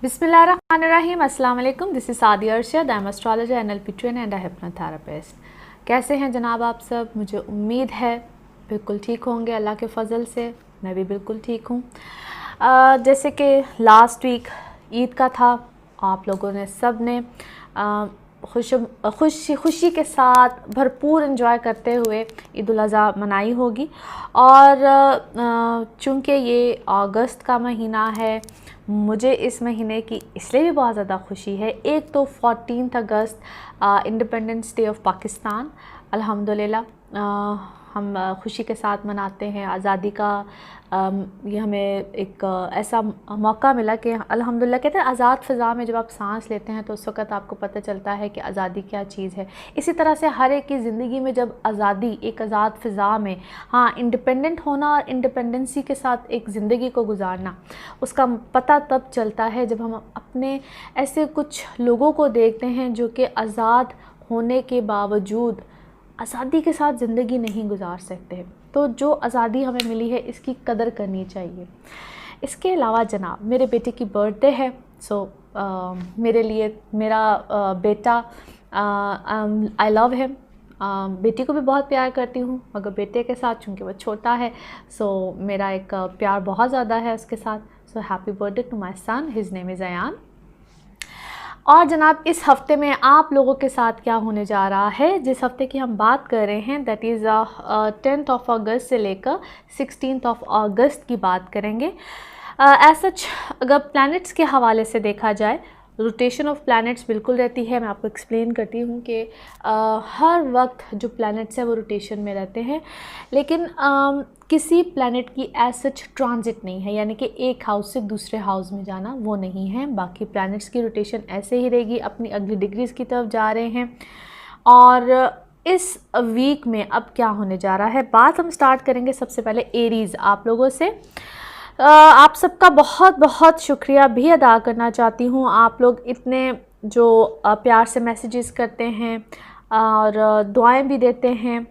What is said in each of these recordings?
बिस्मिल्लाहिर्रहमानिर्रहीम। अस्सलाम वालेकुम। दिस इज़ सादी Arshad. I am astrologer, NLP trainer and hypnotherapist. कैसे हैं जनाब आप सब? मुझे उम्मीद है बिल्कुल ठीक होंगे अल्लाह के फ़ज़ल से। मैं भी बिल्कुल ठीक हूँ। जैसे कि लास्ट वीक ईद का था, आप लोगों ने सब ने खुशी के साथ भरपूर एंजॉय करते हुए ईद उल अज़हा मनाई होगी। और चूँकि ये अगस्त का महीना है, मुझे इस महीने की इसलिए भी बहुत ज़्यादा खुशी है। एक तो 14 अगस्त इंडिपेंडेंस डे ऑफ पाकिस्तान, अल्हम्दुलिल्लाह हम खुशी के साथ मनाते हैं आज़ादी का। ये हमें एक ऐसा मौका मिला कि अल्हम्दुलिल्लाह, कहते हैं आज़ाद फ़िज़ा में जब आप सांस लेते हैं तो उस वक़्त आपको पता चलता है कि आज़ादी क्या चीज़ है। इसी तरह से हर एक की ज़िंदगी में जब आज़ादी, एक आज़ाद फ़िज़ा में, हाँ, इंडिपेंडेंट होना और इंडिपेंडेंसी के साथ एक ज़िंदगी को गुजारना, उसका पता तब चलता है जब हम अपने ऐसे कुछ लोगों को देखते हैं जो कि आज़ाद होने के बावजूद आज़ादी के साथ ज़िंदगी नहीं गुजार सकते। तो जो आज़ादी हमें मिली है इसकी कदर करनी चाहिए। इसके अलावा जनाब, मेरे बेटे की बर्थडे है। मेरे लिए मेरा बेटा, आई लव हिम। बेटी को भी बहुत प्यार करती हूँ, मगर बेटे के साथ चूँकि वो छोटा है, मेरा एक प्यार बहुत ज़्यादा है उसके साथ। Happy birthday to my son, his name is Ayaan. और जनाब, इस हफ़्ते में आप लोगों के साथ क्या होने जा रहा है, जिस हफ़्ते की हम बात कर रहे हैं, दैट इज़ 10 अगस्त से लेकर 16 अगस्त की बात करेंगे। एज सच अगर प्लैनेट्स के हवाले से देखा जाए, रोटेशन ऑफ प्लैनेट्स बिल्कुल रहती है। मैं आपको एक्सप्लेन करती हूँ कि हर वक्त जो प्लैनेट्स हैं वो रोटेशन में रहते हैं, लेकिन किसी प्लैनेट की एज सच ट्रांजिट नहीं है, यानी कि एक हाउस से दूसरे हाउस में जाना, वो नहीं है। बाकी प्लैनेट्स की रोटेशन ऐसे ही रहेगी, अपनी अगली डिग्रीज़ की तरफ जा रहे हैं। और इस वीक में अब क्या होने जा रहा है, बात हम स्टार्ट करेंगे सबसे पहले एरीज़ आप लोगों से। आप सबका बहुत बहुत शुक्रिया भी अदा करना चाहती हूँ। आप लोग इतने जो प्यार से मैसेजेस करते हैं और दुआएं भी देते हैं,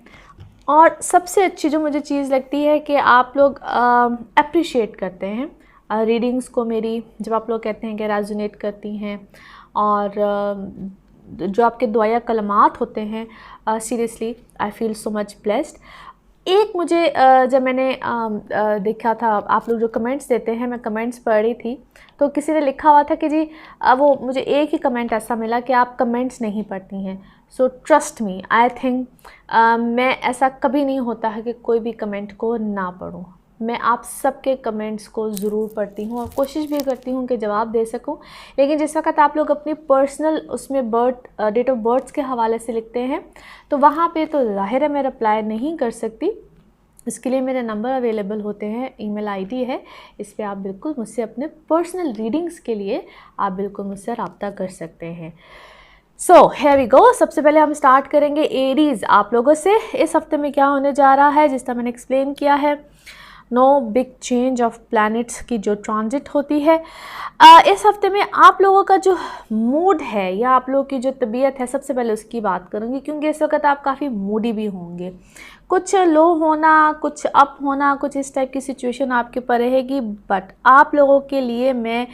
और सबसे अच्छी जो मुझे चीज़ लगती है कि आप लोग अप्रिशिएट करते हैं रीडिंग्स को मेरी, जब आप लोग कहते हैं कि रेजोनेट करती हैं, और जो आपके दुआया कलमात होते हैं, seriously I feel so much blessed. एक मुझे जब मैंने देखा था, आप लोग जो कमेंट्स देते हैं, मैं कमेंट्स पढ़ रही थी तो किसी ने लिखा हुआ था कि जी वो मुझे एक ही कमेंट ऐसा मिला कि आप कमेंट्स नहीं पढ़ती हैं। So trust me, I think मैं ऐसा कभी नहीं होता है कि कोई भी कमेंट को ना पढूं। मैं आप सबके कमेंट्स को ज़रूर पढ़ती हूँ और कोशिश भी करती हूँ कि जवाब दे सकूँ। लेकिन जिस वक्त आप लोग अपनी पर्सनल उसमें डेट ऑफ बर्थ के हवाले से लिखते हैं तो वहाँ पे तो ज़ाहिर है मैं रिप्लाई नहीं कर सकती। इसके लिए मेरे नंबर अवेलेबल होते हैं, ईमेल आईडी है, इस पर आप बिल्कुल मुझसे अपने पर्सनल रीडिंग्स के लिए आप बिल्कुल मुझसे रब्ता कर सकते हैं। So here we go. सबसे पहले हम स्टार्ट करेंगे एरीज़ आप लोगों से। इस हफ्ते में क्या होने जा रहा है, जिस तरह मैंने एक्सप्लेन किया है, no big change of planets की जो ट्रांजिट होती है। इस हफ्ते में आप लोगों का जो मूड है या आप लोगों की जो तबीयत है, सबसे पहले उसकी बात करूँगी, क्योंकि इस वक्त आप काफ़ी मूडी भी होंगे। कुछ लो होना, कुछ अप होना, कुछ इस टाइप की सिचुएशन आपके ऊपर रहेगी। बट आप लोगों के लिए मैं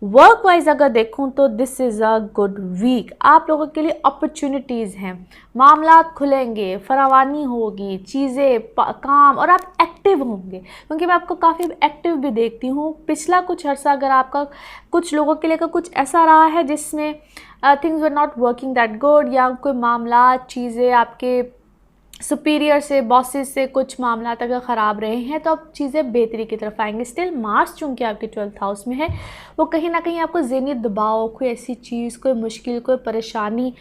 वर्क वाइज अगर देखूं तो this is a good week. आप लोगों के लिए अपॉर्चुनिटीज़ हैं, मामलात खुलेंगे, फरावानी होगी, चीज़ें काम, और आप एक्टिव होंगे, क्योंकि मैं आपको काफ़ी एक्टिव भी देखती हूँ। पिछला कुछ अर्सा अगर आपका कुछ लोगों के लिए कुछ ऐसा रहा है जिसमें things were not working that good, या कोई मामलात, चीज़ें आपके सुपीरियर से, बॉसेस से कुछ मामला अगर ख़राब रहे हैं, तो अब चीज़ें बेहतरी की तरफ आएंगे। स्टिल मार्स चूँकि आपके 12th हाउस में है, वो कहीं ना कहीं आपको ज़हनी दबाव, कोई ऐसी चीज़, कोई मुश्किल, कोई परेशानी,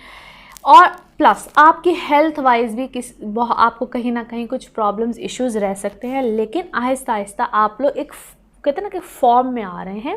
और प्लस आपकी हेल्थ वाइज भी आपको कहीं ना कहीं कुछ प्रॉब्लम्स, इश्यूज़ रह सकते हैं। लेकिन आहिस्ता आहिस्ता आप लोग एक कहते हैं ना कि फॉर्म में आ रहे हैं,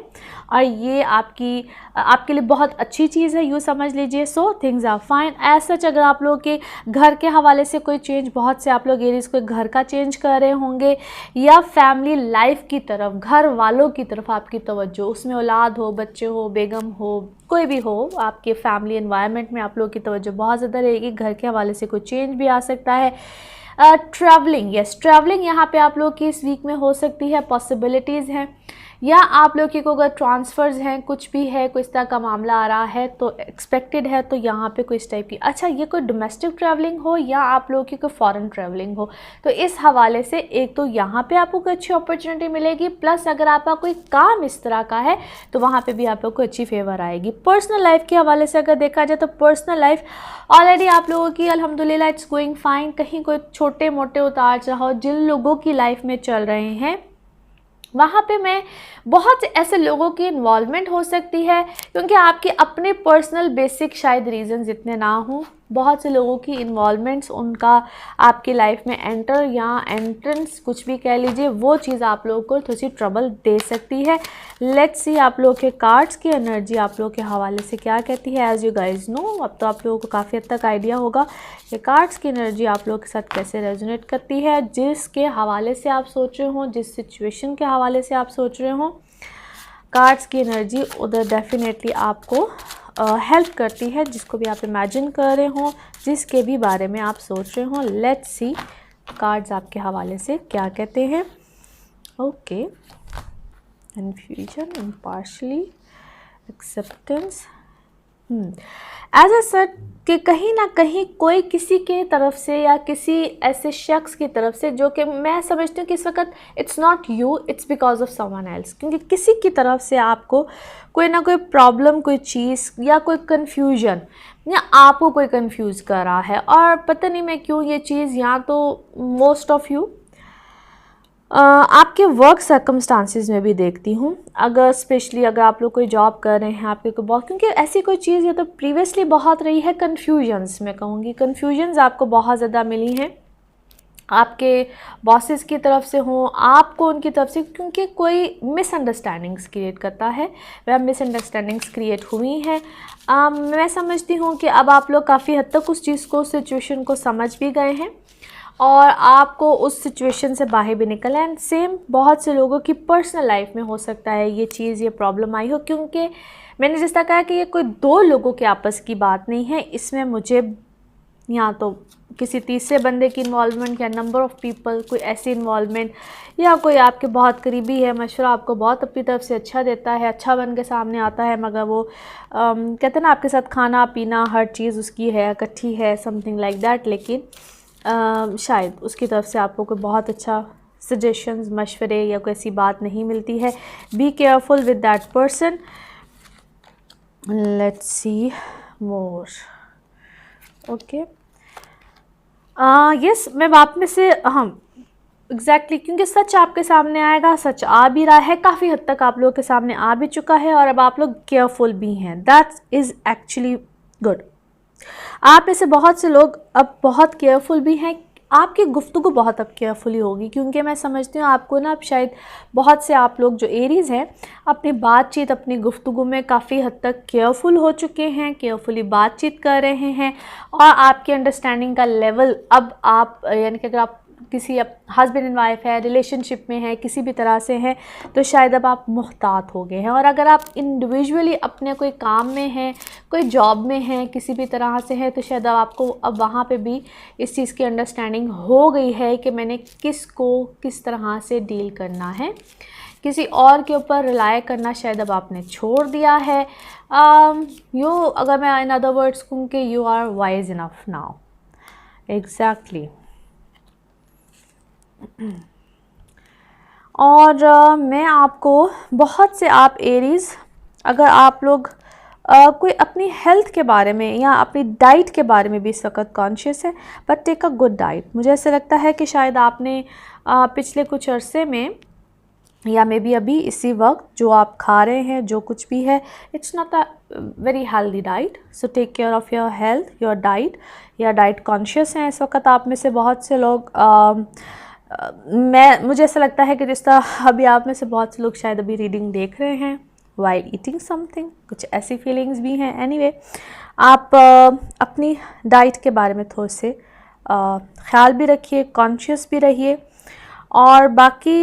और ये आपके लिए बहुत अच्छी चीज़ है, यूँ समझ लीजिए। So things are fine as such. अगर आप लोग के घर के हवाले से कोई चेंज, बहुत से आप लोग एरीज़ को घर का चेंज कर रहे होंगे, या फैमिली लाइफ की तरफ, घर वालों की तरफ आपकी तवज्जो, उसमें औलाद हो, बच्चे हो, बेगम हो, कोई भी हो, आपके फैमिली एनवायरनमेंट में आप लोग की तवज्जो बहुत ज़्यादा रहेगी। घर के हवाले से कोई चेंज भी आ सकता है। ट्रैवलिंग, यस, ट्रैवलिंग यहाँ पे आप लोग की इस वीक में हो सकती है, पॉसिबिलिटीज़ हैं या आप लोग की को अगर ट्रांसफ़र्स हैं, कुछ भी है, कोई इस तरह का मामला आ रहा है तो एक्सपेक्टेड है, तो यहाँ पे कोई इस टाइप की, अच्छा ये कोई डोमेस्टिक ट्रैवलिंग हो या आप लोगों की कोई फॉरेन ट्रैवलिंग हो, तो इस हवाले से एक तो यहाँ पे आपको कोई अच्छी अपॉर्चुनिटी मिलेगी, प्लस अगर आपका कोई काम इस तरह का है तो वहाँ पे भी आप लोग को अच्छी फेवर आएगी। पर्सनल लाइफ के हवाले से अगर देखा जाए तो पर्सनल लाइफ ऑलरेडी आप लोगों की अल्हम्दुलिल्लाह इट्स गोइंग फाइन। कहीं कोई छोटे मोटे उतार चढ़ाव जिन लोगों की लाइफ में चल रहे हैं वहाँ पे मैं बहुत ऐसे लोगों की इन्वॉल्वमेंट हो सकती है, क्योंकि आपके अपने पर्सनल बेसिक शायद रीज़न्स इतने ना हों, बहुत से लोगों की इन्वॉल्वमेंट्स उनका आपकी लाइफ में एंटर या एंट्रेंस कुछ भी कह लीजिए, वो चीज़ आप लोगों को थोड़ी सी ट्रबल दे सकती है। लेट्स सी आप लोगों के कार्ड्स की एनर्जी आप लोगों के हवाले से क्या कहती है। एज़ यू गाइज नो, अब तो आप लोगों को काफ़ी हद तक आइडिया होगा कि कार्ड्स की एनर्जी आप लोगों के साथ कैसे रेजोनेट करती है। जिसके हवाले से आप सोच रहे हो, जिस सिचुएशन के हवाले से आप सोच रहे हो, कार्ड्स की एनर्जी उधर डेफिनेटली आपको हेल्प करती है, जिसको भी आप इमेजिन कर रहे हो, जिसके भी बारे में आप सोच रहे हो। लेट्स सी कार्ड्स आपके हवाले से क्या कहते हैं। Okay, confusion, impartially, acceptance. As a sir कि कहीं ना कहीं कोई किसी के तरफ से या किसी ऐसे शख्स की तरफ से, जो कि मैं समझती हूँ कि इस वक्त it's not you, it's because of someone else, क्योंकि किसी की तरफ से आपको कोई ना कोई प्रॉब्लम, कोई चीज़ या कोई कन्फ्यूजन, या आपको कोई कंफ्यूज कर रहा है। और पता नहीं मैं क्यों ये चीज़, या तो मोस्ट ऑफ यू आपके वर्क सर्कमस्टांसिस में भी देखती हूँ, अगर स्पेशली अगर आप लोग कोई जॉब कर रहे हैं, आपके को बहुत, क्योंकि ऐसी कोई चीज़ ये तो प्रीवियसली बहुत रही है, कन्फ्यूजन्स, मैं कहूँगी कन्फ्यूजन्स आपको बहुत ज़्यादा मिली हैं, आपके बॉसेस की तरफ से हों, आपको उनकी तरफ से, क्योंकि कोई मिसअंडरस्टैंडिंग्स क्रिएट करता है, वह मिसअंडरस्टैंडिंग्स क्रिएट हुई हैं। मैं समझती हूँ कि अब आप लोग काफ़ी हद तक उस चीज़ को, सिचुएशन को समझ भी गए हैं और आपको उस सिचुएशन से बाहर भी निकल है। एंड सेम बहुत से लोगों की पर्सनल लाइफ में हो सकता है ये चीज़, ये प्रॉब्लम आई हो, क्योंकि मैंने जिस तरह कहा कि ये कोई दो लोगों के आपस की बात नहीं है, इसमें मुझे या तो किसी तीसरे बंदे की इन्वॉल्वमेंट या नंबर ऑफ़ पीपल, कोई ऐसी इन्वॉल्वमेंट, या कोई आपके बहुत करीबी है, मशवरा आपको बहुत अपनी तरफ से अच्छा देता है, अच्छा बन के सामने आता है, मगर वो कहते हैं ना आपके साथ खाना पीना हर चीज़ उसकी है, इकट्ठी है, समथिंग लाइक दैट, लेकिन शायद उसकी तरफ से आपको कोई बहुत अच्छा सजेशंस, मशवरे या कोई ऐसी बात नहीं मिलती है। Be careful with that person. Let's see more. Okay, yes, मैं बात में से एग्जैक्टली, क्योंकि सच आपके सामने आएगा, सच आ भी रहा है, काफ़ी हद तक आप लोगों के सामने आ भी चुका है, और अब आप लोग केयरफुल भी हैं। That is actually good. आप में से बहुत से लोग अब बहुत केयरफुल भी हैं, आपकी गुफ्तगू बहुत अब केयरफुली होगी, क्योंकि मैं समझती हूँ आपको ना अब शायद बहुत से आप लोग जो एरीज़ हैं अपनी बातचीत, अपनी गुफ्तगू में काफ़ी हद तक केयरफुल हो चुके हैं, केयरफुली बातचीत कर रहे हैं, और आपकी अंडरस्टैंडिंग का लेवल अब आप, यानी कि अगर आप किसी हस्बैंड एंड वाइफ है, रिलेशनशिप में है, किसी भी तरह से हैं, तो शायद अब आप मुहतात हो गए हैं। और अगर आप इंडिविजुअली अपने कोई काम में हैं, कोई जॉब में हैं, किसी भी तरह से है, तो शायद अब आपको अब वहाँ पे भी इस चीज़ की अंडरस्टैंडिंग हो गई है कि मैंने किसको किस तरह से डील करना है। किसी और के ऊपर रिलाय करना शायद अब आपने छोड़ दिया है। अगर मैं इन अदर वर्ड्स कहूँ कि you are wise enough now. Exactly. और मैं आपको बहुत से आप एरीज़, अगर आप लोग कोई अपनी हेल्थ के बारे में या अपनी डाइट के बारे में भी इस वक्त कॉन्शियस है, but take a good diet. मुझे ऐसा लगता है कि शायद आपने पिछले कुछ अरसे में या मे बी अभी इसी वक्त जो आप खा रहे हैं, जो कुछ भी है, it's not a very healthy diet. So take care of your health, your diet, या डाइट कॉन्शियस हैं इस वक्त आप में से बहुत से लोग। मुझे ऐसा लगता है कि जिस तरह अभी आप में से बहुत से लोग शायद अभी रीडिंग देख रहे हैं वाइल ईटिंग समथिंग, कुछ ऐसी फीलिंग्स भी हैं। एनीवे, आप अपनी डाइट के बारे में थोड़े से ख्याल भी रखिए, कॉन्शियस भी रहिए। और बाकी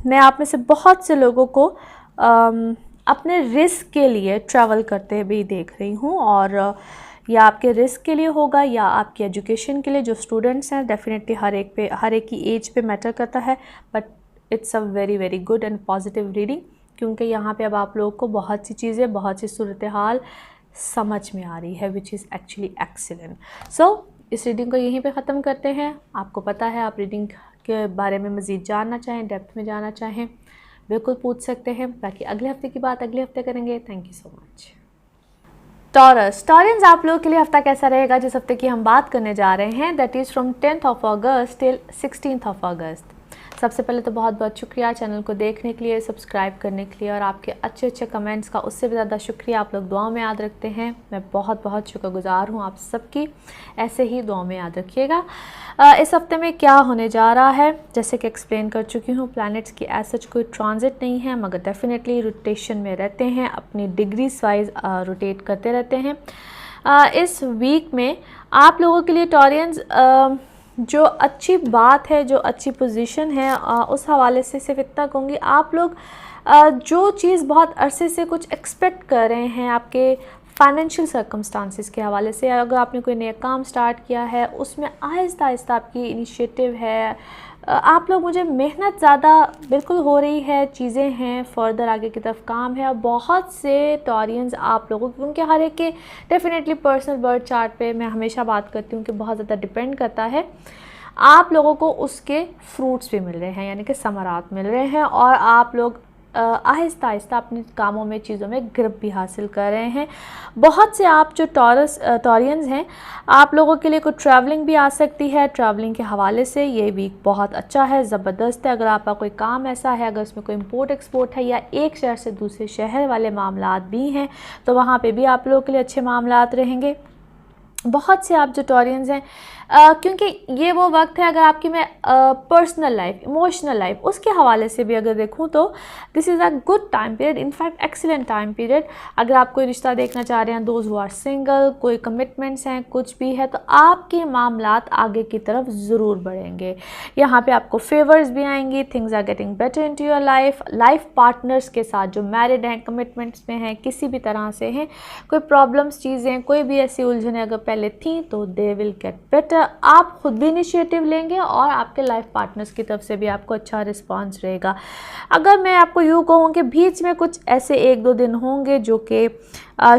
मैं आप में से बहुत से लोगों को अपने रिस्क के लिए ट्रैवल करते भी देख रही हूँ, और या आपके रिस्क के लिए होगा या आपकी एजुकेशन के लिए। जो स्टूडेंट्स हैं डेफिनेटली हर एक की एज पे मैटर करता है, but it's a very very good and positive reading, क्योंकि यहाँ पे अब आप लोगों को बहुत सी चीज़ें, बहुत सी सूरत हाल समझ में आ रही है, विच इज़ एक्चुअली एक्सीलेंट। सो इस रीडिंग को यहीं पे ख़त्म करते हैं। आपको पता है, आप रीडिंग के बारे में मज़ीद जानना चाहें, डेप्थ में जानना चाहें, बिल्कुल पूछ सकते हैं। बाकी अगले हफ्ते की बात अगले हफ्ते करेंगे। Thank you so much. Taurus, Taureans, आप लोगों के लिए हफ्ता कैसा रहेगा? जिस हफ्ते की हम बात करने जा रहे हैं, that is from 10th of August till 16th of अगस्त। सबसे पहले तो बहुत बहुत शुक्रिया चैनल को देखने के लिए, सब्सक्राइब करने के लिए, और आपके अच्छे अच्छे कमेंट्स का उससे भी ज़्यादा शुक्रिया। आप लोग दुआओं में याद रखते हैं, मैं बहुत बहुत शुक्रगुजार हूँ आप सबकी। ऐसे ही दुआओं में याद रखिएगा। इस हफ्ते में क्या होने जा रहा है, जैसे कि एक्सप्लेन कर चुकी हूँ, प्लैनेट्स की ऐसा कोई ट्रांजिट नहीं है, मगर डेफिनेटली रोटेशन में रहते हैं, अपनी डिग्रीज वाइज रोटेट करते रहते हैं। इस वीक में आप लोगों के लिए टॉरियंस जो अच्छी बात है, जो अच्छी पोजीशन है, उस हवाले से सिर्फ इतना कहूँगी, आप लोग जो चीज़ बहुत अरसे से कुछ एक्सपेक्ट कर रहे हैं आपके फाइनेंशियल सर्कमस्टांसिस के हवाले से, अगर आपने कोई नया काम स्टार्ट किया है, उसमें आहिस्ता आहिस्ता आपकी इनिशिएटिव है, आप लोग, मुझे मेहनत ज़्यादा बिल्कुल हो रही है, चीज़ें हैं, फर्दर आगे की तरफ काम है। और बहुत से टॉरियंस आप लोगों, क्योंकि हर एक के डेफिनेटली पर्सनल बर्थ चार्ट पे मैं हमेशा बात करती हूँ कि बहुत ज़्यादा डिपेंड करता है, आप लोगों को उसके फ्रूट्स भी मिल रहे हैं, यानी कि समरात मिल रहे हैं, और आप लोग आहिस्ता आहिस्ता अपने कामों में, चीज़ों में ग्रिप भी हासिल कर रहे हैं। बहुत से आप जो टॉरियंस हैं, आप लोगों के लिए कोई ट्रैवलिंग भी आ सकती है। ट्रैवलिंग के हवाले से ये वीक बहुत अच्छा है, ज़बरदस्त है। अगर आपका कोई काम ऐसा है, अगर उसमें कोई इंपोर्ट एक्सपोर्ट है, या एक शहर से दूसरे शहर वाले मामलात भी हैं, तो वहाँ पे भी आप लोगों के लिए अच्छे मामलात रहेंगे। बहुत से आप जो टॉरियंस हैं, क्योंकि ये वो वक्त है, अगर आपकी मैं पर्सनल लाइफ, इमोशनल लाइफ, उसके हवाले से भी अगर देखूं तो this is a good time period, in fact excellent time period. अगर आप कोई रिश्ता देखना चाह रहे हैं, दोज हु आर सिंगल, कोई कमिटमेंट्स हैं, कुछ भी है, तो आपके मामलात आगे की तरफ ज़रूर बढ़ेंगे। यहाँ पे आपको फेवर्स भी आएंगी, things are getting better in to your life. Life partners के साथ जो मैरिड हैं, कमिटमेंट्स में हैं, किसी भी तरह से हैं, कोई प्रॉब्लम्स, चीज़ें, कोई भी ऐसी उलझनें अगर पहले थी, तो दे विल गेट बेटर। आप खुद भी इनिशिएटिव लेंगे, और आपके लाइफ पार्टनर्स की तरफ से भी आपको अच्छा रिस्पांस रहेगा। अगर मैं आपको यूँ कहूँ कि बीच में कुछ ऐसे 1-2 दिन होंगे जो कि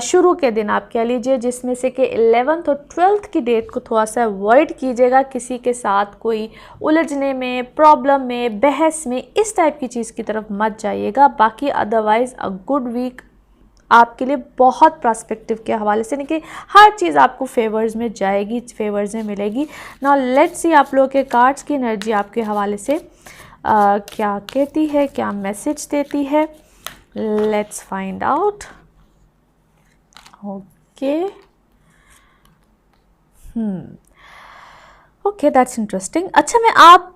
शुरू के दिन आप कह लीजिए, जिसमें से कि 11th और 12th की डेट को थोड़ा सा अवॉइड कीजिएगा, किसी के साथ कोई उलझने में, प्रॉब्लम में, बहस में, इस टाइप की चीज़ की तरफ मत जाइएगा। बाकी अदरवाइज़ अ गुड वीक आपके लिए, बहुत प्रॉस्पेक्टिव के हवाले से, नहीं कि हर चीज़ आपको फेवर्स में जाएगी, फेवर्स में मिलेगी। नाउ लेट्स सी आप लोगों के कार्ड्स की एनर्जी आपके हवाले से क्या कहती है, क्या मैसेज देती है। Let's find out. Okay, that's interesting. अच्छा, मैं आप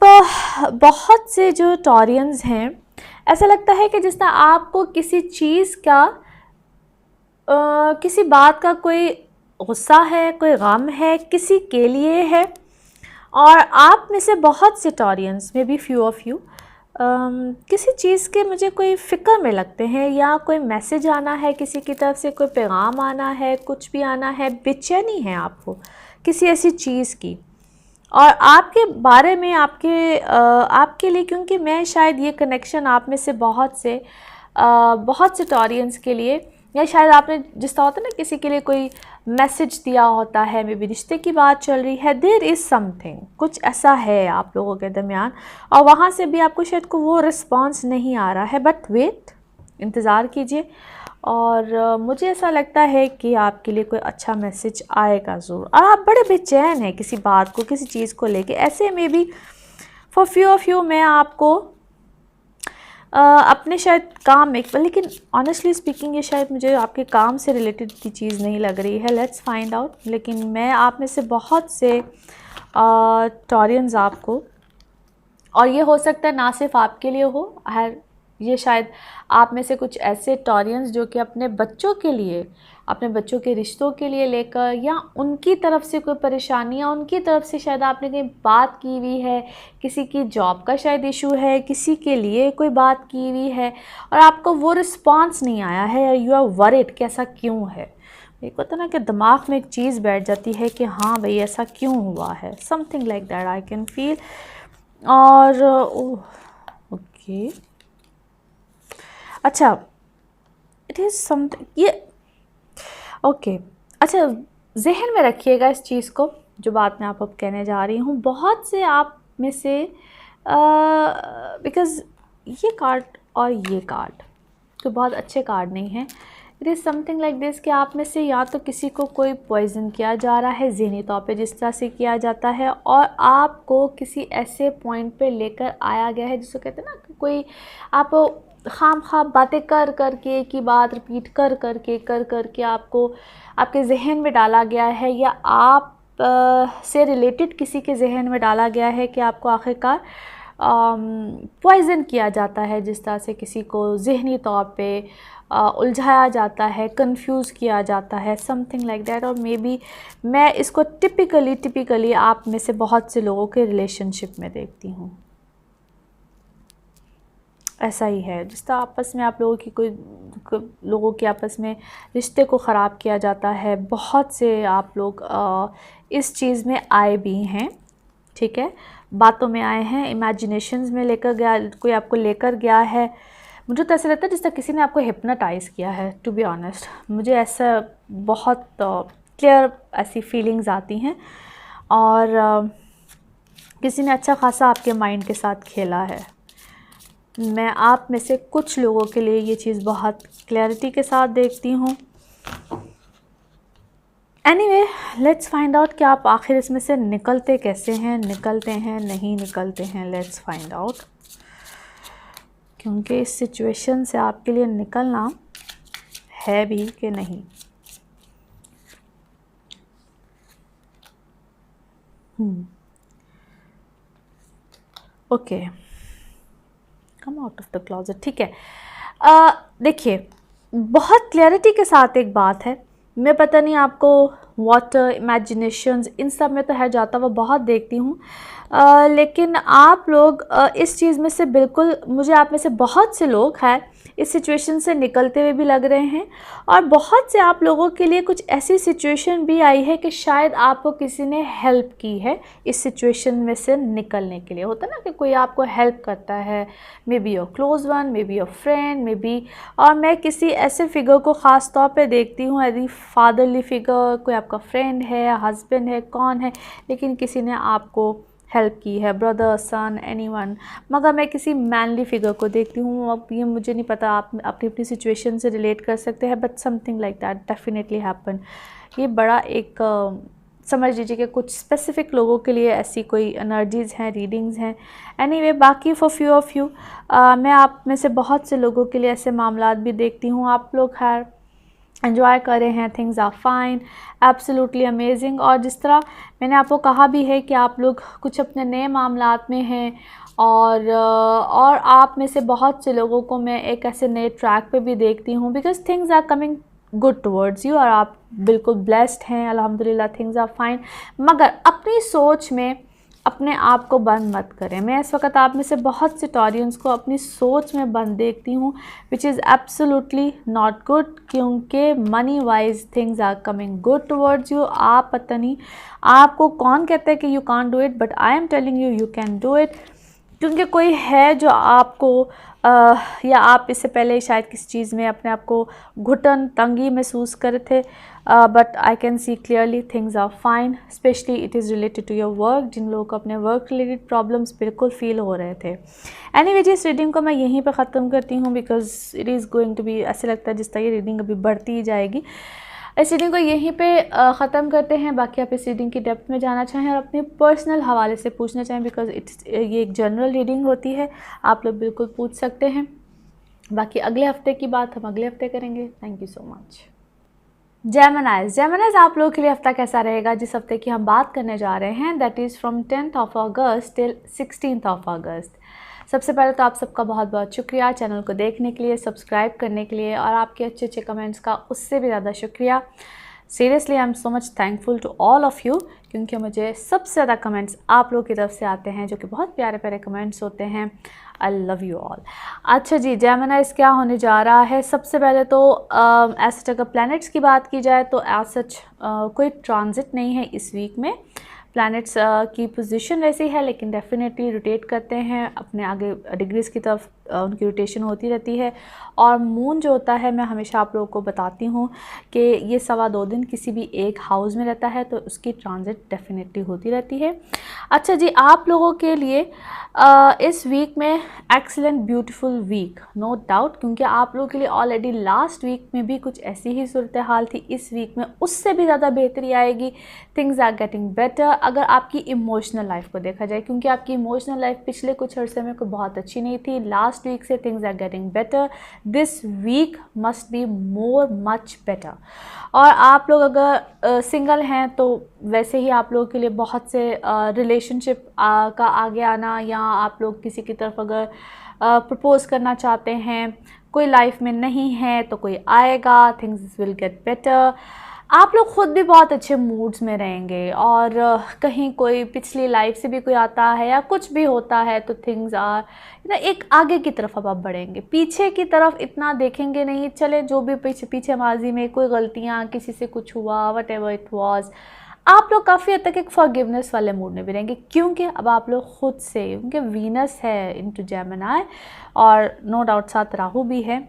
बहुत से जो टॉरियंस हैं, ऐसा लगता है कि जिस तरह आपको किसी चीज़ का, किसी बात का कोई गुस्सा है, कोई गम है, किसी के लिए है, और आप में से बहुत से टॉरियंस में भी फ्यू ऑफ यू किसी चीज़ के मुझे कोई फ़िक्र में लगते हैं, या कोई मैसेज आना है किसी की तरफ से, कोई पैगाम आना है, कुछ भी आना है, बेचैनी है आपको किसी ऐसी चीज़ की, और आपके बारे में, आपके लिए, क्योंकि मैं शायद ये कनेक्शन आप में से बहुत से टॉरियंस के लिए, या शायद आपने जिस तरह होता है ना, किसी के लिए कोई मैसेज दिया होता है, मे बी रिश्ते की बात चल रही है, देयर इज़ समथिंग, कुछ ऐसा है आप लोगों के दरमियान, और वहाँ से भी आपको शायद को वो रिस्पांस नहीं आ रहा है, बट वेट, इंतज़ार कीजिए, और मुझे ऐसा लगता है कि आपके लिए कोई अच्छा मैसेज आएगा ज़रूर। और आप बड़े बेचैन हैं किसी बात को, किसी चीज़ को लेके, ऐसे में भी फॉर फ्यू ऑफ यू मैं आपको अपने शायद काम में, लेकिन ऑनेस्टली स्पीकिंग ये शायद मुझे आपके काम से रिलेटेड की चीज़ नहीं लग रही है। Let's find out. लेकिन मैं आप में से बहुत से टॉरियंस आपको, और ये हो सकता है ना सिर्फ आपके लिए हो, ये शायद आप में से कुछ ऐसे टॉरियंस जो कि अपने बच्चों के लिए, अपने बच्चों के रिश्तों के लिए लेकर, या उनकी तरफ से कोई परेशानी, या उनकी तरफ से शायद आपने कहीं बात की हुई है, किसी की जॉब का शायद इशू है, किसी के लिए कोई बात की हुई है, और आपको वो रिस्पांस नहीं आया है, यू आर वरीड कि ऐसा क्यों है। एक होता ना कि दिमाग में एक चीज़ बैठ जाती है कि हाँ भाई ऐसा क्यों हुआ है, something like that I can feel. और ओके, अच्छा, इट इज़ समथिंग, ये ओके, अच्छा, जहन में रखिएगा इस चीज़ को, जो बात मैं आपको कहने जा रही हूँ। बहुत से आप में से बिकॉज़ ये कार्ड और ये कार्ड तो बहुत अच्छे कार्ड नहीं हैं। It is something like this कि आप में से या तो किसी को कोई पॉइज़न किया जा रहा है ज़हनी तौर पे, जिस तरह से किया जाता है, और आपको किसी ऐसे पॉइंट पे लेकर आया गया है जिसको कहते हैं ना कि कोई आप खामखा बातें कर कर के एक ही बात रिपीट कर कर के आपको आपके जहन में डाला गया है, या आप से रिलेटेड किसी के जहन में डाला गया है कि आपको आखिरकार पॉइज़न किया जाता है, जिस तरह से किसी को ज़हनी तौर पे उलझाया जाता है, कंफ्यूज किया जाता है, समथिंग लाइक दैट। और मे बी मैं इसको टिपिकली आप में से बहुत से लोगों के रिलेशनशिप में देखती हूँ। ऐसा ही है, जिस तरह आपस में आप लोगों की लोगों के आपस में रिश्ते को ख़राब किया जाता है। बहुत से आप लोग इस चीज़ में आए भी हैं, ठीक है, बातों में आए हैं, इमेजिनेशंस में लेकर गया, कोई आपको लेकर गया है। मुझे तो ऐसा लगता है जिस तरह किसी ने आपको हिप्नोटाइज़ किया है, टू बी ऑनेस्ट। मुझे ऐसा बहुत क्लियर ऐसी फीलिंग्स आती हैं, और किसी ने अच्छा खासा आपके माइंड के साथ खेला है। मैं आप में से कुछ लोगों के लिए ये चीज़ बहुत क्लैरिटी के साथ देखती हूँ। एनीवे, लेट्स फाइंड आउट कि आप आखिर इसमें से निकलते कैसे हैं, निकलते हैं नहीं निकलते हैं। लेट्स फाइंड आउट, क्योंकि इस सिचुएशन से आपके लिए निकलना है भी कि नहीं। Okay, come out of the closet, ठीक है। देखिए, बहुत क्लैरिटी के साथ एक बात है, मैं पता नहीं आपको वाटर, इमेजिनेशंस, इन सब में तो है जाता हुआ बहुत देखती हूँ, लेकिन आप लोग इस चीज़ में से बिल्कुल, मुझे आप में से बहुत से लोग हैं इस सिचुएशन से निकलते हुए भी लग रहे हैं, और बहुत से आप लोगों के लिए कुछ ऐसी सिचुएशन भी आई है कि शायद आपको किसी ने हेल्प की है इस सिचुएशन में से निकलने के लिए। होता है ना कि कोई आपको हेल्प करता है, may be your close one, may be your friend, may be, और मैं किसी ऐसे फिगर को ख़ास तौर पे देखती हूँ, यदि फादरली फिगर, कोई आपका फ्रेंड है, हस्बैंड है, कौन है, लेकिन किसी ने आपको हेल्प की है, ब्रदर, सन, एनीवन। मगर मैं किसी मैनली फिगर को देखती हूँ। अब ये मुझे नहीं पता, आप अपनी अपनी सिचुएशन से रिलेट कर सकते हैं, but something like that definitely happen. ये बड़ा एक समझ लीजिए कि कुछ स्पेसिफिक लोगों के लिए ऐसी कोई एनर्जीज़ हैं, रीडिंग्स हैं। एनीवे, बाकी फॉर फ्यू ऑफ यू, मैं आप में से बहुत से लोगों के लिए ऐसे मामलात भी देखती हूँ। आप लोग खैर एंजॉय कर रहे हैं, things are fine, absolutely amazing. और जिस तरह मैंने आपको कहा भी है कि आप लोग कुछ अपने नए मामलात में हैं, और आप में से बहुत से लोगों को मैं एक ऐसे नए ट्रैक पे भी देखती हूँ, because things are coming good towards you, और आप बिल्कुल ब्लेस्ड हैं, अल्हम्दुलिल्लाह, थिंग्स आर फाइन। मगर अपनी सोच में अपने आप को बंद मत करें। मैं इस वक्त आप में से बहुत से टॉरियंस को अपनी सोच में बंद देखती हूँ, which is absolutely not good, क्योंकि money wise things are coming good towards you. आप पता नहीं आपको कौन कहता है कि you can't do it, but I am telling you, you can do it, क्योंकि कोई है जो आपको या आप इससे पहले शायद किसी चीज़ में अपने आप को घुटन, तंगी महसूस करे थे, but I can see clearly things are fine, specially it is related to your work. जिन लोगों को अपने वर्क रिलेटेड प्रॉब्लम्स बिल्कुल फील हो रहे थे। एनीवे जी, इस रीडिंग को मैं यहीं पे ख़त्म करती हूँ, because it is going to be, ऐसे लगता है जिस तरह ये रीडिंग अभी बढ़ती ही जाएगी। इस रीडिंग को यहीं पे ख़त्म करते हैं। बाकी आप इस रीडिंग की डेप्थ में जाना चाहें और अपने पर्सनल हवाले से पूछना चाहें, बिकॉज ये एक जनरल रीडिंग होती है, आप लोग बिल्कुल पूछ सकते हैं। बाकी अगले हफ्ते की बात हम अगले हफ्ते करेंगे। Thank you so much. Geminis, आप लोगों के लिए हफ्ता कैसा रहेगा? जिस हफ्ते की हम बात करने जा रहे हैं, that is from 10th of August till 16th of August। सबसे पहले तो आप सबका बहुत बहुत शुक्रिया चैनल को देखने के लिए, सब्सक्राइब करने के लिए, और आपके अच्छे अच्छे कमेंट्स का उससे भी ज़्यादा शुक्रिया। Seriously I am so much thankful to all of you, क्योंकि मुझे सबसे ज़्यादा कमेंट्स आप लोगों की तरफ से आते हैं, जो कि बहुत प्यारे प्यारे कमेंट्स होते हैं। I love you all. अच्छा जी, जेमिनीज क्या होने जा रहा है? सबसे पहले तो एज सच अगर प्लैनेट्स की बात की जाए तो एज सच कोई ट्रांजिट नहीं है इस वीक में। प्लैनेट्स की पोजीशन वैसी है, लेकिन डेफिनेटली रोटेट करते हैं, अपने आगे डिग्रीज़ की तरफ उनकी रोटेशन होती रहती है। और मून जो होता है, मैं हमेशा आप लोगों को बताती हूँ कि ये 2.25 दिन किसी भी एक हाउस में रहता है, तो उसकी ट्रांजिट डेफिनेटली होती रहती है। अच्छा जी, आप लोगों के लिए इस वीक में excellent beautiful week, no doubt, क्योंकि आप लोगों के लिए ऑलरेडी लास्ट वीक में भी कुछ ऐसी ही सूरत हाल थी। इस वीक में उससे भी ज़्यादा बेहतरी आएगी। थिंग्स आर गेटिंग बेटर अगर आपकी इमोशनल लाइफ को देखा जाए, क्योंकि आपकी इमोशनल लाइफ पिछले कुछ अर्से में कोई बहुत अच्छी नहीं थी। लास्ट वीक से things are getting better. This week must be more much better. और आप लोग अगर सिंगल हैं तो वैसे ही आप लोगों के लिए बहुत से रिलेशनशिप का आगे आना, या आप लोग किसी की तरफ अगर प्रपोज़ करना चाहते हैं, कोई लाइफ में नहीं है तो कोई आएगा। Things will get better. आप लोग खुद भी बहुत अच्छे मूड्स में रहेंगे, और कहीं कोई पिछली लाइफ से भी कोई आता है या कुछ भी होता है तो थिंग्स आर ना एक आगे की तरफ अब आप बढ़ेंगे, पीछे की तरफ इतना देखेंगे नहीं। चले जो भी पीछे माजी में कोई गलतियाँ, किसी से कुछ हुआ, वट एवर इट वॉज, आप लोग काफ़ी हद तक एक फॉरगिवनेस वाले मूड में भी रहेंगे, क्योंकि अब आप लोग खुद से, क्योंकि वीनस है इनटू जेमिनी, और नो डाउट साथ राहु भी है।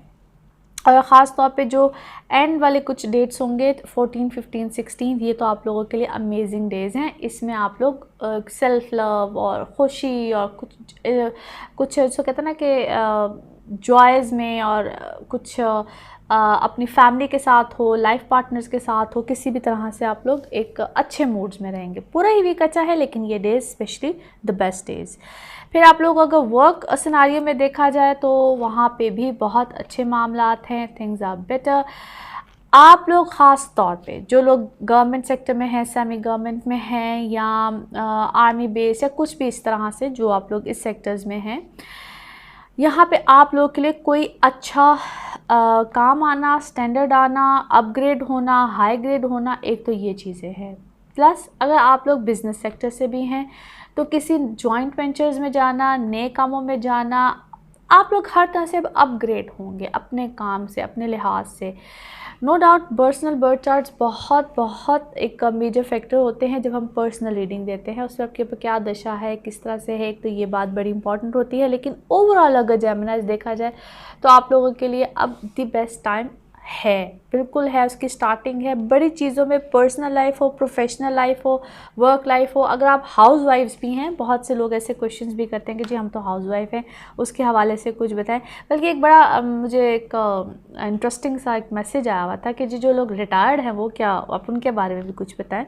और ख़ास तौर पे जो एंड वाले कुछ डेट्स होंगे 14, 15, 16, ये तो आप लोगों के लिए अमेजिंग डेज़ हैं। इसमें आप लोग सेल्फ लव और खुशी और कुछ जो कहते हैं ना कि जॉयज़ में, और कुछ अपनी फैमिली के साथ हो, लाइफ पार्टनर्स के साथ हो, किसी भी तरह से आप लोग एक अच्छे मूड्स में रहेंगे। पूरा ही वीक अच्छा है, लेकिन ये days specially the best days. फिर आप लोग अगर वर्क सिनारियो में देखा जाए तो वहाँ पे भी बहुत अच्छे मामलात हैं। Things are better. आप लोग ख़ास तौर पे जो लोग गवर्नमेंट सेक्टर में हैं, सेमी गवर्नमेंट में हैं, या आर्मी बेस या कुछ भी इस तरह से जो आप लोग इस सेक्टर्स में हैं, यहाँ पे आप लोगों के लिए कोई अच्छा काम आना, स्टैंडर्ड आना, अपग्रेड होना, हाई ग्रेड होना, एक तो ये चीज़ें हैं। प्लस अगर आप लोग बिज़नेस सेक्टर से भी हैं तो किसी जॉइंट वेंचर्स में जाना, नए कामों में जाना, आप लोग हर तरह से अपग्रेड होंगे अपने काम से, अपने लिहाज से। No doubt personal birth charts बहुत एक मेजर फैक्टर होते हैं जब हम पर्सनल रीडिंग देते हैं। उस वक्त के ऊपर क्या दशा है, किस तरह से है, एक तो ये बात बड़ी इंपॉर्टेंट होती है। लेकिन ओवरऑल अगर जेमिनाइज देखा जाए तो आप लोगों के लिए अब द बेस्ट टाइम है, बिल्कुल है, उसकी स्टार्टिंग है। बड़ी चीज़ों में पर्सनल लाइफ हो, प्रोफेशनल लाइफ हो, वर्क लाइफ हो। अगर आप हाउस वाइफ्स भी हैं, बहुत से लोग ऐसे क्वेश्चंस भी करते हैं कि जी हम तो हाउस वाइफ हैं, उसके हवाले से कुछ बताएं। बल्कि एक बड़ा मुझे एक इंटरेस्टिंग सा एक मैसेज आया हुआ था कि जी जो लोग रिटायर्ड हैं वो क्या, आप उनके बारे में भी कुछ बताएं।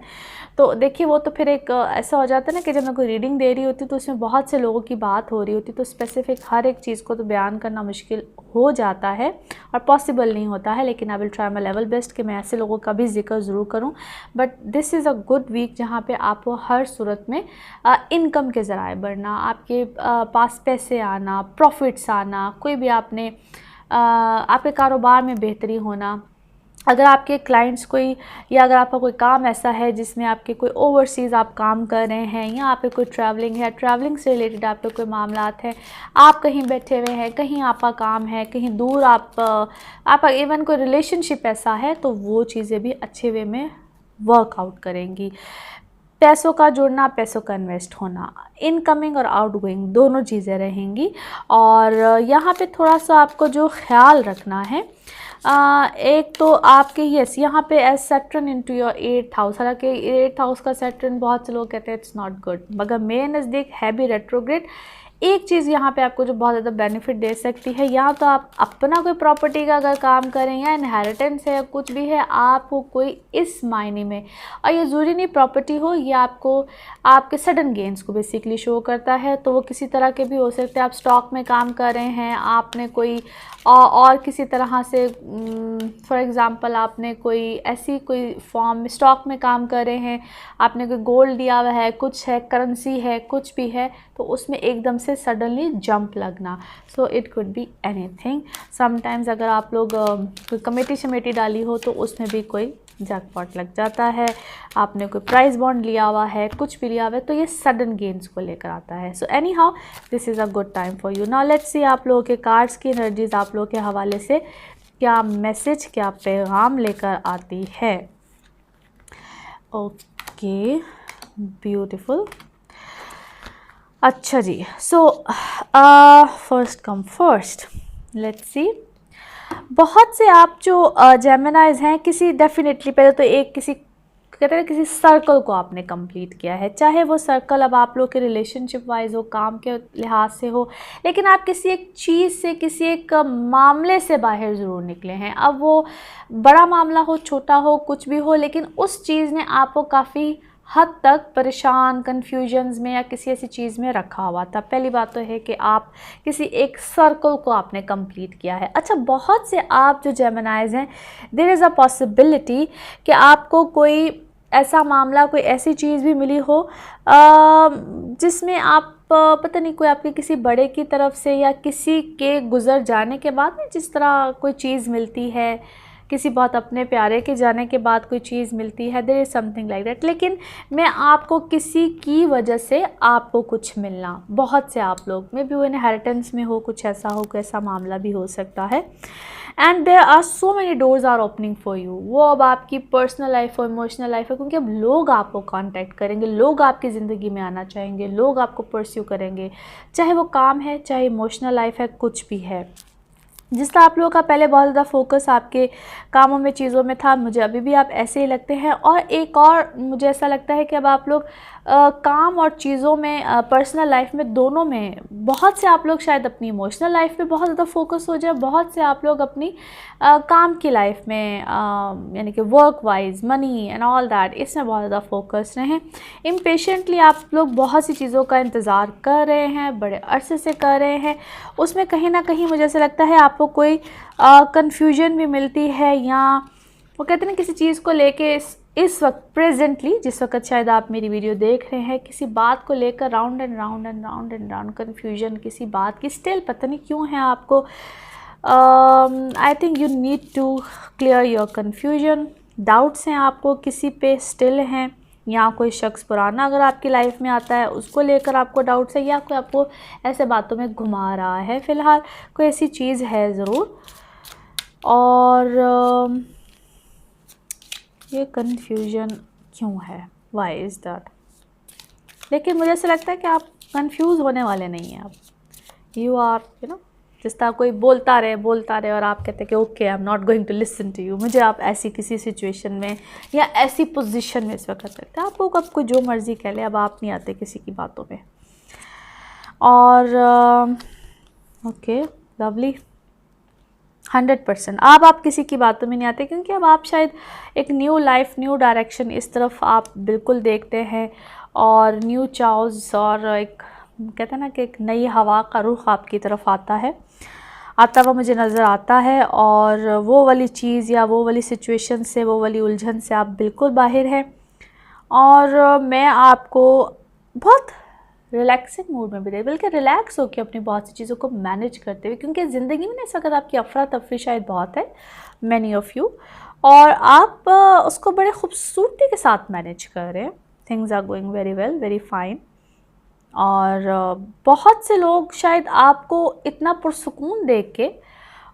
तो देखिए वो तो फिर एक ऐसा हो जाता है ना कि जब मैं कोई रीडिंग दे रही होती तो उसमें बहुत से लोगों की बात हो रही होती, तो स्पेसिफिक हर एक चीज़ को तो बयान करना मुश्किल हो जाता है और पॉसिबल नहीं होता है। लेकिन I will try my level best कि मैं ऐसे लोगों का भी जिक्र ज़रूर करूं। But this is a good week जहां पे आपको हर सूरत में इनकम के ज़राए बढ़ना, आपके पास पैसे आना, प्रॉफिट्स आना, कोई भी आपने आपके कारोबार में बेहतरी होना। अगर आपके क्लाइंट्स कोई, या अगर आपका कोई काम ऐसा है जिसमें आपके कोई ओवरसीज़ आप काम कर रहे हैं, या आप पे कोई ट्रैवलिंग है, ट्रैवलिंग से रिलेटेड आप पे कोई मामलात है, आप कहीं बैठे हुए हैं, कहीं आपका काम है, कहीं दूर आप इवन कोई रिलेशनशिप ऐसा है, तो वो चीज़ें भी अच्छे वे में वर्कआउट करेंगी। पैसों का जुड़ना, पैसों का इन्वेस्ट होना, इनकमिंग और आउटगोइंग दोनों चीज़ें रहेंगी। और यहाँ पे थोड़ा सा आपको जो ख्याल रखना है, एक तो आपके यस यहाँ पे as Saturn into your 8th house, हालांकि 8th हाउस का सैटर्न बहुत से लोग कहते हैं इट्स नॉट गुड, मगर मेरे नज़दीक है भी रेट्रोग्रेड। एक चीज़ यहाँ पे आपको जो बहुत ज़्यादा बेनिफिट दे सकती है, या तो आप अपना कोई प्रॉपर्टी का अगर काम करें, या इनहेरिटेंस है या कुछ भी है, आपको कोई इस मायने में, और ये ज़रूरी नहीं प्रॉपर्टी हो, ये आपको आपके सडन गेंस को बेसिकली शो करता है। तो वो किसी तरह के भी हो सकते हैं, आप स्टॉक में काम कर रहे हैं, आपने कोई और किसी तरह से फॉर एग्ज़ाम्पल आपने कोई ऐसी कोई फॉर्म में स्टॉक में काम कर रहे हैं, आपने कोई गोल्ड लिया हुआ है, कुछ है, करेंसी है, कुछ भी है, तो उसमें एकदम से सडनली जंप लगना। So it could be anything. Sometimes अगर आप लोग कोई कमेटी शमेटी डाली हो तो उसमें भी कोई जैकपॉट लग जाता है, आपने कोई प्राइस बॉन्ड लिया हुआ है, कुछ भी लिया हुआ है, तो ये सडन गेन्स को लेकर आता है। So any how this is a good time for you. Now let's see आप लोगों के कार्ड्स की एनर्जीज आप लोगों के हवाले से क्या मैसेज, क्या पैगाम लेकर आती है। Okay, beautiful. अच्छा जी, so first come first, let's see. बहुत से आप जो जेमिनाइज हैं, किसी डेफिनेटली पहले तो एक किसी कहते हैं किसी सर्कल को आपने कंप्लीट किया है, चाहे वो सर्कल अब आप लोग के रिलेशनशिप वाइज हो, काम के लिहाज से हो, लेकिन आप किसी एक चीज़ से, किसी एक मामले से बाहर ज़रूर निकले हैं। अब वो बड़ा मामला हो, छोटा हो, कुछ भी हो, लेकिन उस चीज़ ने आपको काफ़ी हद तक परेशान, कन्फ्यूजन्स में या किसी ऐसी चीज़ में रखा हुआ था। पहली बात तो है कि आप किसी एक सर्कल को आपने कंप्लीट किया है। अच्छा, बहुत से आप जो जेमिनाइज हैं, देयर इज़ अ पॉसिबिलिटी कि आपको कोई ऐसा मामला, कोई ऐसी चीज़ भी मिली हो जिसमें आप पता नहीं, कोई आपके किसी बड़े की तरफ से या किसी के गुज़र जाने के बाद में जिस तरह कोई चीज़ मिलती है, किसी बहुत अपने प्यारे के जाने के बाद कोई चीज़ मिलती है, there is something like that. लेकिन मैं आपको किसी की वजह से आपको कुछ मिलना, बहुत से आप लोग में भी वो इनहेरिटेंस में हो, कुछ ऐसा हो, कोई ऐसा मामला भी हो सकता है। And there are so many doors are opening for you. वो अब आपकी पर्सनल लाइफ हो, इमोशनल लाइफ है, क्योंकि अब लोग आपको कांटेक्ट करेंगे, लोग आपकी ज़िंदगी में आना चाहेंगे, लोग आपको परस्यू करेंगे, चाहे वो काम है, चाहे इमोशनल लाइफ है, कुछ भी है। जिस तरह आप लोगों का पहले बहुत ज़्यादा फोकस आपके कामों में, चीज़ों में था, मुझे अभी भी आप ऐसे ही लगते हैं। और एक और मुझे ऐसा लगता है कि अब आप लोग काम और चीज़ों में, पर्सनल लाइफ में, दोनों में, बहुत से आप लोग शायद अपनी इमोशनल लाइफ पे बहुत ज़्यादा फोकस हो जाए, बहुत से आप लोग अपनी काम की लाइफ में, यानी कि work wise, money and all that, इसमें बहुत ज़्यादा फोकस रहें। इम्पेशेंटली आप लोग बहुत सी चीज़ों का इंतज़ार कर रहे हैं, बड़े अरसे से कर रहे हैं, उसमें कहीं ना कहीं मुझे ऐसा लगता है आपको कोई कन्फ्यूजन भी मिलती है, या वो कहते हैं ना किसी चीज़ को लेके इस वक्त प्रेजेंटली, जिस वक्त शायद आप मेरी वीडियो देख रहे हैं, किसी बात को लेकर round and round and round and round confusion किसी बात की, स्टिल पता नहीं क्यों है आपको। I think you need to clear your confusion. Doubts हैं आपको किसी पे स्टिल हैं, या कोई शख्स पुराना अगर आपकी लाइफ में आता है उसको लेकर आपको डाउट्स है, या कोई आपको ऐसे बातों में घुमा रहा है। फ़िलहाल कोई ऐसी चीज़ है ज़रूर। और ये कन्फ्यूजन क्यों है, वाई इज़ दैट? लेकिन मुझे ऐसा लगता है कि आप कंफ्यूज होने वाले नहीं हैं। आप यू आर जिस तरह कोई बोलता रहे और आप कहते हैं कि okay, I am not going to listen to you. मुझे आप ऐसी किसी सिचुएशन में या ऐसी पोजीशन में इस वक्त लगता है, आप लोग अब कोई जो मर्ज़ी कह ले, अब आप नहीं आते किसी की बातों में। और ओके, लवली, 100% आप किसी की बातों में नहीं आते, क्योंकि अब आप शायद एक न्यू लाइफ, न्यू डायरेक्शन, इस तरफ आप बिल्कुल देखते हैं, और न्यू चाउज़, और एक कहते हैं ना कि एक नई हवा का रुख आपकी तरफ आता हुआ मुझे नज़र आता है। और वो वाली चीज़ या वो वाली सिचुएशन से, वो वाली उलझन से आप बिल्कुल बाहर हैं। और मैं आपको बहुत रिलैक्सिंग मूड में भी देख, बल्कि रिलैक्स होकर अपनी बहुत सी चीज़ों को मैनेज करते हुए, क्योंकि ज़िंदगी में इस वक्त आपकी अफरा तफरी शायद बहुत है, मैनी ऑफ़ यू, और आप उसको बड़े खूबसूरती के साथ मैनेज कर रहे हैं। Things are going very well, very fine. और बहुत से लोग शायद आपको इतना पुरसुकून देख के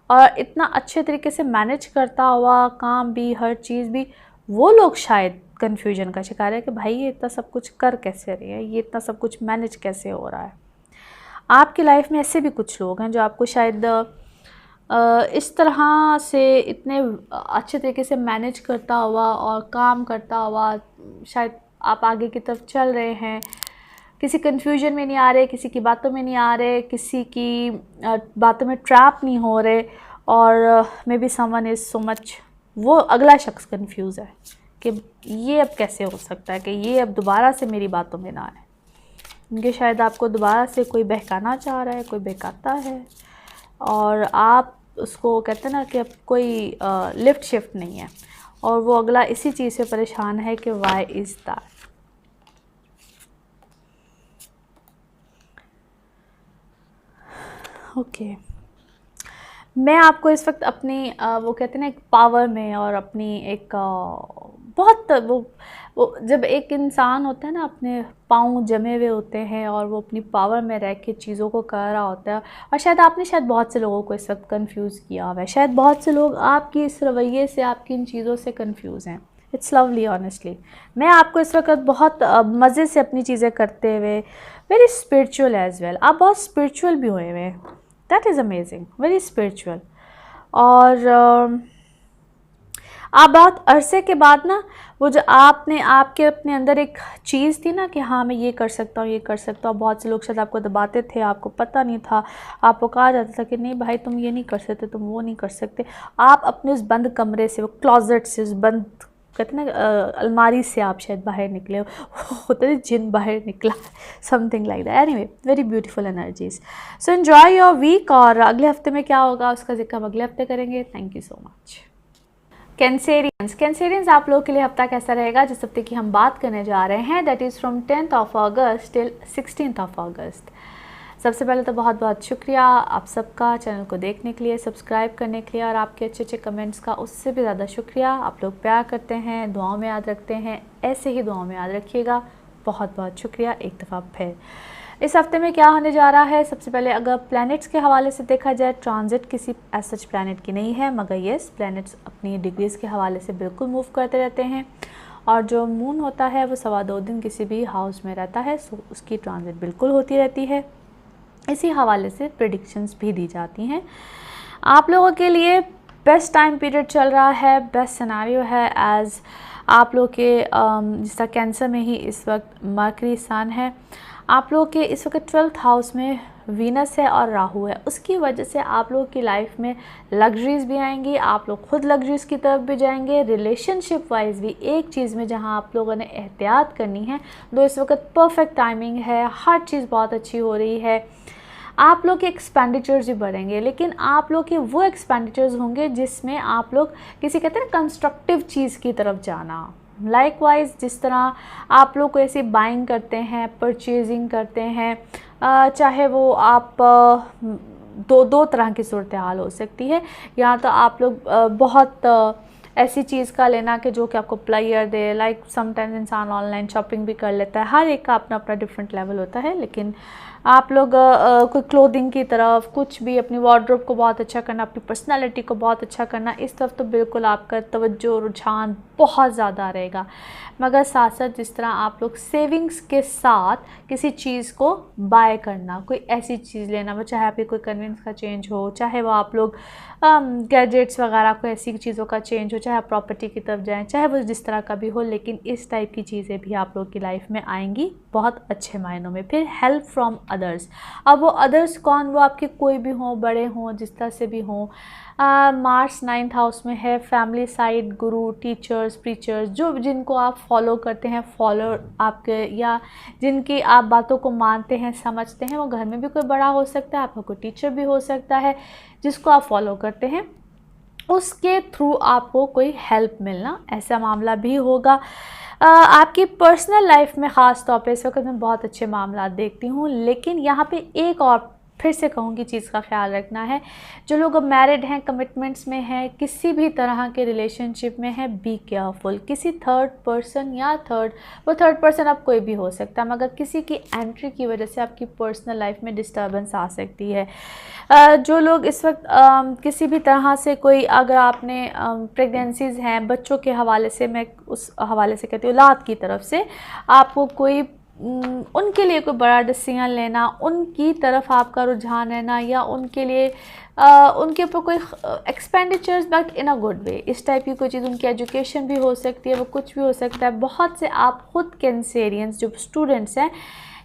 और इतना अच्छे तरीके से मैनेज करता हुआ, काम भी, हर चीज़ भी, वो लोग शायद कन्फ्यूजन का शिकार है कि भाई ये इतना सब कुछ कर कैसे रही है, ये इतना सब कुछ मैनेज कैसे हो रहा है। आपकी लाइफ में ऐसे भी कुछ लोग हैं जो आपको शायद इस तरह से इतने अच्छे तरीके से मैनेज करता हुआ और काम करता हुआ शायद आप आगे की तरफ चल रहे हैं, किसी कन्फ्यूजन में नहीं आ रहे, किसी की बातों में नहीं आ रहे, किसी की बातों में ट्रैप नहीं हो रहे। और may be someone is so much, वो अगला शख्स कंफ्यूज है कि ये अब कैसे हो सकता है कि ये अब दोबारा से मेरी बातों में ना आए। उनके शायद आपको दोबारा से कोई बहकाना चाह रहा है, कोई बहकाता है, और आप उसको कहते हैं ना कि अब कोई लिफ्ट शिफ्ट नहीं है, और वो अगला इसी चीज़ से परेशान है कि वाई इज़ दैट। ओके, मैं आपको इस वक्त अपनी वो कहते हैं ना एक पावर में, और अपनी एक बहुत वो जब एक इंसान होता है ना, अपने पाँव जमे हुए होते हैं और वो अपनी पावर में रह के चीज़ों को कर रहा होता है। और शायद आपने शायद बहुत से लोगों को इस वक्त कंफ्यूज किया हुआ है, शायद बहुत से लोग आपकी इस रवैये से, आपकी इन चीज़ों से कंफ्यूज हैं। It's lovely honestly. मैं आपको इस वक्त बहुत मज़े से अपनी चीज़ें करते हुए, वेरी स्पिरिचुअल एज वेल, आप बहुत स्पिरिचुअल भी हुए हुए, that is amazing, very spiritual. और आप बहुत अरसे के बाद ना, वो जो आपने आपके अपने अंदर एक चीज़ थी ना कि हाँ मैं ये कर सकता हूँ, ये कर सकता हूँ, बहुत से लोग शायद आपको दबाते थे, आपको पता नहीं था, आपको कहा जाता था कि नहीं भाई तुम ये नहीं कर सकते, तुम वो नहीं कर सकते। आप अपने उस बंद कमरे से, वो क्लोजेट से, उस बंद कहते हैं ना अलमारी से आप शायद बाहर निकले हो, होता है जिन बाहर निकला, something like that. Anyway, very beautiful energies. So enjoy your week, और अगले हफ्ते में क्या होगा उसका जिक्र हम अगले हफ्ते करेंगे। Thank you so much. Cancerians आप लोगों के लिए हफ्ता कैसा रहेगा? जिस हफ्ते की हम बात करने जा रहे हैं that is from 10th of August till 16th of अगस्त। सबसे पहले तो बहुत बहुत शुक्रिया आप सबका चैनल को देखने के लिए, सब्सक्राइब करने के लिए, और आपके अच्छे अच्छे कमेंट्स का उससे भी ज़्यादा शुक्रिया। आप लोग प्यार करते हैं, दुआओं में याद रखते हैं, ऐसे ही दुआओं में याद रखिएगा। बहुत बहुत शुक्रिया एक दफ़ा फिर। इस हफ्ते में क्या होने जा रहा है? सबसे पहले अगर प्लैनेट्स के हवाले से देखा जाए, ट्रांजिट किसी एज सच प्लैनेट की नहीं है, मगर येस प्लैनेट्स अपनी डिग्रीज़ के हवाले से बिल्कुल मूव करते रहते हैं। और जो मून होता है वो 2.25 दिन किसी भी हाउस में रहता है, सो उसकी ट्रांजिट बिल्कुल होती रहती है। इसी हवाले से प्रेडिक्शंस भी दी जाती हैं। आप लोगों के लिए बेस्ट टाइम पीरियड चल रहा है, बेस्ट सिनेरियो है एज आप लोग के जिसका कैंसर में ही इस वक्त मरकरी सन है। आप लोग के इस वक्त 12th हाउस में वीनस है और राहु है, उसकी वजह से आप लोगों की लाइफ में लग्जरीज भी आएंगी, आप लोग खुद लग्जरीज की तरफ भी जाएंगे। रिलेशनशिप वाइज भी एक चीज़ में जहां आप लोगों ने एहतियात करनी है, दो इस वक्त परफेक्ट टाइमिंग है, हर चीज़ बहुत अच्छी हो रही है। आप लोग के एक्सपेंडिचर्स भी बढ़ेंगे, लेकिन आप लोग के वो एक्सपेंडिचर्स होंगे जिसमें आप लोग किसी कहते हैं कंस्ट्रक्टिव चीज़ की तरफ जाना। लाइकवाइज जिस तरह आप लोग को ऐसी बाइंग करते हैं, परचेजिंग करते हैं, चाहे वो आप दो तरह की सूरत हाल हो सकती है। या तो आप लोग बहुत ऐसी चीज़ का लेना कि जो कि आपको प्लेयर दे, लाइक समटाइम्स इंसान ऑनलाइन शॉपिंग भी कर लेता है, हर एक का अपना अपना डिफरेंट लेवल होता है। लेकिन आप लोग कोई क्लोथिंग की तरफ, कुछ भी अपनी वार्डरोब को बहुत अच्छा करना, अपनी पर्सनालिटी को बहुत अच्छा करना, इस तरफ तो बिल्कुल आपका तवज्जो रुझान बहुत ज़्यादा रहेगा। मगर साथ साथ जिस तरह आप लोग सेविंग्स के साथ किसी चीज़ को बाय करना, कोई ऐसी चीज़ लेना, वो चाहे आपकी कोई कन्वेंस का चेंज हो, चाहे वो आप लोग गैजेट्स वगैरह को ऐसी चीज़ों का चेंज हो, चाहे आप प्रॉपर्टी की तरफ जाएं, चाहे वो जिस तरह का भी हो, लेकिन इस टाइप की चीज़ें भी आप लोग की लाइफ में आएंगी बहुत अच्छे मायनों में। फिर हेल्प फ्रॉम अदर्स, अब वो अदर्स कौन, वो आपके कोई भी हों, बड़े हों, जिस तरह से भी हों। मार्स 9th हाउस में है, फैमिली साइड, गुरु, टीचर्स, प्रीचर्स, जो जिनको आप फॉलो करते हैं, फॉलो आपके, या जिनकी आप बातों को मानते हैं, समझते हैं, वो घर में भी कोई बड़ा हो सकता है, आपका कोई टीचर भी हो सकता है, जिसको आप फॉलो करते हैं, उसके थ्रू आपको कोई हेल्प मिलना, ऐसा मामला भी होगा। आपकी पर्सनल लाइफ में ख़ास तौर पे इस वक्त मैं बहुत अच्छे मामला देखती हूँ, लेकिन यहाँ पे एक और फिर से कहूँगी चीज़ का ख्याल रखना है, जो लोग मैरिड हैं, कमिटमेंट्स में हैं, किसी भी तरह के रिलेशनशिप में हैं, बी केयरफुल। किसी थर्ड पर्सन या वो थर्ड पर्सन अब कोई भी हो सकता है, मगर किसी की एंट्री की वजह से आपकी पर्सनल लाइफ में डिस्टर्बेंस आ सकती है। जो लोग इस वक्त किसी भी तरह से कोई, अगर आपने प्रेगनेंसीज़ हैं, बच्चों के हवाले से, मैं उस हवाले से कहती हूँ, औलाद की तरफ से आपको कोई उनके लिए कोई बड़ा डिसीजन लेना, उनकी तरफ आपका रुझान रहना, या उनके लिए उनके ऊपर कोई expenditures but in a good way, इस टाइप की कोई चीज़, उनकी एजुकेशन भी हो सकती है, वो कुछ भी हो सकता है। बहुत से आप खुद कैंसेरियंस जो स्टूडेंट्स हैं,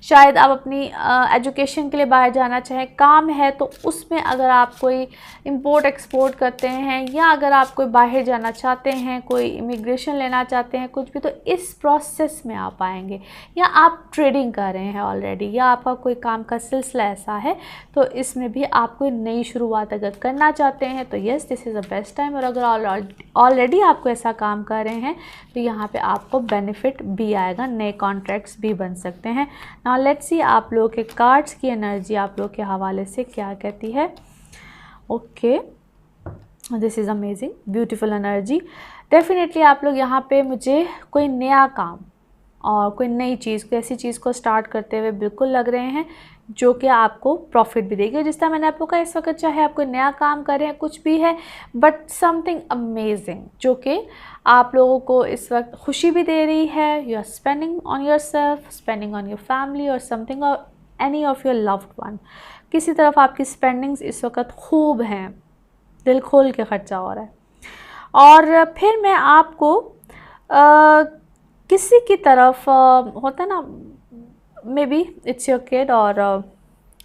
शायद आप अपनी एजुकेशन के लिए बाहर जाना चाहें, काम है तो उसमें अगर आप कोई इंपोर्ट एक्सपोर्ट करते हैं, या अगर आप कोई बाहर जाना चाहते हैं, कोई इमिग्रेशन लेना चाहते हैं, कुछ भी, तो इस प्रोसेस में आप आएंगे। या आप ट्रेडिंग कर रहे हैं ऑलरेडी, या आपका कोई काम का सिलसिला ऐसा है, तो इसमें भी आप कोई नई शुरुआत अगर करना चाहते हैं तो yes this is the best time. और अगर ऑलरेडी आपको ऐसा काम कर रहे हैं तो यहाँ पे आपको बेनिफिट भी आएगा, नए कॉन्ट्रैक्ट्स भी बन सकते हैं। नाउ लेट्स सी आप लोगों के कार्ड्स की एनर्जी आप लोग के हवाले से क्या कहती है। Okay, this is amazing, beautiful energy. Definitely आप लोग यहाँ पे मुझे कोई नया काम, और कोई नई चीज़, कोई ऐसी चीज़ को स्टार्ट करते हुए बिल्कुल लग रहे हैं जो कि आपको प्रॉफिट भी देगी। जिस तरह मैंने आपको कहा, इस वक्त चाहे आप कोई नया काम कर रहे हैं, कुछ भी है, बट समथिंग अमेजिंग जो कि आप लोगों को इस वक्त खुशी भी दे रही है। You are spending on yourself, spending on your family और समथिंग और any of your loved one. किसी तरफ आपकी स्पेंडिंग्स इस वक्त खूब हैं, दिल खोल के खर्चा हो रहा है। और फिर मैं आपको किसी की तरफ होता ना, may be it's your kid और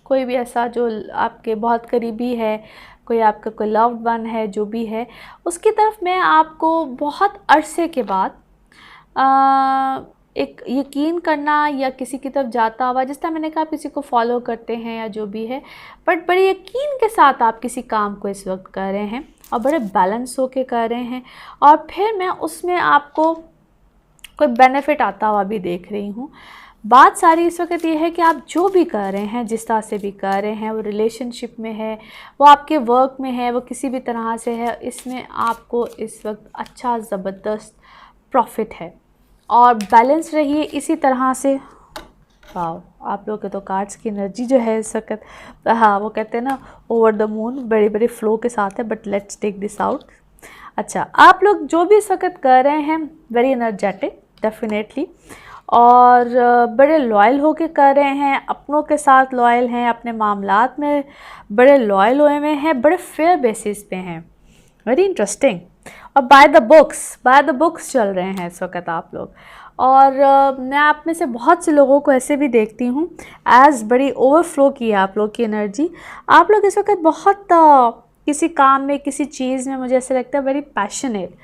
कोई भी ऐसा जो आपके बहुत करीबी है, कोई आपका कोई लव्ड वन है, जो भी है, उसकी तरफ मैं आपको बहुत अरसे के बाद एक यकीन करना या किसी की तरफ जाता हुआ, जिस तरह मैंने कहा आप किसी को फॉलो करते हैं या जो भी है, बट बड़े यकीन के साथ आप किसी काम को इस वक्त कर रहे हैं और बड़े बैलेंस होके कर रहे हैं, और फिर मैं उसमें आपको कोई बेनिफिट आता हुआ भी देख रही हूँ। बात सारी इस वक्त ये है कि आप जो भी कर रहे हैं, जिस तरह से भी कर रहे हैं, वो रिलेशनशिप में है, वो आपके वर्क में है, वो किसी भी तरह से है, इसमें आपको इस वक्त अच्छा ज़बरदस्त प्रॉफिट है और बैलेंस रहिए इसी तरह से। वाह, आप लोग के तो कार्ड्स की एनर्जी जो है इस वक्त, हाँ वो कहते हैं ना ओवर द मून, बड़े बड़े फ्लो के साथ है, but let's take this out. अच्छा, आप लोग जो भी इस वक्त कर रहे हैं, वेरी एनर्जेटिक डेफिनेटली, और बड़े लॉयल होके कर रहे हैं, अपनों के साथ लॉयल हैं, अपने मामलात में बड़े लॉयल हुए हैं, बड़े फेयर बेसिस पे हैं, वेरी इंटरेस्टिंग। और बाय द बुक्स चल रहे हैं इस वक्त आप लोग। और मैं आप में से बहुत से लोगों को ऐसे भी देखती हूँ, एज़ बड़ी ओवरफ्लो की है आप लोग की एनर्जी। आप लोग इस वक्त बहुत किसी काम में, किसी चीज़ में, मुझे ऐसा लगता है वेरी पैशनेट,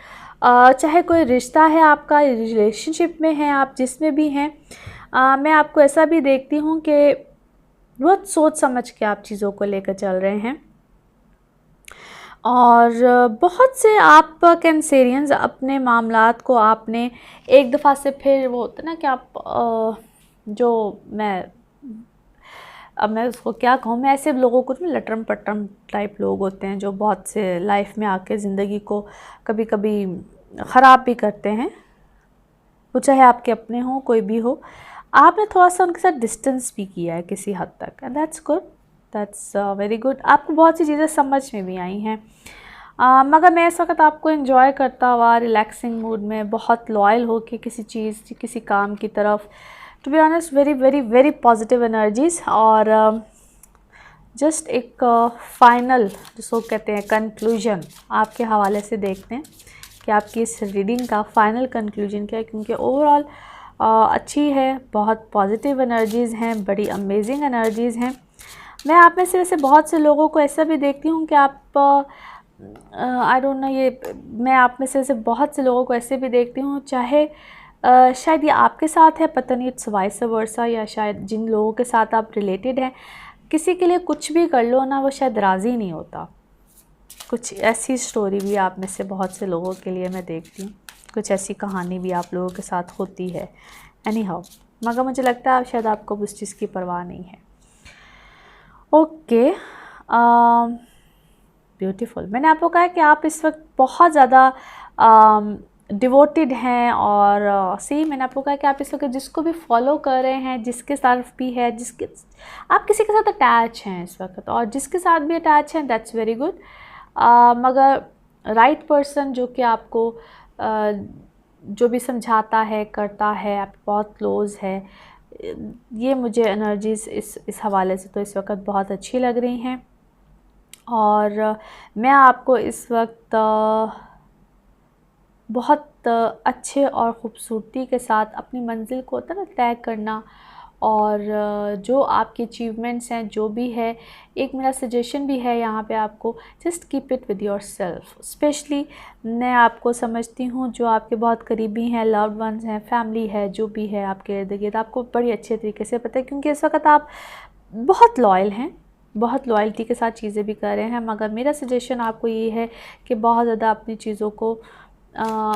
चाहे कोई रिश्ता है आपका, रिलेशनशिप में है आप, जिसमें भी हैं, मैं आपको ऐसा भी देखती हूँ कि बहुत सोच समझ के आप चीज़ों को लेकर चल रहे हैं। और बहुत से आप कैंसेरियंस अपने मामलात को आपने एक दफ़ा से फिर, वो होता है ना कि आप जो मैं उसको क्या कहूँ, मैं ऐसे लोगों को लटरम पटरम टाइप लोग होते हैं जो बहुत से लाइफ में आके ज़िंदगी को कभी कभी ख़राब भी करते हैं, वो चाहे आपके अपने हों, कोई भी हो। आपने थोड़ा सा उनके साथ डिस्टेंस भी किया है किसी हद तक, and that's good, that's very good. आपको बहुत सी चीज़ें समझ में भी आई हैं, मगर मैं इस वक्त आपको एंजॉय करता हुआ रिलैक्सिंग मूड में, बहुत लॉयल हो के किसी चीज़, किसी काम की तरफ, to be honest very very very positive energies. और जस्ट एक फाइनल जिसको कहते हैं कंक्लूजन आपके हवाले से देखते हैं कि आपकी इस रीडिंग का फाइनल कंक्लूजन क्या है, क्योंकि ओवरऑल अच्छी है, बहुत पॉजिटिव एनर्जीज़ हैं, बड़ी अमेजिंग एनर्जीज़ हैं। मैं आप में से वैसे बहुत से लोगों को ऐसा भी देखती हूँ कि आप आई डोंट नो, ये मैं आप में से वैसे बहुत से लोगों को ऐसे भी देखती हूँ, चाहे शायद ये आपके साथ है, पता नहीं, इट्स वाइस वर्सा, या शायद जिन लोगों के साथ आप रिलेटेड हैं, किसी के लिए कुछ भी कर लो ना, वो शायद राज़ी नहीं होता। कुछ ऐसी स्टोरी भी आप में से बहुत से लोगों के लिए मैं देखती हूँ, कुछ ऐसी कहानी भी आप लोगों के साथ होती है, एनी हाउ, मगर मुझे लगता है शायद आपको उस चीज़ की परवाह नहीं है। Okay, beautiful. मैंने आपको कहा कि आप इस वक्त बहुत ज़्यादा डिवोटेड हैं, और सी मैंने आपको कहा कि आप इस वक्त जिसको भी फॉलो कर रहे हैं, जिसके तरफ भी है, जिसके आप किसी के साथ अटैच हैं इस वक्त, और जिसके साथ भी अटैच हैं, दैट्स वेरी गुड। मगर राइट पर्सन जो कि आपको जो भी समझाता है, करता है, आप बहुत क्लोज़ है, ये मुझे एनर्जीज़ इस हवाले से तो इस वक्त बहुत अच्छी लग रही हैं। और मैं आपको इस वक्त बहुत अच्छे और ख़ूबसूरती के साथ अपनी मंजिल को होता ना तय करना, और जो आपकी अचीवमेंट्स हैं, जो भी है, एक मेरा सजेशन भी है यहाँ पे आपको, just keep it with your self. Specially मैं आपको समझती हूँ जो आपके बहुत करीबी हैं, लव्ड वंस हैं, फैमिली है, जो भी है आपके इर्द गिर्द, आपको बड़ी अच्छे तरीके से पता है, क्योंकि इस वक्त आप बहुत लॉयल हैं, बहुत लॉयल्टी के साथ चीज़ें भी कर रहे हैं। मगर मेरा सजेशन आपको ये है कि बहुत ज़्यादा अपनी चीज़ों को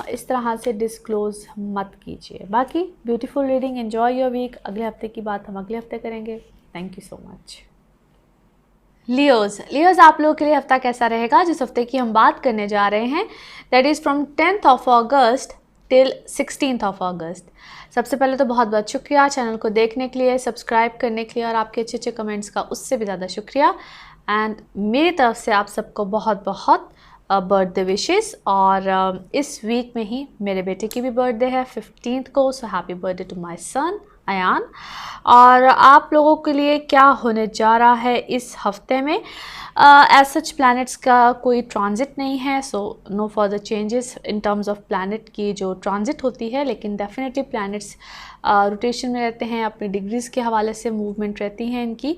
इस तरह से डिस्क्लोज़ मत कीजिए। बाकी beautiful reading, enjoy your week. अगले हफ्ते की बात हम अगले हफ्ते करेंगे। Thank you so much. Leos आप लोगों के लिए हफ्ता कैसा रहेगा? जिस हफ्ते की हम बात करने जा रहे हैं, that is from 10th of August till 16th of अगस्त। सबसे पहले तो बहुत बहुत शुक्रिया चैनल को देखने के लिए, सब्सक्राइब करने के लिए और आपके अच्छे अच्छे कमेंट्स का उससे भी ज़्यादा शुक्रिया। एंड मेरी तरफ से आप सबको बहुत बहुत बर्थडे विशेस। और इस वीक में ही मेरे बेटे की भी बर्थडे है 15th को, so happy birthday to my son Ayaan. और आप लोगों के लिए क्या होने जा रहा है इस हफ्ते में, एज सच प्लैनेट्स का कोई ट्रांजिट नहीं है, so no further changes in terms of planet की जो ट्रांजिट होती है, लेकिन डेफिनेटली प्लैनेट्स रोटेशन में रहते हैं, अपनी डिग्रीज़ के हवाले से मूवमेंट रहती हैं इनकी।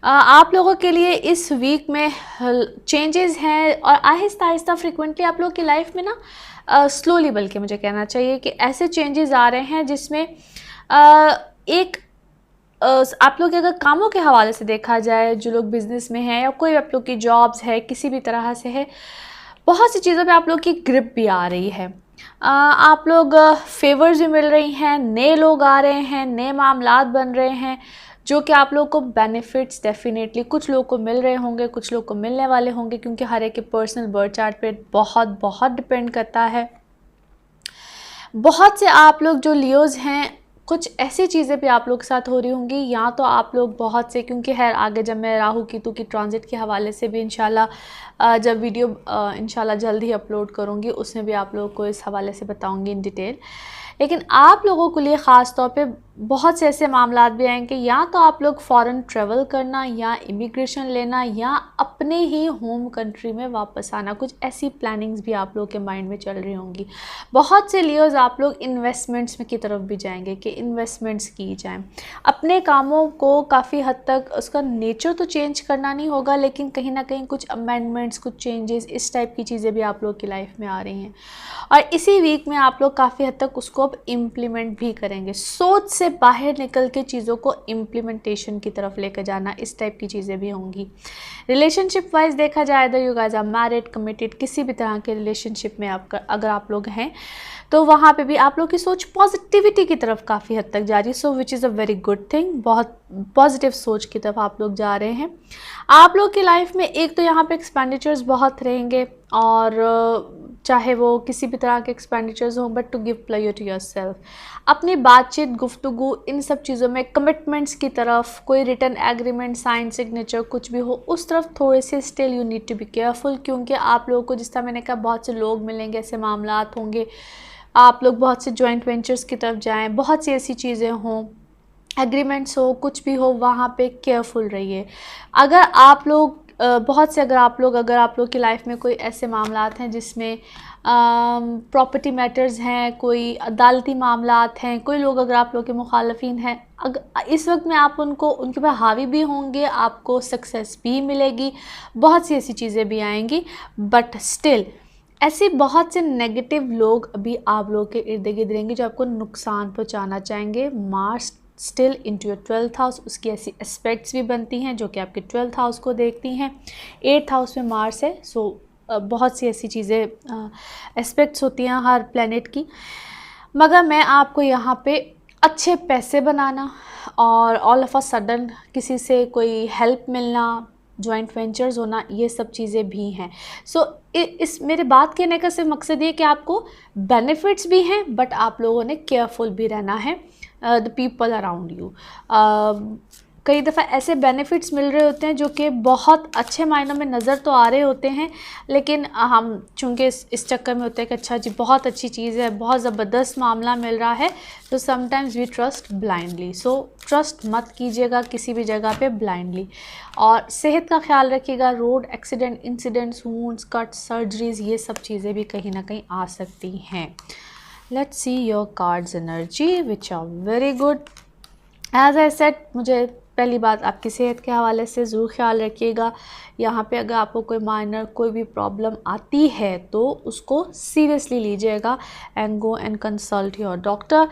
आप लोगों के लिए इस वीक में चेंजेस हैं और आहिस्ता आहिस्ता फ्रिक्वेंटली आप लोगों की लाइफ में ना स्लोली बल्कि मुझे कहना चाहिए कि ऐसे चेंजेस आ रहे हैं जिसमें एक आप लोग अगर कामों के हवाले से देखा जाए, जो लोग बिज़नेस में हैं या कोई आप लोग की जॉब्स है किसी भी तरह से है, बहुत सी चीज़ों पे आप लोग की ग्रिप भी आ रही है। आप लोग फेवर्स भी मिल रही हैं, नए लोग आ रहे हैं, नए मामलात बन रहे हैं जो कि आप लोग को बेनिफिट्स डेफिनेटली कुछ लोगों को मिल रहे होंगे, कुछ लोग को मिलने वाले होंगे, क्योंकि हर एक के पर्सनल बर्थ चार्ट पे बहुत बहुत डिपेंड करता है। बहुत से आप लोग जो लियोज़ हैं, कुछ ऐसी चीज़ें भी आप लोग के साथ हो रही होंगी, या तो आप लोग बहुत से, क्योंकि खैर आगे जब मैं राहु केतु की ट्रांजिट के हवाले से भी इंशाल्लाह जब वीडियो इंशाल्लाह जल्द ही अपलोड करूँगी उसमें भी आप लोगों को इस हवाले से बताऊँगी इन डिटेल। लेकिन आप लोगों के लिए ख़ास तौर पे बहुत से ऐसे मामलात भी आएंगे, या तो आप लोग फ़ॉरेन ट्रैवल करना या इमिग्रेशन लेना या अपने ही होम कंट्री में वापस आना, कुछ ऐसी प्लानिंग्स भी आप लोग के माइंड में चल रही होंगी। बहुत से लियोज़ आप लोग इन्वेस्टमेंट्स में की तरफ भी जाएंगे कि इन्वेस्टमेंट्स की जाएं। अपने कामों को काफ़ी हद तक उसका नेचर तो चेंज करना नहीं होगा, लेकिन कहीं ना कहीं कुछ अमेंडमेंट्स, कुछ चेंजेस, इस टाइप की चीज़ें भी आप लोग की लाइफ में आ रही हैं और इसी वीक में आप लोग काफ़ी हद तक उसको अब इम्प्लीमेंट भी करेंगे। सोच से बाहर निकल के चीज़ों को इम्प्लीमेंटेशन की तरफ लेकर जाना, इस टाइप की चीज़ें भी होंगी। रिलेशनशिप वाइज देखा जाए तो you guys are married, committed, किसी भी तरह के रिलेशनशिप में अगर आप लोग हैं तो वहाँ पे भी आप लोग की सोच पॉजिटिविटी की तरफ काफ़ी हद तक जा रही है, so which is a very good thing. बहुत पॉजिटिव सोच की तरफ आप लोग जा रहे हैं। आप लोग की लाइफ में एक तो यहाँ पे एक्सपेंडिचर्स बहुत रहेंगे, और चाहे वो किसी भी तरह के एक्सपेंडिचर्स हों, but to give player to yourself, अपनी बातचीत, गुफ्तगू, इन सब चीज़ों में कमिटमेंट्स की तरफ, कोई रिटर्न एग्रीमेंट, साइन, सिग्नेचर कुछ भी हो, उस तरफ थोड़े से still you need to be careful, क्योंकि आप लोगों को जिस तरह मैंने कहा बहुत से लोग मिलेंगे, ऐसे मामलात होंगे, आप लोग बहुत से जॉइंट वेंचर्स की तरफ जाएँ, बहुत सी ऐसी चीज़ें हों, एग्रीमेंट्स हो, कुछ भी हो, वहाँ पे केयरफुल रहिए। अगर आप लोग अगर आप लोग की लाइफ में कोई ऐसे मामलात हैं जिसमें प्रॉपर्टी मैटर्स हैं, कोई अदालती मामलात हैं, कोई लोग अगर आप लोग के मुखालफिन हैं, इस वक्त में आप उनके ऊपर हावी भी होंगे, आपको सक्सेस भी मिलेगी, बहुत सी ऐसी चीज़ें भी आएंगी, बट स्टिल ऐसे बहुत से नेगेटिव लोग अभी आप लोग के इर्द गिर्द रहेंगे जो आपको नुकसान पहुँचाना चाहेंगे। Mars still into your 12th house, उसकी ऐसी एस्पेक्ट्स भी बनती हैं जो कि आपके 12th हाउस को देखती हैं। 8th हाउस में मार्स है, सो बहुत सी ऐसी चीज़ें एस्पेक्ट्स होती हैं हर प्लेनेट की। मगर मैं आपको यहाँ पे अच्छे पैसे बनाना और ऑल ऑफ अ सडन किसी से कोई हेल्प मिलना, जॉइंट वेंचर्स होना, ये सब चीज़ें भी हैं। सो इस मेरे बात कहने का सिर्फ मकसद ये कि आपको बेनिफिट्स भी हैं, बट आप लोगों ने केयरफुल भी रहना है द पीपल अराउंड यू। कई दफ़ा ऐसे बेनिफिट्स मिल रहे होते हैं जो कि बहुत अच्छे मायनों में नज़र तो आ रहे होते हैं, लेकिन हम चूँकि इस चक्कर में होते हैं कि अच्छा जी बहुत अच्छी चीज़ है, बहुत ज़बरदस्त मामला मिल रहा है, तो sometimes we trust blindly. So trust मत कीजिएगा किसी भी जगह पे ब्लाइंडली, और सेहत का ख्याल रखिएगा। Road accident, incidents, wounds, cuts, surgeries, ये सब चीज़ें भी कहीं ना कहीं आ सकती हैं। Let's see your cards energy which are very good. As I said, मुझे पहली बात आपकी सेहत के हवाले से ज़रूर ख्याल रखिएगा। यहाँ पे अगर आपको कोई माइनर कोई भी प्रॉब्लम आती है तो उसको सीरियसली लीजिएगा and go and consult your doctor.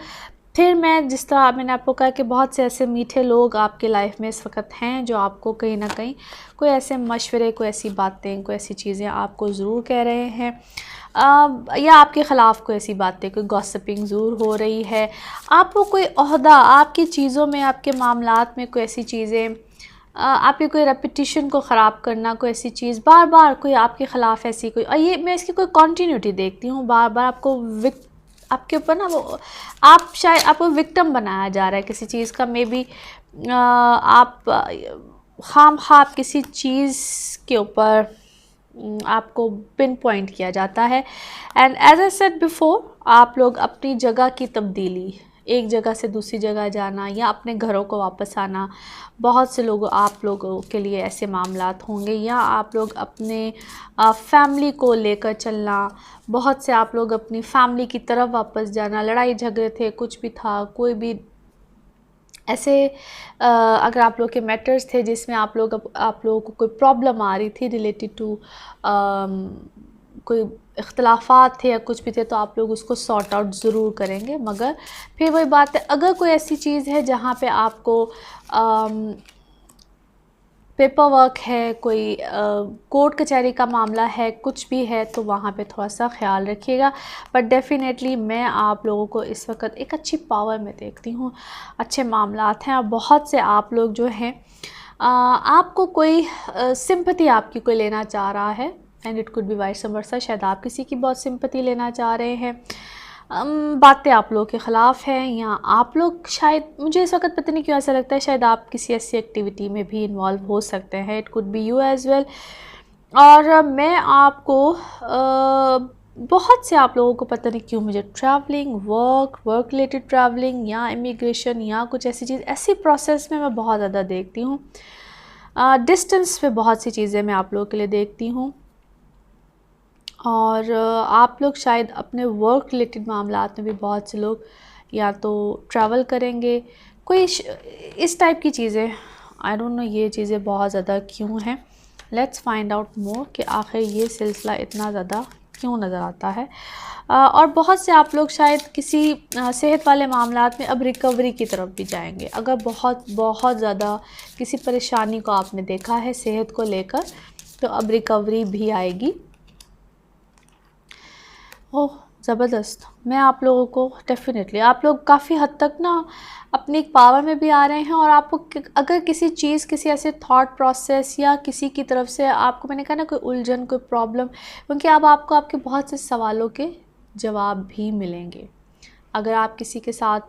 फिर मैं जिस तरह मैंने आपको कहा कि बहुत से ऐसे मीठे लोग आपके लाइफ में इस वक्त हैं जो आपको कहीं ना कहीं कोई ऐसे मशवरे, कोई ऐसी बातें, कोई ऐसी चीज़ें आपको ज़रूर कह रहे हैं, या आपके ख़िलाफ़ कोई ऐसी बातें, कोई गॉसिपिंग ज़रूर हो रही है। आपको कोई ओहदा, आपकी चीज़ों में, आपके मामलात में कोई ऐसी चीज़ें, आपकी कोई रेपुटेशन को ख़राब करना, कोई ऐसी चीज़ बार बार कोई आपके ख़िलाफ़ ऐसी कोई, और ये मैं इसकी कोई कॉन्टीन्यूटी देखती हूँ, बार बार आपके ऊपर ना वो, आप शायद आपको विक्टिम बनाया जा रहा है किसी चीज़ का, मे बी आप खामखा आप किसी चीज़ के ऊपर आपको पिन पॉइंट किया जाता है। And as I said before, आप लोग अपनी जगह की तब्दीली, एक जगह से दूसरी जगह जाना या अपने घरों को वापस आना, बहुत से लोगों आप लोगों के लिए ऐसे मामलात होंगे, या आप लोग अपने फैमिली को लेकर चलना, बहुत से आप लोग अपनी फैमिली की तरफ वापस जाना, लड़ाई झगड़े थे, कुछ भी था, कोई भी ऐसे अगर आप लोग के मैटर्स थे जिसमें आप लोगों को कोई प्रॉब्लम आ रही थी रिलेटेड टू कोई इख्तलाफात थे या कुछ भी थे, तो आप लोग उसको सॉर्ट आउट ज़रूर करेंगे। मगर फिर वही बात है, अगर कोई ऐसी चीज़ है जहाँ पे आपको पेपर वर्क है, कोई कोर्ट कचहरी का मामला है, कुछ भी है, तो वहाँ पे थोड़ा सा ख्याल रखिएगा। बट डेफ़िनेटली मैं आप लोगों को इस वक्त एक अच्छी पावर में देखती हूँ, अच्छे मामलात हैं। और बहुत से आप लोग जो हैं, आपको कोई सिंपैथी आपकी कोई लेना चाह रहा है, and it could be vice versa, शायद आप किसी की बहुत सिंपैथी लेना चाह रहे हैं। बातें आप लोगों के ख़िलाफ़ हैं, या आप लोग शायद, मुझे इस वक्त पता नहीं क्यों ऐसा लगता है, शायद आप किसी ऐसी एक्टिविटी में भी इन्वॉल्व हो सकते हैं। It could be you as well. और मैं आपको बहुत से आप लोगों को पता नहीं क्यों मुझे ट्रैवलिंग, वर्क रिलेटेड ट्रैवलिंग या इमिग्रेशन या कुछ ऐसी चीज़, ऐसी प्रोसेस में मैं बहुत ज़्यादा देखती हूँ। डिस्टेंस पे बहुत सी चीज़ें मैं आप लोगों के लिए देखती हूँ। और आप लोग शायद अपने वर्क रिलेटेड मामलात में भी बहुत से लोग या तो ट्रैवल करेंगे, कोई इस टाइप की चीज़ें। आई डोंट नो ये चीज़ें बहुत ज़्यादा क्यों हैं। लेट्स फाइंड आउट मोर कि आखिर ये सिलसिला इतना ज़्यादा क्यों नज़र आता है। और बहुत से आप लोग शायद किसी सेहत वाले मामलात में अब रिकवरी की तरफ भी जाएंगे। अगर बहुत बहुत ज़्यादा किसी परेशानी को आपने देखा है सेहत को लेकर, तो अब रिकवरी भी आएगी। ओह ज़बरदस्त। मैं आप लोगों को डेफ़िनेटली, आप लोग काफ़ी हद तक ना अपनी एक पावर में भी आ रहे हैं। और आपको अगर किसी चीज़, किसी ऐसे थॉट प्रोसेस या किसी की तरफ से आपको, मैंने कहा ना, कोई उलझन, कोई प्रॉब्लम, क्योंकि अब आपको आपके बहुत से सवालों के जवाब भी मिलेंगे। अगर आप किसी के साथ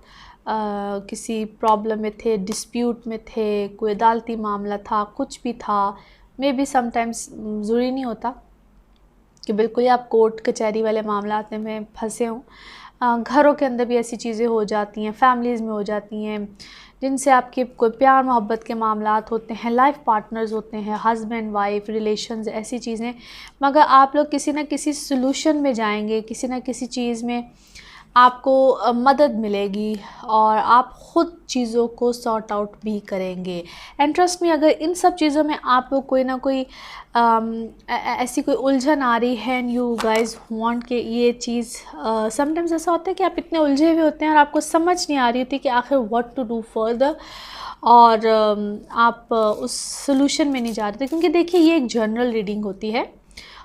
किसी प्रॉब्लम में थे, डिस्प्यूट में थे, कोई अदालती मामला था, कुछ भी था, मे बी समटाइम्स ज़रूरी नहीं होता कि बिल्कुल ही आप कोर्ट कचहरी वाले मामलात में फंसे हों। घरों के अंदर भी ऐसी चीज़ें हो जाती हैं, फैमिलीज़ में हो जाती हैं, जिनसे आपके कोई प्यार मोहब्बत के मामलात होते हैं, लाइफ पार्टनर्स होते हैं, हस्बैंड वाइफ रिलेशंस, ऐसी चीज़ें। मगर आप लोग किसी न किसी सॉल्यूशन में जाएंगे, किसी न किसी चीज़ में आपको मदद मिलेगी और आप ख़ुद चीज़ों को सॉर्ट आउट भी करेंगे। एंड ट्रस्ट मी, अगर इन सब चीज़ों में आपको कोई ना कोई ऐसी कोई उलझन आ रही है, एंड यू गाइज़ वांट कि ये चीज़, समटाइम्स ऐसा होता है कि आप इतने उलझे हुए होते हैं और आपको समझ नहीं आ रही होती कि आखिर व्हाट टू डू फर्दर, और आप उस सॉल्यूशन में नहीं जा रहे थे। क्योंकि देखिए, ये एक जनरल रीडिंग होती है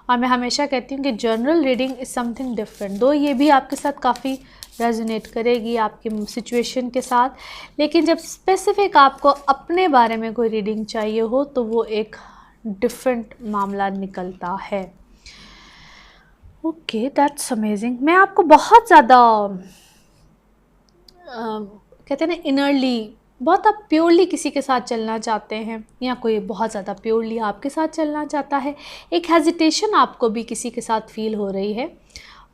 और मैं हमेशा कहती हूँ कि general reading is something different. दो ये भी आपके साथ काफ़ी रेजोनेट करेगी आपकी सिचुएशन के साथ, लेकिन जब स्पेसिफ़िक आपको अपने बारे में कोई रीडिंग चाहिए हो, तो वो एक डिफरेंट मामला निकलता है। Okay, that's amazing. मैं आपको बहुत ज़्यादा कहते हैं ना, इनरली, बहुत आप प्योरली किसी के साथ चलना चाहते हैं, या कोई बहुत ज़्यादा प्योरली आपके साथ चलना चाहता है। एक हेजिटेशन आपको भी किसी के साथ फ़ील हो रही है,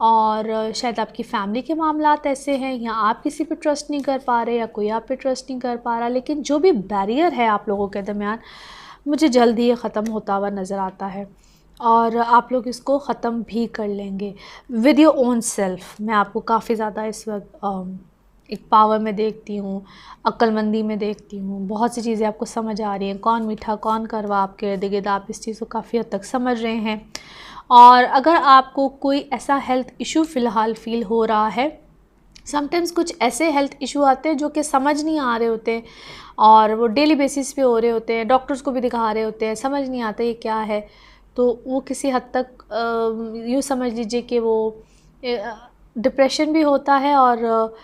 और शायद आपकी फ़ैमिली के मामलात ऐसे हैं, या आप किसी पे ट्रस्ट नहीं कर पा रहे, या कोई आप पे ट्रस्ट नहीं कर पा रहा। लेकिन जो भी बैरियर है आप लोगों के दरमियान, मुझे जल्द ही ये ख़त्म होता हुआ नज़र आता है, और आप लोग इसको ख़त्म भी कर लेंगे विद योर ओन सेल्फ। मैं आपको काफ़ी ज़्यादा इस वक्त एक पावर में देखती हूँ, अक्लमंदी में देखती हूँ। बहुत सी चीज़ें आपको समझ आ रही हैं, कौन मीठा कौन कड़वा आपके इर्द गिर्द, आप इस चीज़ को काफ़ी हद तक समझ रहे हैं। और अगर आपको कोई ऐसा हेल्थ इशू फ़िलहाल फ़ील हो रहा है, समटाइम्स कुछ ऐसे हेल्थ इशू आते हैं जो कि समझ नहीं आ रहे होते, और वो डेली बेसिस पे हो रहे होते हैं, डॉक्टर्स को भी दिखा रहे होते हैं, समझ नहीं आता ये क्या है। तो वो किसी हद तक यूँ समझ लीजिए कि वो डिप्रेशन भी होता है, और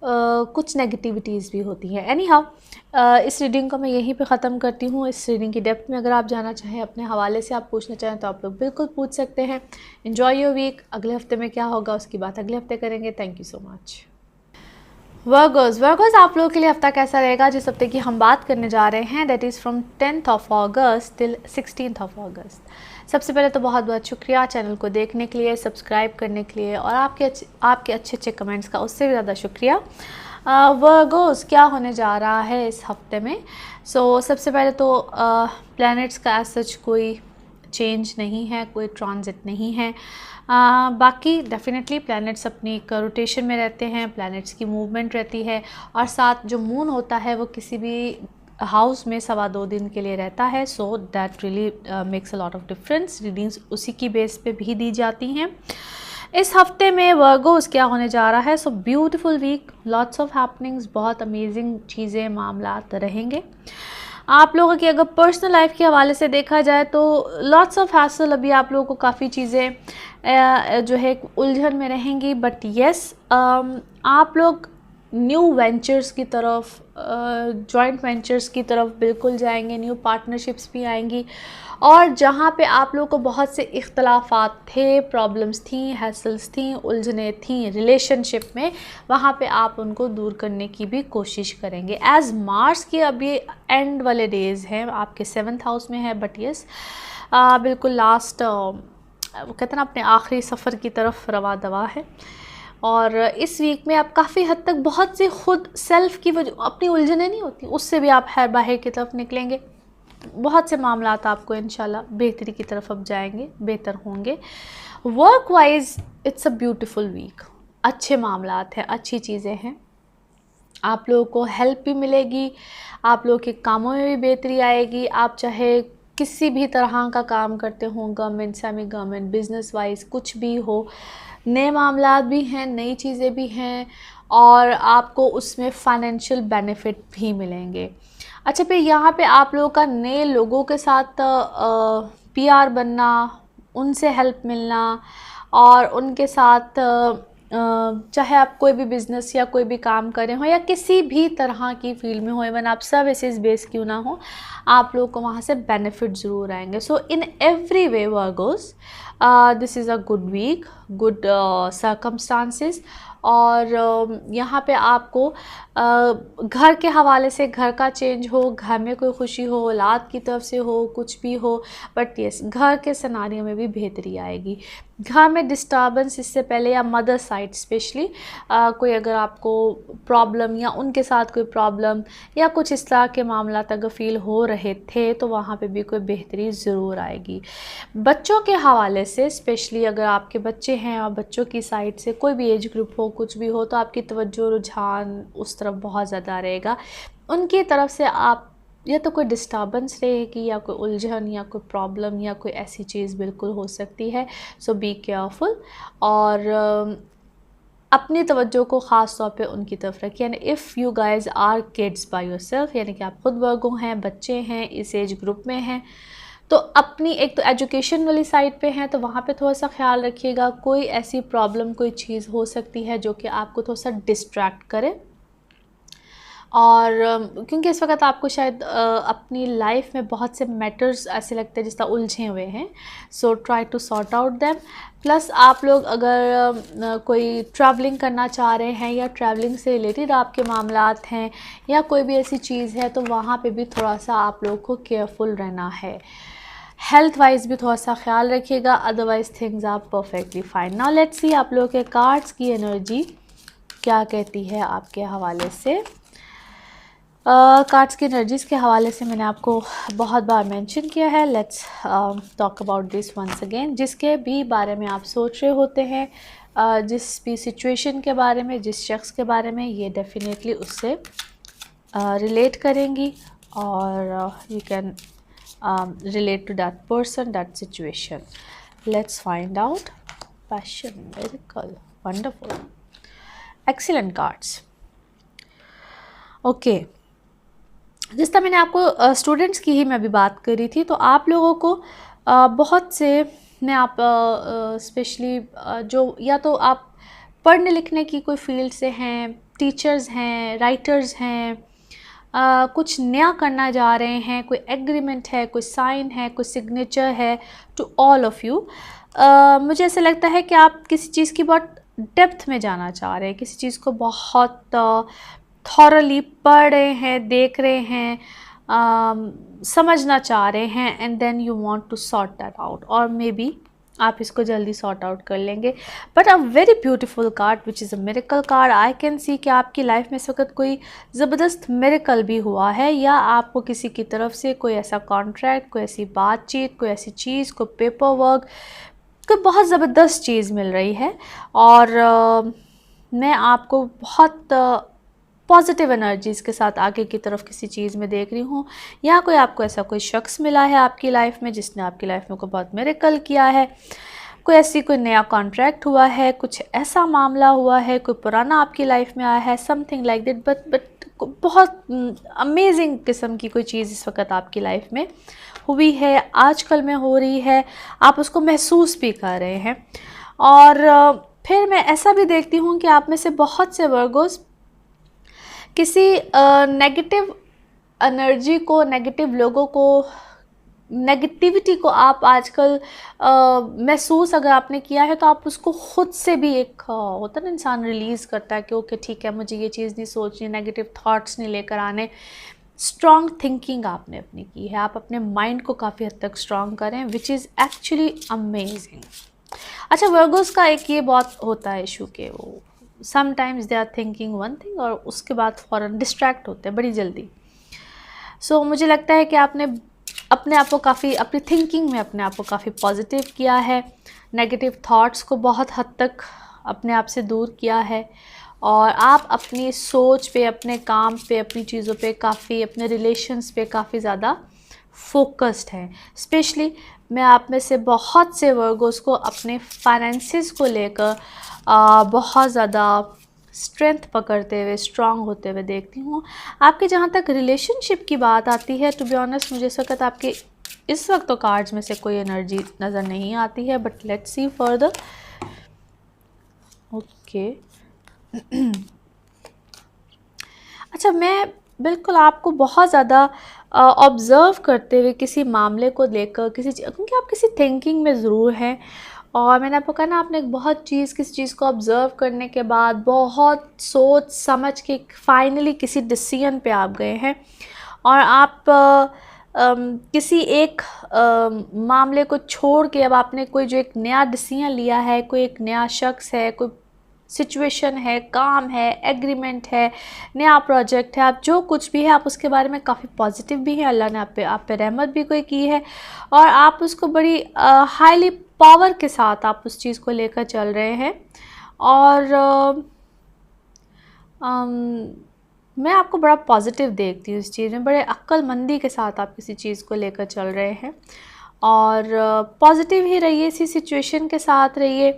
कुछ नेगेटिविटीज़ भी होती हैं। एनी हाउ इस रीडिंग को मैं यहीं पे ख़त्म करती हूँ। इस रीडिंग की डेप्थ में अगर आप जाना चाहें, अपने हवाले से आप पूछना चाहें तो आप लोग बिल्कुल पूछ सकते हैं। Enjoy your week. अगले हफ्ते में क्या होगा उसकी बात अगले हफ्ते करेंगे। Thank you so much. Virgo's आप लोगों के लिए हफ्ता कैसा रहेगा? जिस हफ्ते की हम बात करने जा रहे हैं that is from 10th of August till 16th of अगस्त। सबसे पहले तो बहुत बहुत शुक्रिया चैनल को देखने के लिए, सब्सक्राइब करने के लिए और आपके अच्छे अच्छे कमेंट्स का उससे भी ज़्यादा शुक्रिया। वर्गोस क्या होने जा रहा है इस हफ्ते में? सबसे पहले तो प्लैनेट्स का एज सच कोई चेंज नहीं है, कोई ट्रांजिट नहीं है। बाकी डेफिनेटली प्लैनेट्स अपनी एक रोटेशन में रहते हैं, प्लैनेट्स की मूवमेंट रहती है और साथ जो मून होता है वो किसी भी हाउस में 2.25 दिन के लिए रहता है। So that really makes a lot of difference. Readings उसी की बेस पे भी दी जाती हैं। इस हफ्ते में वर्गोस क्या होने जा रहा है? So beautiful week, lots of happenings, बहुत अमेजिंग चीज़ें मामलात रहेंगे। आप लोगों की अगर पर्सनल लाइफ के हवाले से देखा जाए तो लॉट्स ऑफ हैसल, अभी आप लोगों को काफ़ी चीज़ें जो है उलझन में रहेंगी। बट येस, आप लोग न्यू वेंचर्स की तरफ, जॉइंट वेंचर्स की तरफ बिल्कुल जाएंगे। न्यू पार्टनरशिप्स भी आएंगी और जहाँ पे आप लोगों को बहुत से इख्तलाफात थे, प्रॉब्लम्स थी, हैसल्स थी, उलझने थी रिलेशनशिप में, वहाँ पे आप उनको दूर करने की भी कोशिश करेंगे। एज मार्स की अभी एंड वाले डेज़ हैं, आपके 7th हाउस में है। बट यस, बिल्कुल लास्ट वो कहते हैं ना अपने आखिरी सफ़र की तरफ रवा दवा है। और इस वीक में आप काफ़ी हद तक बहुत सी खुद सेल्फ़ की वजह अपनी उलझने नहीं होती, उससे भी आप बाहर की तरफ निकलेंगे। बहुत से मामलात आपको इंशाल्लाह बेहतरी की तरफ अब जाएंगे, बेहतर होंगे। Work wise it's a beautiful week. अच्छे मामलात हैं, अच्छी चीज़ें हैं। आप लोगों को हेल्प भी मिलेगी, आप लोगों के कामों में भी बेहतरी आएगी। आप चाहे किसी भी तरह का काम करते हो, government, semi government, business wise कुछ भी हो, नए मामलात भी हैं, नई चीज़ें भी हैं और आपको उसमें फाइनेंशियल बेनिफिट भी मिलेंगे। अच्छा, फिर यहाँ पे आप लोगों का नए लोगों के साथ पीआर बनना, उनसे हेल्प मिलना और उनके साथ चाहे आप कोई भी बिज़नेस या कोई भी काम करें हो या किसी भी तरह की फील्ड में हो, इवन आप सर्विसेज बेस क्यों ना हो, आप लोग को वहाँ से बेनिफिट ज़रूर आएंगे। So in every way Virgos, this is a good week, good circumstances. और यहाँ पे आपको घर के हवाले से, घर का चेंज हो, घर में कोई खुशी हो, औलाद की तरफ से हो, कुछ भी हो, बट यस घर के सिनारियों में भी बेहतरी आएगी। घर में डिस्टर्बेंस इससे पहले या मदर साइड स्पेशली कोई अगर आपको प्रॉब्लम या उनके साथ कोई प्रॉब्लम या कुछ इस तरह के मामला अगर फील हो रहे थे तो वहाँ पे भी कोई बेहतरी ज़रूर आएगी। बच्चों के हवाले से स्पेशली अगर आपके बच्चे हैं और बच्चों की साइड से कोई भी एज ग्रुप हो, कुछ भी हो, तो आपकी तवज्जो रुझान उस तरफ बहुत ज़्यादा रहेगा। उनकी तरफ से आप या तो कोई डिस्टर्बेंस रहेगी या कोई उलझन या कोई प्रॉब्लम या कोई ऐसी चीज़ बिल्कुल हो सकती है। सो बी केयरफुल और अपनी तवज्जो को ख़ास तौर पे उनकी तरफ रखिए। यानी if you guys are kids by yourself, यानी कि आप खुद वर्गों हैं, बच्चे हैं, इस एज ग्रुप में हैं, तो अपनी एक तो एजुकेशन वाली साइड पे हैं तो वहाँ पे थोड़ा सा ख्याल रखिएगा। कोई ऐसी प्रॉब्लम, कोई चीज़ हो सकती है जो कि आपको थोड़ा सा डिस्ट्रैक्ट करे और क्योंकि इस वक्त आपको शायद अपनी लाइफ में बहुत से मैटर्स ऐसे लगते हैं जिस तरह उलझे हुए हैं। So try to sort out them. Plus आप लोग अगर कोई ट्रैवलिंग करना चाह रहे हैं या ट्रैवलिंग से रिलेटेड आपके मामलात हैं या कोई भी ऐसी चीज़ है तो वहाँ पे भी थोड़ा सा आप लोग को केयरफुल रहना है। हेल्थ वाइज भी थोड़ा सा ख्याल रखिएगा, otherwise things are perfectly fine. Now let's see आप लोगों के कार्ड्स की एनर्जी क्या कहती है आपके हवाले से। कार्ड्स की एनर्जीज़ के हवाले से मैंने आपको बहुत बार मेंशन किया है। Let's talk about this once again. जिसके भी बारे में आप सोच रहे होते हैं, जिस भी सिचुएशन के बारे में, जिस शख्स के बारे में, ये डेफिनेटली उससे रिलेट करेंगी और you can relate to that person, that situation. Let's find out. Passion, miracle, wonderful, excellent cards. Okay, जिस तरह मैंने आपको स्टूडेंट्स की ही मैं अभी बात कर रही थी, तो आप लोगों को बहुत से ने आप स्पेशली जो या तो आप पढ़ने लिखने की कोई फील्ड से हैं टीचर्स हैं, राइटर्स हैं, कुछ नया करना जा रहे हैं, कोई एग्रीमेंट है, कोई साइन है, कोई सिग्नेचर है, टू ऑल ऑफ़ यू। मुझे ऐसा लगता है कि आप किसी चीज़ की बहुत डेप्थ में जाना चाह रहे हैं, किसी चीज़ को बहुत थॉरली पढ़ रहे हैं, देख रहे हैं, समझना चाह रहे हैं, and then you want to sort that out, और मे बी आप इसको जल्दी सॉर्ट आउट कर लेंगे। But a very beautiful card which is a miracle card. I can सी कि आपकी लाइफ में इस वक्त कोई ज़बरदस्त मिरेकल भी हुआ है, या आपको किसी की तरफ से कोई ऐसा कॉन्ट्रैक्ट, कोई ऐसी बातचीत, कोई ऐसी चीज़, कोई पेपर वर्क, कोई बहुत ज़बरदस्त चीज़ मिल रही है। और मैं आपको बहुत पॉजिटिव एनर्जीज़ के साथ आगे की तरफ किसी चीज़ में देख रही हूँ, या कोई आपको ऐसा कोई शख्स मिला है आपकी लाइफ में जिसने आपकी लाइफ में कोई बहुत मिरेकल किया है, कोई नया कॉन्ट्रैक्ट हुआ है, कुछ ऐसा मामला हुआ है, कोई पुराना आपकी लाइफ में आया है, समथिंग लाइक दैट। बट बहुत अमेजिंग किस्म की कोई चीज़ इस वक्त आपकी लाइफ में हुई है, आजकल में हो रही है, आप उसको महसूस भी कर रहे हैं। और फिर मैं ऐसा भी देखती हूँ कि आप में से बहुत से वर्गोस किसी नेगेटिव एनर्जी को, नेगेटिव लोगों को, नेगेटिविटी को आप आजकल महसूस अगर आपने किया है, तो आप उसको ख़ुद से भी एक होता है ना, इंसान रिलीज़ करता है कि ओके ठीक है, मुझे ये चीज़ नहीं सोचनी, नेगेटिव थॉट्स नहीं लेकर आने। स्ट्रॉन्ग थिंकिंग आपने अपनी की है, आप अपने माइंड को काफ़ी हद तक स्ट्रॉन्ग करें, विच इज़ एक्चुअली अमेजिंग। अच्छा, वर्गोस का एक ये बहुत होता है इशू के वो sometimes they are thinking one thing और उसके बाद फ़ौरन डिस्ट्रैक्ट होते हैं बड़ी जल्दी। सो मुझे लगता है कि आपने अपने आप को काफ़ी, अपनी थिंकिंग में अपने आप को काफ़ी पॉजिटिव किया है, नेगेटिव थॉट्स को बहुत हद तक अपने आप से दूर किया है, और आप अपनी सोच पे, अपने काम पे, अपनी चीज़ों पे काफ़ी, अपने रिलेशंस पे काफ़ी ज़्यादा फोकस्ड हैं। स्पेशली मैं आप में से बहुत से वर्गोस को अपने फाइनेंसिस को लेकर बहुत ज़्यादा स्ट्रेंथ पकड़ते हुए, स्ट्रांग होते हुए देखती हूँ। आपके जहाँ तक रिलेशनशिप की बात आती है, टू बी ऑनेस्ट मुझे इस वक्त आपके इस वक्त तो कार्ड्स में से कोई एनर्जी नज़र नहीं आती है, but let's see further. Okay अच्छा, मैं बिल्कुल आपको बहुत ज़्यादा ऑब्ज़र्व करते हुए किसी मामले को लेकर, क्योंकि आप किसी थिंकिंग में ज़रूर हैं, और मैंने आपको कहा ना, आपने एक बहुत किसी चीज़ को ऑब्ज़र्व करने के बाद बहुत सोच समझ के फाइनली किसी डिसीजन पे आप गए हैं, और आप किसी एक मामले को छोड़ के अब आपने कोई जो एक नया डिसीजन लिया है, कोई एक नया शख्स है, कोई सिचुएशन है, काम है, एग्रीमेंट है, नया प्रोजेक्ट है, आप जो कुछ भी है आप उसके बारे में काफ़ी पॉजिटिव भी हैं, अल्लाह ने आप पे रहमत भी कोई की है, और आप उसको बड़ी हाईली पावर के साथ आप उस चीज़ को लेकर चल रहे हैं। और मैं आपको बड़ा पॉजिटिव देखती हूँ इस चीज़ में, बड़े अक्लमंदी के साथ आप किसी चीज़ को लेकर चल रहे हैं, और पॉजिटिव ही रहिए, इसी सिचुएशन के साथ रहिए।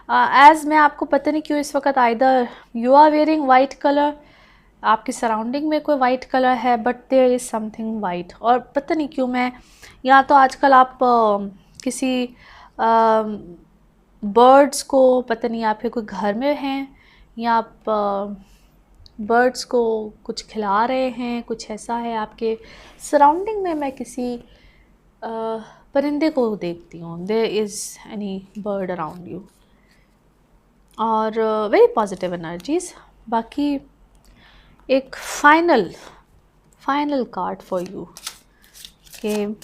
एज़ मैं आपको पता नहीं क्यों इस वक्त either you are wearing white colour, आपकी सराउंडिंग में कोई वाइट कलर है, but there is something white, और पता नहीं क्यों मैं, या तो आजकल आप किसी बर्ड्स को, पता नहीं आपके कोई घर में हैं, या आप बर्ड्स को कुछ खिला रहे हैं, कुछ ऐसा है आपके सराउंडिंग में। मैं किसी परिंदे को देखती हूँ, there is any bird around you, और वेरी पॉजिटिव एनर्जीज़। बाकी एक फाइनल कार्ड फॉर यू, कि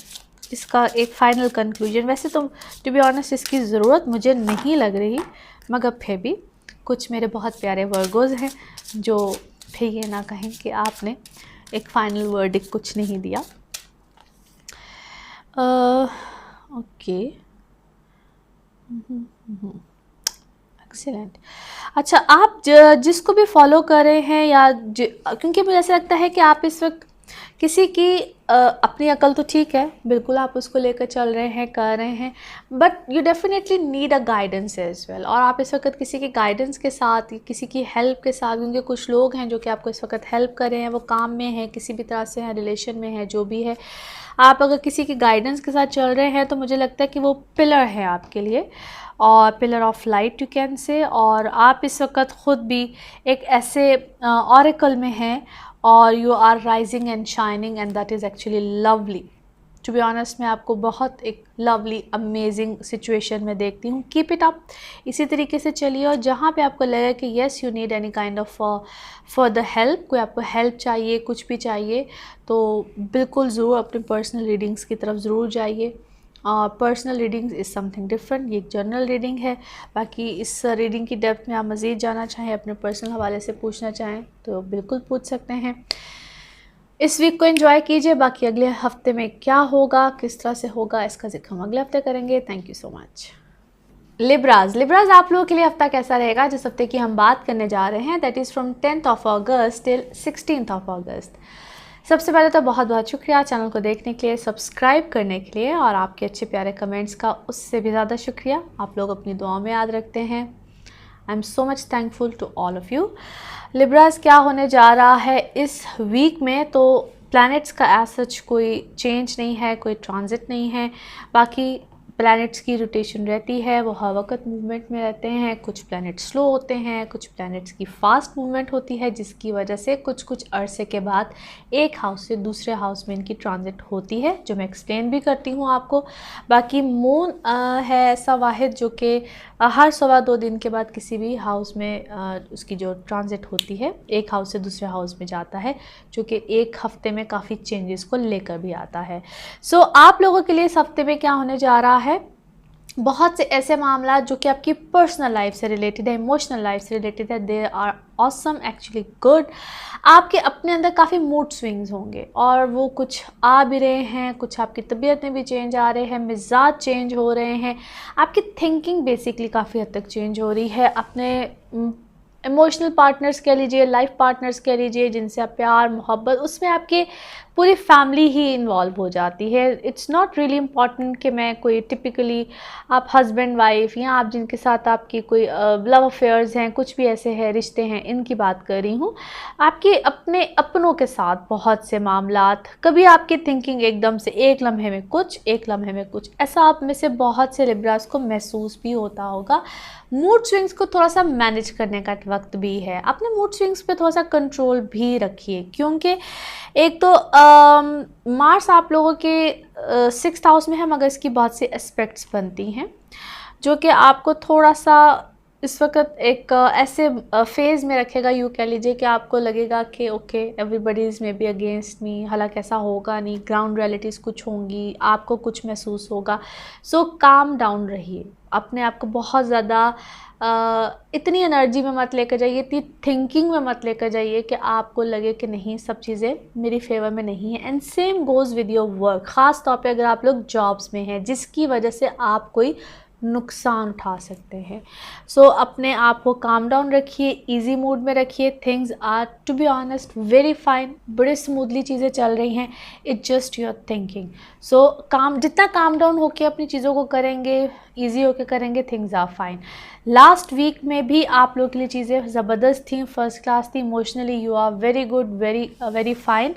इसका एक फ़ाइनल कंक्लूजन। वैसे तो टू बी ऑनेस्ट इसकी ज़रूरत मुझे नहीं लग रही, मगर फिर भी कुछ मेरे बहुत प्यारे वर्गोज़ हैं जो फिर ये ना कहें कि आपने एक फ़ाइनल वर्डिक्ट कुछ नहीं दिया। Okay, excellent. अच्छा, आप जिसको भी फॉलो कर रहे हैं, या क्योंकि मुझे ऐसा लगता है कि आप इस वक्त किसी की अपनी अकल तो ठीक है, बिल्कुल आप उसको लेकर चल रहे हैं, कर रहे हैं, but you definitely need a guidance as well. और आप इस वक्त किसी के गाइडेंस के साथ, किसी की हेल्प के साथ, क्योंकि कुछ लोग हैं जो कि आपको इस वक्त हेल्प कर रहे हैं, वो काम में हैं, किसी भी तरह से हैं, रिलेशन में है, जो भी है, आप अगर किसी की गाइडेंस के साथ चल रहे हैं तो मुझे लगता है कि वो पिलर है आपके लिए, और pillar of light you can say. और आप इस वक्त ख़ुद भी एक ऐसे ऑरेकल में हैं, और you are rising and shining, and that is actually lovely. To be honest, मैं आपको बहुत एक लवली अमेजिंग सिचुएशन में देखती हूँ। कीप इट अप, इसी तरीके से चलिए। और जहाँ पे आपको लगे कि yes you need any kind of further help, कोई आपको हेल्प चाहिए, कुछ भी चाहिए, तो बिल्कुल ज़रूर अपनी पर्सनल रीडिंग्स की तरफ ज़रूर जाइए। Personal readings is something different, ये एक जनरल रीडिंग है। बाकी इस रीडिंग की डेप्थ में आप मज़ीद जाना चाहें, अपने पर्सनल हवाले से पूछना चाहें तो बिल्कुल पूछ सकते हैं। इस वीक को एंजॉय कीजिए। बाकी अगले हफ्ते में क्या होगा, किस तरह से होगा, इसका जिक्र हम अगले हफ्ते करेंगे। Thank you so much. लिब्राज आप लोगों के लिए हफ्ता कैसा रहेगा? जिस हफ्ते की हम बात करने जा रहे हैं, that is from 10th of August till 16th of August। सबसे पहले तो बहुत बहुत शुक्रिया चैनल को देखने के लिए, सब्सक्राइब करने के लिए, और आपके अच्छे प्यारे कमेंट्स का उससे भी ज़्यादा शुक्रिया। आप लोग अपनी दुआओं में याद रखते हैं। I am so much thankful to all of you. Libras क्या होने जा रहा है इस वीक में? तो प्लैनेट्स का एज सच कोई चेंज नहीं है, कोई ट्रांजिट नहीं है। बाकी प्लैनेट्स की रोटेशन रहती है, वो हर वक्त मूवमेंट में रहते हैं। कुछ प्लैनेट स्लो होते हैं, कुछ प्लैनेट्स की फ़ास्ट मूवमेंट होती है, जिसकी वजह से कुछ कुछ अरसे के बाद एक हाउस से दूसरे हाउस में इनकी ट्रांजिट होती है, जो मैं एक्सप्लेन भी करती हूँ आपको। बाकी मून है ऐसा वाहिद जो कि हर 1.25 दिन के बाद किसी भी हाउस में उसकी जो ट्रांजिट होती है, एक हाउस से दूसरे हाउस में जाता है, जो कि एक हफ्ते में काफ़ी चेंजेस को लेकर भी आता है। सो आप लोगों के लिए इस हफ्ते में क्या होने जा रहा है? बहुत से ऐसे मामला जो कि आपकी पर्सनल लाइफ से रिलेटेड है, इमोशनल लाइफ से रिलेटेड है, they are awesome, actually good. आपके अपने अंदर काफ़ी मूड स्विंग्स होंगे, और वो कुछ आ भी रहे हैं, कुछ आपकी तबीयत में भी चेंज आ रहे हैं, मिजाज चेंज हो रहे हैं, आपकी थिंकिंग बेसिकली काफ़ी हद तक चेंज हो रही है। अपने इमोशनल पार्टनर्स कह लीजिए, लाइफ पार्टनर्स कह लीजिए, जिनसे आप प्यार मोहब्बत, उसमें आपके पूरी फैमिली ही इन्वॉल्व हो जाती है। इट्स नॉट रियली इम्पॉर्टेंट कि मैं कोई टिपिकली आप हस्बैंड वाइफ, या आप जिनके साथ आपकी कोई लव अफेयर्स हैं, कुछ भी ऐसे हैं, रिश्ते हैं, इनकी बात कर रही हूँ। आपके अपने अपनों के साथ बहुत से मामलात, कभी आपकी थिंकिंग एकदम से एक लम्हे में कुछ, एक लम्हे में कुछ, ऐसा आप में से बहुत से लिब्रास को महसूस भी होता होगा। मूड स्विंग्स को थोड़ा सा मैनेज करने का वक्त भी है। अपने मूड स्विंग्स पे थोड़ा सा कंट्रोल भी रखिए, क्योंकि एक तो मार्स आप लोगों के 6th हाउस में है, मगर इसकी बहुत सी एस्पेक्ट्स बनती हैं जो कि आपको थोड़ा सा इस वक्त एक ऐसे फेज़ में रखेगा, यूँ कह लीजिए कि आपको लगेगा कि okay everybody is may be against me. हालांकि ऐसा होगा नहीं, ग्राउंड रियलिटीज़ कुछ होंगी, आपको कुछ महसूस होगा। सो काम डाउन रहिए, अपने आप को बहुत ज़्यादा इतनी एनर्जी में मत लेकर जाइए, इतनी थिंकिंग में मत लेकर जाइए कि आपको लगे कि नहीं, सब चीज़ें मेरी फेवर में नहीं है। And same goes with your work, ख़ास तौर पे अगर आप लोग जॉब्स में हैं, जिसकी वजह से आप कोई नुकसान उठा सकते हैं। सो अपने आप को काम डाउन रखिए, इजी मूड में रखिए। Things are to be honest very fine, बड़े स्मूथली चीज़ें चल रही हैं। It's just your thinking. So जितना काम डाउन होके अपनी चीज़ों को करेंगे, ईजी होके करेंगे, things are fine. Last week में भी आप लोगों के लिए चीज़ें ज़बरदस्त थी, फर्स्ट क्लास थी। Emotionally you are very good, very fine.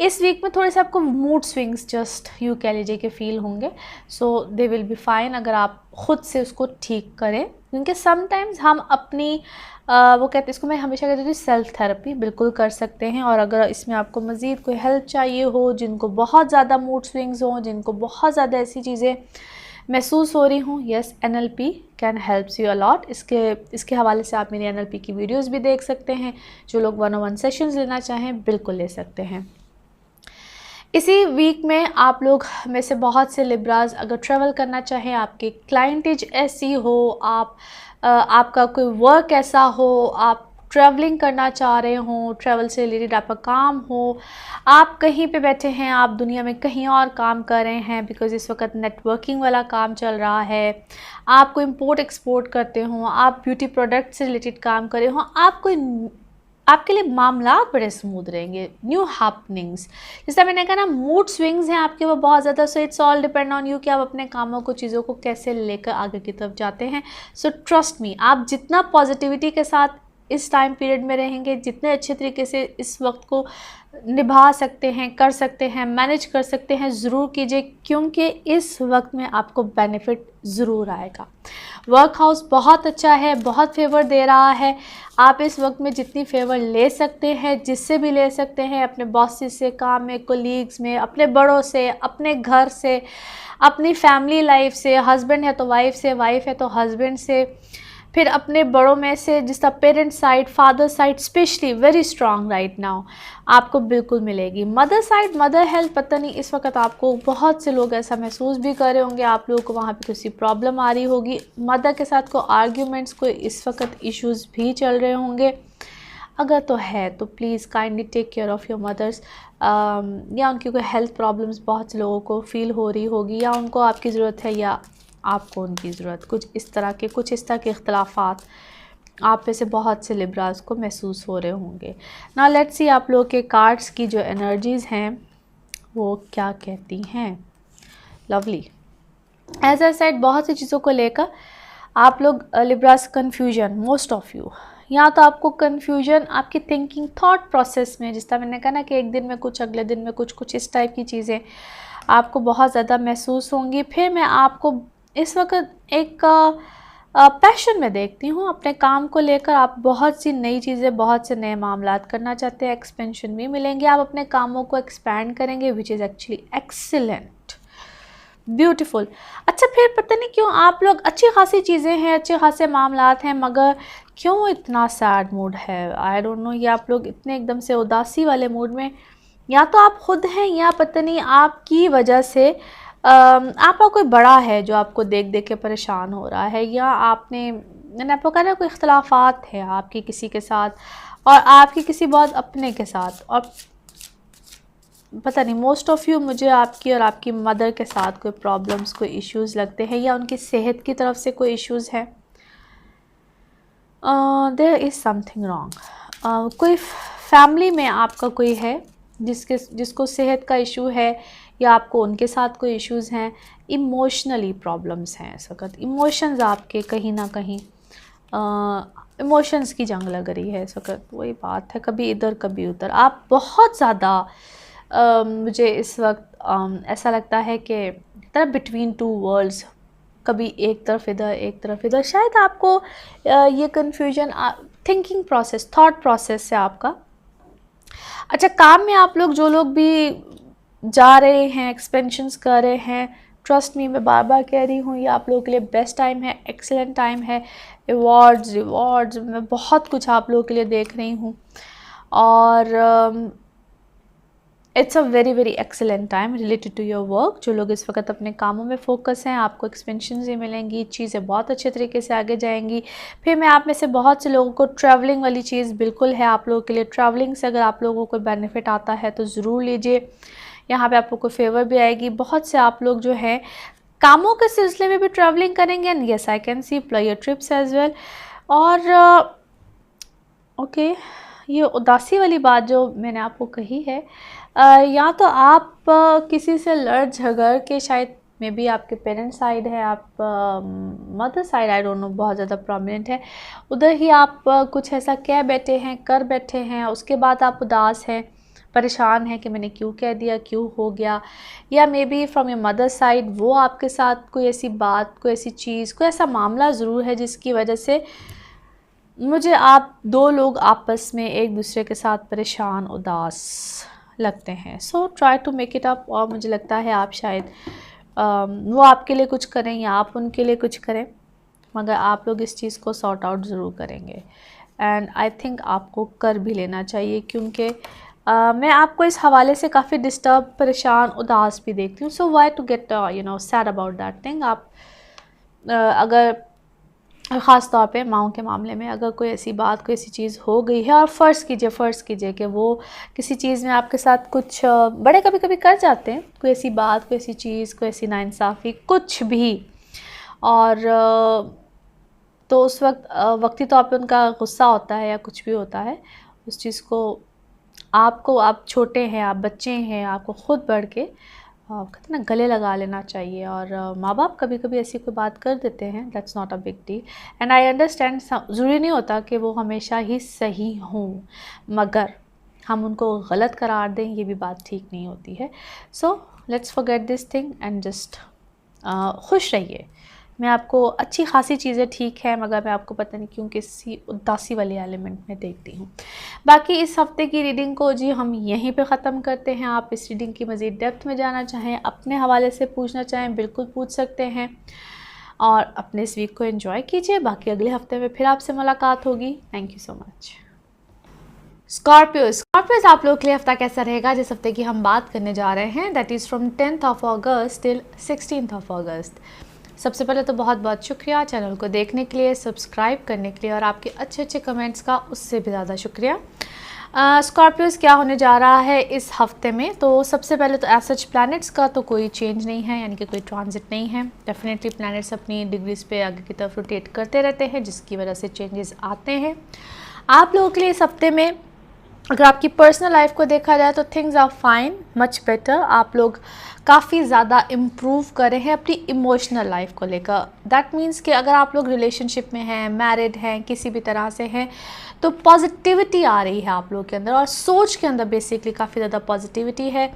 इस वीक में थोड़े से आपको मूड स्विंग्स जस्ट यूँ कह लीजिए कि फ़ील होंगे। सो दे विल बी फाइन अगर आप ख़ुद से उसको ठीक करें, क्योंकि समटाइम्स हम अपनी वो कहते हैं, इसको मैं हमेशा कहती हूँ सेल्फ़ थेरेपी बिल्कुल कर सकते हैं। और अगर इसमें आपको मज़ीद कोई हेल्प चाहिए हो, जिनको बहुत ज़्यादा मूड स्विंग्स हों, जिनको बहुत ज़्यादा ऐसी चीज़ें महसूस हो रही हूँ, yes, NLP can helps you a lot. इसके हवाले से आप मेरी NLP की वीडियोस भी देख सकते हैं। जो लोग 1-on-1 सेशंस लेना चाहें बिल्कुल ले सकते हैं। इसी वीक में आप लोग में से बहुत से लिब्राज अगर ट्रैवल करना चाहें, आपकी क्लाइंटेज ऐसी हो, आपका कोई वर्क ऐसा हो, आप ट्रैवलिंग करना चाह रहे हो, ट्रैवल से रिलेटेड आपका काम हो, आप कहीं पे बैठे हैं, आप दुनिया में कहीं और काम कर रहे हैं, बिकॉज़ इस वक्त नेटवर्किंग वाला काम चल रहा है, आप कोई इंपोर्ट एक्सपोर्ट करते हो, आप ब्यूटी प्रोडक्ट से रिलेटेड काम कर रहे हो, आप कोई आपके लिए मामला बड़े स्मूथ रहेंगे, न्यू हैपनिंग्स, जैसे मैंने कहा ना मूड स्विंग्स हैं आपके वो बहुत ज़्यादा। So it's all depend on you कि आप अपने कामों को, चीज़ों को कैसे लेकर आगे की तरफ जाते हैं। सो ट्रस्ट मी, आप जितना पॉजिटिविटी के साथ इस टाइम पीरियड में रहेंगे, जितने अच्छे तरीके से इस वक्त को निभा सकते हैं, कर सकते हैं, मैनेज कर सकते हैं, ज़रूर कीजिए, क्योंकि इस वक्त में आपको बेनिफिट ज़रूर आएगा। वर्क हाउस बहुत अच्छा है, बहुत फेवर दे रहा है। आप इस वक्त में जितनी फेवर ले सकते हैं, जिससे भी ले सकते हैं, अपने बॉसेस से, काम में, कोलीग्स में, अपने बड़ों से, अपने घर से, अपनी फैमिली लाइफ से, हस्बैंड है तो वाइफ से, वाइफ है तो हस्बैंड से, फिर अपने बड़ों में से, जिसका parent side, father side specially very strong right now आपको बिल्कुल मिलेगी। मदर साइड, मदर हेल्थ, पता नहीं इस वक्त आपको बहुत से लोग ऐसा महसूस भी कर रहे होंगे, आप लोगों को वहाँ पे किसी प्रॉब्लम आ रही होगी, मदर के साथ कोई आर्ग्यूमेंट्स, कोई इस वक्त इश्यूज़ भी चल रहे होंगे। अगर तो है तो please kindly take care of your mothers, या उनकी कोई हेल्थ प्रॉब्लम्स बहुत से लोगों को फ़ील हो रही होगी, या उनको आपकी ज़रूरत है या आपको उनकी ज़रूरत, कुछ इस तरह के इख्तलाफात आप में से बहुत से लिब्रास को महसूस हो रहे होंगे। ना लेट्स सी आप लोगों के कार्ड्स की जो एनर्जीज़ हैं वो क्या कहती हैं। लवली, एज आई सेड, बहुत सी चीज़ों को लेकर आप लोग Libras confusion, most of you, या तो आपको कन्फ्यूजन आपकी थिंकिंग थॉट प्रोसेस में, जिस तरह मैंने कहा ना कि एक दिन में कुछ, अगले दिन में कुछ इस टाइप की चीज़ें आपको बहुत ज़्यादा महसूस होंगी। फिर मैं आपको इस वक्त एक पैशन में देखती हूँ अपने काम को लेकर, आप बहुत सी नई चीज़ें, बहुत से नए मामलात करना चाहते हैं, एक्सपेंशन भी मिलेंगे, आप अपने कामों को एक्सपैंड करेंगे, विच इज़ एक्चुअली एक्सीलेंट, ब्यूटीफुल। अच्छा, फिर पता नहीं क्यों आप लोग, अच्छी खासी चीज़ें हैं, अच्छे खासे मामलात हैं, मगर क्यों इतना सैड मूड है, आई डोंट नो। ये आप लोग इतने एकदम से उदासी वाले मूड में, या तो आप खुद हैं, या पता नहीं आपकी वजह से आपका कोई बड़ा है जो आपको देख देख के परेशान हो रहा है, या मैंने आपको कहा ना कोई इख्तलाफात है आपकी किसी के साथ, और आपकी किसी बहुत अपने के साथ, और पता नहीं मोस्ट ऑफ़ यू मुझे आपकी और आपकी मदर के साथ कोई प्रॉब्लम्स, कोई इश्यूज़ लगते हैं, या उनकी सेहत की तरफ से कोई इश्यूज़ है। There is something wrong. कोई फैमिली में आपका कोई है जिसको सेहत का इशू है, या आपको उनके साथ कोई इश्यूज़ हैं, इमोशनली प्रॉब्लम्स हैं, इस वक्त इमोशंस आपके कहीं ना कहीं, इमोशंस की जंग लग रही है इस वक्त। वही बात है, कभी इधर कभी उधर, आप बहुत ज़्यादा मुझे इस वक्त ऐसा लगता है कि तरह बिटवीन टू वर्ल्ड्स, कभी एक तरफ इधर, एक तरफ इधर। शायद आपको ये confusion thinking process, thought process से आपका। अच्छा, काम में आप लोग, जो लोग भी जा रहे हैं, एक्सपेंशंस कर रहे हैं, ट्रस्ट मी, मैं बार बार कह रही हूँ, ये आप लोगों के लिए बेस्ट टाइम है, एक्सीलेंट टाइम है। अवार्ड्स, रिवॉर्ड्स, मैं बहुत कुछ आप लोगों के लिए देख रही हूँ, और it's a very very excellent time related to your work. जो लोग इस वक्त अपने कामों में फोकस हैं, आपको एक्सपेंशंस ही मिलेंगी, चीज़ें बहुत अच्छे तरीके से आगे जाएंगी। फिर मैं आप में से बहुत से लोगों को, ट्रैवलिंग वाली चीज़ बिल्कुल है आप लोगों के लिए, ट्रैवलिंग से अगर आप लोगों को बेनिफिट आता है तो ज़रूर लीजिए, यहाँ पे आपको कोई फेवर भी आएगी। बहुत से आप लोग जो हैं कामों के सिलसिले में भी ट्रैवलिंग करेंगे, and yes I can see player trips as well. और ओके, ये उदासी वाली बात जो मैंने आपको कही है, या तो आप किसी से लड़ झगड़ के, शायद मे बी आपके पेरेंट्स साइड है, आप mother side I don't no बहुत ज़्यादा प्रोमिनेंट है, उधर ही आप कुछ ऐसा कह बैठे हैं, कर बैठे हैं, उसके बाद आप उदास हैं, परेशान है कि मैंने क्यों कह दिया, क्यों हो गया। या may be from your mother side वो आपके साथ कोई ऐसी बात, कोई ऐसी चीज़, कोई ऐसा मामला ज़रूर है जिसकी वजह से मुझे आप दो लोग आपस में एक दूसरे के साथ परेशान, उदास लगते हैं। So try to make it up. और मुझे लगता है आप शायद वो आपके लिए कुछ करें या आप उनके लिए कुछ करें, मगर आप लोग इस चीज़ को सॉर्ट आउट ज़रूर करेंगे, एंड आई थिंक आपको कर भी लेना चाहिए, क्योंकि मैं आपको इस हवाले से काफ़ी डिस्टर्ब, परेशान, उदास भी देखती हूँ। So why to get sad about that thing. आप अगर ख़ास तौर पे माँओं के मामले में अगर कोई ऐसी बात, कोई ऐसी चीज़ हो गई है, और फ़र्ज़ कीजिए कि वो किसी चीज़ में आपके साथ कुछ, बड़े कभी कभी कर जाते हैं, कोई ऐसी बात, कोई ऐसी चीज़, कोई ऐसी नाइंसाफ़ी, कुछ भी, और तो उस वक्त वक्ती तौर पे उनका गुस्सा होता है या कुछ भी होता है, उस चीज़ को आपको, आप छोटे हैं, आप बच्चे हैं, आपको खुद बढ़ के कहते हैं ना गले लगा लेना चाहिए। और माँ बाप कभी कभी ऐसी कोई बात कर देते हैं, that's not a big deal, and I understand. ज़रूरी नहीं होता कि वो हमेशा ही सही हों, मगर हम उनको गलत करार दें, ये भी बात ठीक नहीं होती है। So let's forget this thing and just खुश रहिए। मैं आपको अच्छी खासी चीज़ें ठीक है, मगर मैं आपको पता नहीं क्यों किसी उदासी वाले एलिमेंट में देखती हूँ। बाकी इस हफ्ते की रीडिंग को जी हम यहीं पे ख़त्म करते हैं। आप इस रीडिंग की मज़ीद डेप्थ में जाना चाहें, अपने हवाले से पूछना चाहें, बिल्कुल पूछ सकते हैं और अपने इस वीक को एंजॉय कीजिए। बाकी अगले हफ्ते में फिर आपसे मुलाकात होगी। Thank you so much. Scorpios आप लोग के लिए हफ्ता कैसा रहेगा? जिस हफ्ते की हम बात करने जा रहे हैं that is from 10th of August till 16th of August। सबसे पहले तो बहुत बहुत शुक्रिया चैनल को देखने के लिए, सब्सक्राइब करने के लिए और आपके अच्छे अच्छे कमेंट्स का उससे भी ज़्यादा शुक्रिया। स्कॉर्पियोज क्या होने जा रहा है इस हफ्ते में? तो सबसे पहले तो एज सच प्लैनेट्स का तो कोई चेंज नहीं है, यानी कि कोई ट्रांजिट नहीं है। डेफिनेटली प्लैनेट्स अपनी डिग्रीज पे आगे की तरफ रोटेट करते रहते हैं, जिसकी वजह से चेंजेस आते हैं। आप लोगों के लिए इस हफ्ते में अगर आपकी पर्सनल लाइफ को देखा जाए तो things are fine, much better. आप लोग काफ़ी ज़्यादा इम्प्रूव कर रहे हैं अपनी इमोशनल लाइफ को लेकर। दैट मीन्स कि अगर आप लोग रिलेशनशिप में हैं, मैरिड हैं, किसी भी तरह से हैं, तो पॉजिटिविटी आ रही है आप लोगों के अंदर और सोच के अंदर बेसिकली काफ़ी ज़्यादा पॉजिटिविटी है।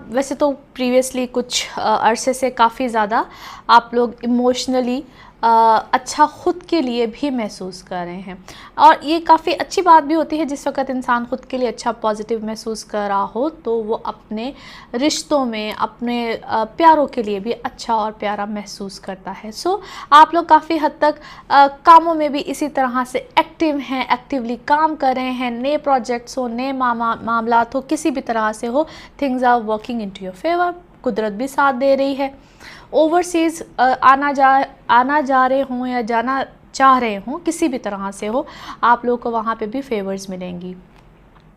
वैसे तो प्रीवियसली कुछ अरसे से काफ़ी ज़्यादा आप लोग इमोशनली अच्छा ख़ुद के लिए भी महसूस कर रहे हैं और ये काफ़ी अच्छी बात भी होती है। जिस वक्त इंसान ख़ुद के लिए अच्छा पॉजिटिव महसूस कर रहा हो तो वो अपने रिश्तों में, अपने प्यारों के लिए भी अच्छा और प्यारा महसूस करता है। सो आप लोग काफ़ी हद तक कामों में भी इसी तरह से एक्टिव हैं, एक्टिवली काम कर रहे हैं। नए प्रोजेक्ट्स हो, नए मामलात हो, किसी भी तरह से हो, things are working in to your favour. कुदरत भी साथ दे रही है। ओवरसीज़ आना जा रहे हों या जाना चाह रहे हों, किसी भी तरह से हो, आप लोगों को वहाँ पे भी फेवर्स मिलेंगी।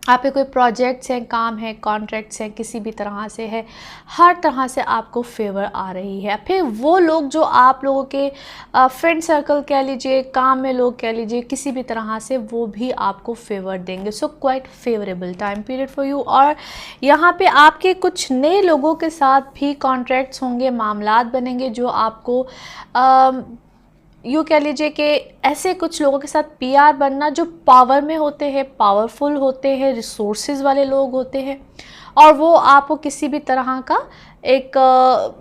आप पे कोई प्रोजेक्ट्स हैं, काम है, कॉन्ट्रैक्ट्स हैं, किसी भी तरह से है, हर तरह से आपको फेवर आ रही है। फिर वो लोग जो आप लोगों के फ्रेंड सर्कल कह लीजिए, काम में लोग कह लीजिए, किसी भी तरह से वो भी आपको फेवर देंगे। So quite favourable time period for you. और यहाँ पे आपके कुछ नए लोगों के साथ भी कॉन्ट्रैक्ट्स होंगे, मामलात बनेंगे जो आपको यूँ कह लीजिए कि ऐसे कुछ लोगों के साथ पीआर बनना जो पावर में होते हैं, पावरफुल होते हैं, रिसोर्सेज वाले लोग होते हैं और वो आपको किसी भी तरह का एक,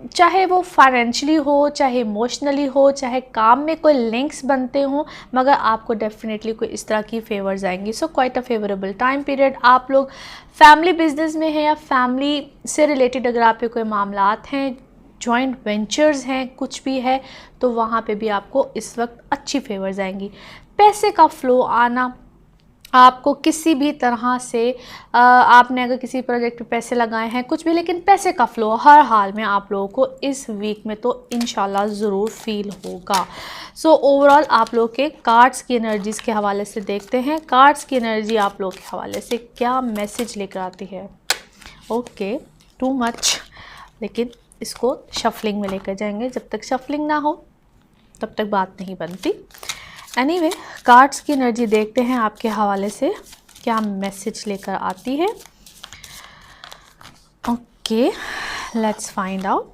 चाहे वो फाइनेंशियली हो, चाहे इमोशनली हो, चाहे काम में कोई लिंक्स बनते हों, मगर आपको डेफिनेटली कोई इस तरह की फेवर्स आएंगी। So quite a favourable time period. आप लोग फैमिली बिजनेस में हैं या फैमिली से रिलेटेड अगर आप पे कोई मामलात हैं, जॉइंट वेंचर्स हैं, कुछ भी है, तो वहाँ पे भी आपको इस वक्त अच्छी फेवर्स आएंगी। पैसे का फ्लो आना, आपको किसी भी तरह से आपने अगर किसी प्रोजेक्ट पे पैसे लगाए हैं, कुछ भी, लेकिन पैसे का फ्लो हर हाल में आप लोगों को इस वीक में तो इंशाल्लाह ज़रूर फील होगा। सो ओवरऑल आप लोग के कार्ड्स की एनर्जीज़ के हवाले से देखते हैं, कार्ड्स की एनर्जी आप लोग के हवाले से क्या मैसेज लेकर आती है। ओके, टू मच, लेकिन इसको शफलिंग में लेकर जाएंगे। जब तक शफलिंग ना हो तब तक बात नहीं बनती। एनीवे, कार्ड्स की एनर्जी देखते हैं आपके हवाले से क्या मैसेज लेकर आती है। Okay, let's find out.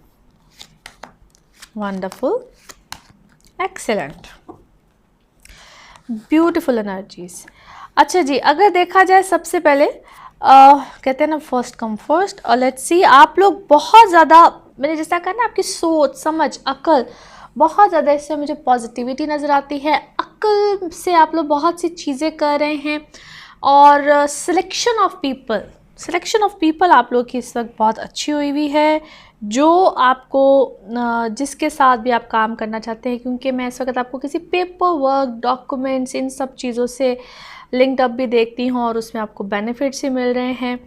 Wonderful, excellent, beautiful energies. अच्छा जी, अगर देखा जाए सबसे पहले कहते हैं ना फर्स्ट कम फर्स्ट, और लेट्स सी आप लोग बहुत ज़्यादा, मैंने जैसा कहा ना, आपकी सोच समझ अक्ल बहुत ज़्यादा, इससे मुझे पॉजिटिविटी नज़र आती है। अक्ल से आप लोग बहुत सी चीज़ें कर रहे हैं और सिलेक्शन ऑफ पीपल आप लोग की इस वक्त बहुत अच्छी हुई हुई है, जो आपको जिसके साथ भी आप काम करना चाहते हैं, क्योंकि मैं इस वक्त आपको किसी पेपर वर्क, डॉक्यूमेंट्स, इन सब चीज़ों से लिंक्ड अप भी देखती हूँ और उसमें आपको बेनिफिट्स ही मिल रहे हैं।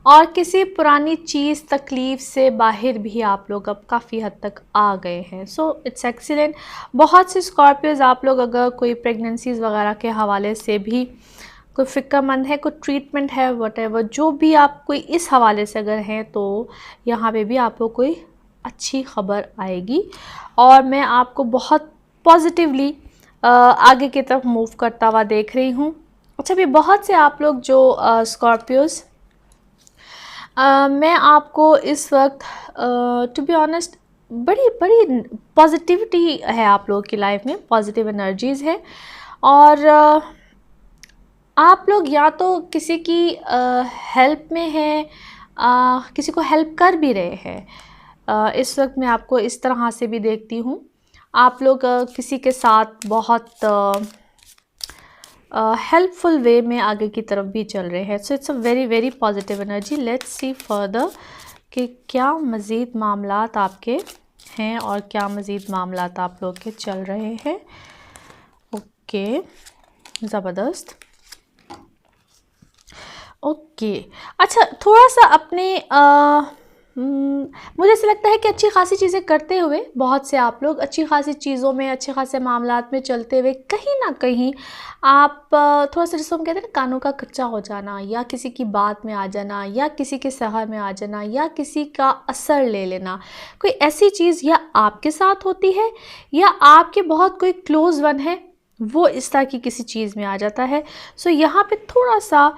और किसी पुरानी चीज़, तकलीफ़ से बाहर भी आप लोग अब काफ़ी हद तक आ गए हैं। So it's excellent. बहुत से स्कॉर्पियोज आप लोग अगर कोई प्रेगनेंसीज़ वगैरह के हवाले से भी कोई फ़िक्रमंद है, कोई ट्रीटमेंट है, वटेवर जो भी आप कोई इस हवाले से अगर हैं, तो यहाँ पे भी आपको कोई अच्छी खबर आएगी और मैं आपको बहुत पॉजिटिवली आगे की तरफ मूव करता हुआ देख रही हूँ। अच्छा, भी बहुत से आप लोग जो स्कॉर्पियोज, मैं आपको इस वक्त टू बी ऑनेस्ट बड़ी बड़ी पॉजिटिविटी है आप लोगों की लाइफ में, पॉजिटिव एनर्जीज़ है। और आप लोग या तो किसी की हेल्प में हैं, किसी को हेल्प कर भी रहे हैं। इस वक्त मैं आपको इस तरह से भी देखती हूँ, आप लोग किसी के साथ बहुत हेल्पफुल वे में आगे की तरफ भी चल रहे हैं। So it's a very very positive energy. Let's see further कि क्या मज़ीद मामलात आपके हैं और क्या मज़ीद मामलात आप लोग के चल रहे हैं। ओके, ज़बरदस्त। ओके, अच्छा, थोड़ा सा अपने मुझे ऐसा लगता है कि अच्छी खासी चीज़ें करते हुए, बहुत से आप लोग अच्छी खासी चीज़ों में, अच्छे खासे मामलात में चलते हुए कहीं ना कहीं आप थोड़ा सा, जिसको हम कहते हैं ना, कानों का कच्चा हो जाना, या किसी की बात में आ जाना, या किसी के सहर में आ जाना, या किसी का असर ले लेना, कोई ऐसी चीज़ या आपके साथ होती है या आपके बहुत कोई क्लोज़ वन है वो इस तरह की किसी चीज़ में आ जाता है। सो यहाँ पे थोड़ा सा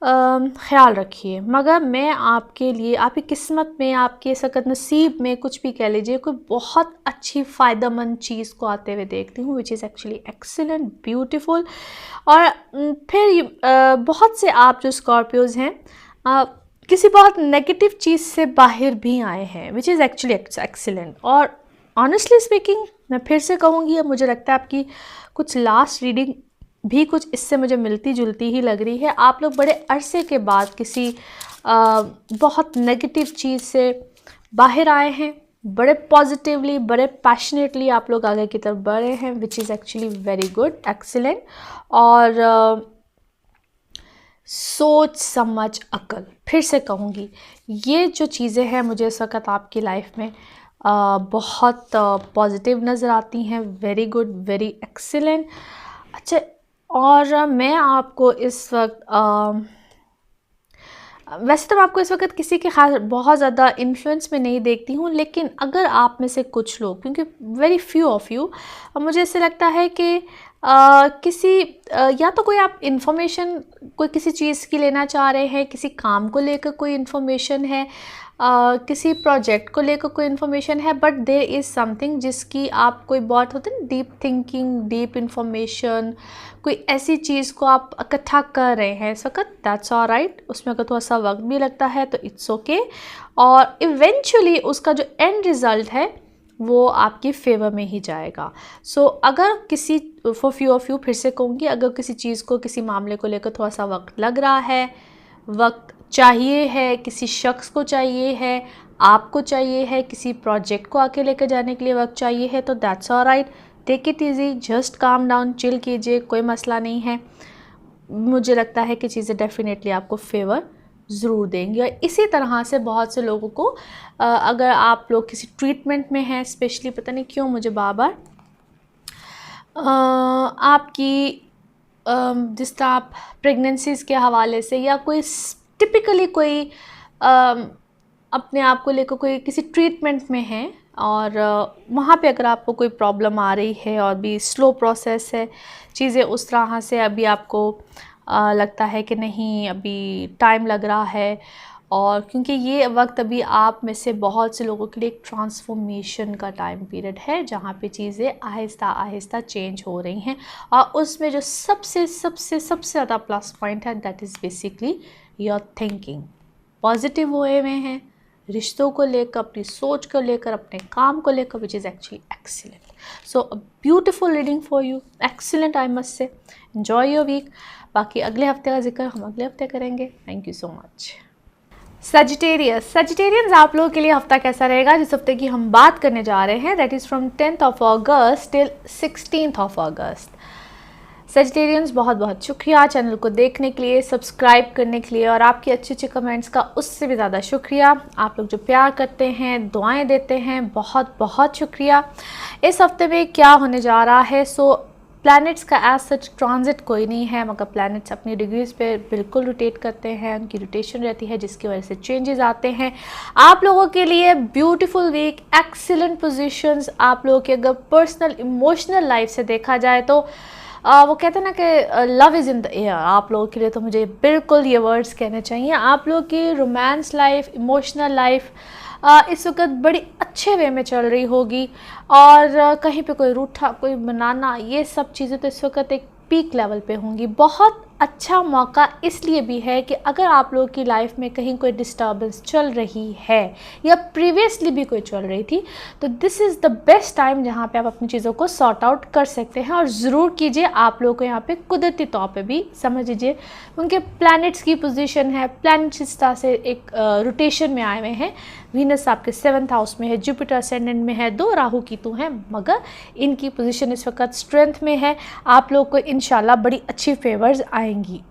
ख़्याल रखिए। मगर मैं आपके लिए, आपकी किस्मत में, आपके सकत नसीब में, कुछ भी कह लीजिए, कोई बहुत अच्छी फ़ायदेमंद चीज़ को आते हुए देखती हूँ, which is actually excellent, beautiful. और फिर बहुत से आप जो स्कॉर्पियोज़ हैं किसी बहुत नेगेटिव चीज़ से बाहर भी आए हैं, विच इज़ एक्चुअली एक्सीलेंट। और ऑनेस्टली स्पीकिंग, मैं फिर से कहूँगी, अब मुझे लगता है आपकी कुछ लास्ट रीडिंग भी कुछ इससे मुझे मिलती जुलती ही लग रही है। आप लोग बड़े अरसे के बाद किसी बहुत नेगेटिव चीज़ से बाहर आए हैं, बड़े पॉजिटिवली, बड़े पैशनेटली आप लोग आगे की तरफ बढ़ रहे हैं, विच is actually very good, excellent. और सोच समझ अकल, फिर से कहूँगी, ये जो चीज़ें हैं मुझे इस वक्त आपकी लाइफ में बहुत पॉजिटिव नज़र आती हैं। Very good, very excellent. अच्छा, और मैं आपको इस वक्त वैसे तो मैं आपको इस वक्त किसी के खास बहुत ज़्यादा इन्फ्लुएंस में नहीं देखती हूँ, लेकिन अगर आप में से कुछ लोग, क्योंकि वेरी फ्यू ऑफ यू, मुझे ऐसे लगता है कि किसी या तो कोई आप इन्फॉर्मेशन कोई किसी चीज़ की लेना चाह रहे हैं, किसी काम को लेकर कोई इन्फॉर्मेशन है, किसी प्रोजेक्ट को लेकर कोई इन्फॉर्मेशन है, बट देयर इज़ समथिंग जिसकी आप कोई बहुत होते हैं डीप थिंकिंग, डीप इन्फॉर्मेशन, कोई ऐसी चीज़ को आप इकट्ठा कर रहे हैं इस वक्त, दैट्स ऑलराइट। उसमें अगर थोड़ा सा वक्त भी लगता है तो इट्स ओके। और इवेंचुअली उसका जो एंड रिज़ल्ट है वो आपकी फेवर में ही जाएगा। सो अगर किसी, फॉर फ्यू ऑफ यू फिर से कहूँगी, अगर किसी चीज़ को, किसी मामले को लेकर थोड़ा सा वक्त लग रहा है, वक्त चाहिए है, किसी शख्स को चाहिए है, आपको चाहिए है, किसी प्रोजेक्ट को आके लेकर जाने के लिए वक्त चाहिए है, तो that's alright, take it easy, just calm down, chill कीजिए, कोई मसला नहीं है। मुझे लगता है कि चीज़ें डेफिनेटली आपको फेवर ज़रूर देंगी। और इसी तरह से बहुत से लोगों को, अगर आप लोग किसी ट्रीटमेंट में हैं, स्पेशली पता नहीं क्यों मुझे बार बार आपकी जिस तरह आप प्रेगनेंसीज़ के हवाले से, या कोई टिपिकली कोई अपने आप को लेकर कोई किसी ट्रीटमेंट में है, और वहाँ पे अगर आपको कोई प्रॉब्लम आ रही है और भी स्लो प्रोसेस है, चीज़ें उस तरह से अभी आपको लगता है कि नहीं, अभी टाइम लग रहा है, और क्योंकि ये वक्त अभी आप में से बहुत से लोगों के लिए एक ट्रांसफॉर्मेशन का टाइम पीरियड है, जहाँ पे चीज़ें आहिस्ता आहिस्ता चेंज हो रही हैं। और उसमें जो सबसे सबसे सबसे ज़्यादा प्लस पॉइंट है, that is basically your thinking. Positive way में हैं, रिश्तों को लेकर, अपनी सोच को लेकर, अपने काम को लेकर, which is actually excellent. So a beautiful reading for you, excellent, I must say. Enjoy your week. बाकी अगले हफ्ते का जिक्र हम अगले हफ्ते करेंगे। Thank you so much. Sagittarians, आप लोगों के लिए हफ्ता कैसा रहेगा? जिस हफ्ते की हम बात करने जा रहे हैं, that is from 10th of August till 16th of August। Sagittarians, बहुत बहुत शुक्रिया चैनल को देखने के लिए, सब्सक्राइब करने के लिए, और आपके अच्छे अच्छे कमेंट्स का उससे भी ज़्यादा शुक्रिया। आप लोग जो प्यार करते हैं, दुआएं देते हैं, बहुत बहुत शुक्रिया। इस हफ्ते में क्या होने जा रहा है? सो प्लैनेट्स का एज सच ट्रांजिट कोई नहीं है, मगर प्लैनेट्स अपनी डिग्रीज पे बिल्कुल रोटेट करते हैं, उनकी रोटेशन रहती है, जिसकी वजह से चेंजेस आते हैं। आप लोगों के लिए ब्यूटीफुल वीक, एक्सीलेंट पोजीशंस। आप लोगों के अगर पर्सनल इमोशनल लाइफ से देखा जाए तो वो कहते हैं ना कि love is in the air. आप लोगों के लिए तो मुझे बिल्कुल ये वर्ड्स कहने चाहिए। आप लोग की रोमांस लाइफ, इमोशनल लाइफ इस वक्त बड़ी अच्छे वे में चल रही होगी, और कहीं पे कोई रूठा, कोई बनाना, ये सब चीज़ें तो इस वक्त एक पीक लेवल पे होंगी। बहुत अच्छा मौका इसलिए भी है कि अगर आप लोगों की लाइफ में कहीं कोई डिस्टर्बेंस चल रही है या प्रीवियसली भी कोई चल रही थी, तो this is the best time जहाँ पे आप अपनी चीज़ों को सॉर्ट आउट कर सकते हैं। और ज़रूर कीजिए। आप लोगों को यहाँ पे कुदरती तौर पे भी समझ लीजिए उनके प्लैनेट्स की पोजीशन है, प्लैनेट्स इस तरह से एक रोटेशन में आए हुए हैं। वीनस आपके 7th हाउस में है, जुपिटर असेंडेंट में है, 2 राहु केतु हैं, मगर इनकी पोजीशन इस वक्त स्ट्रेंथ में है। आप लोग को इंशाल्लाह बड़ी अच्छी फेवर्स आएंगी।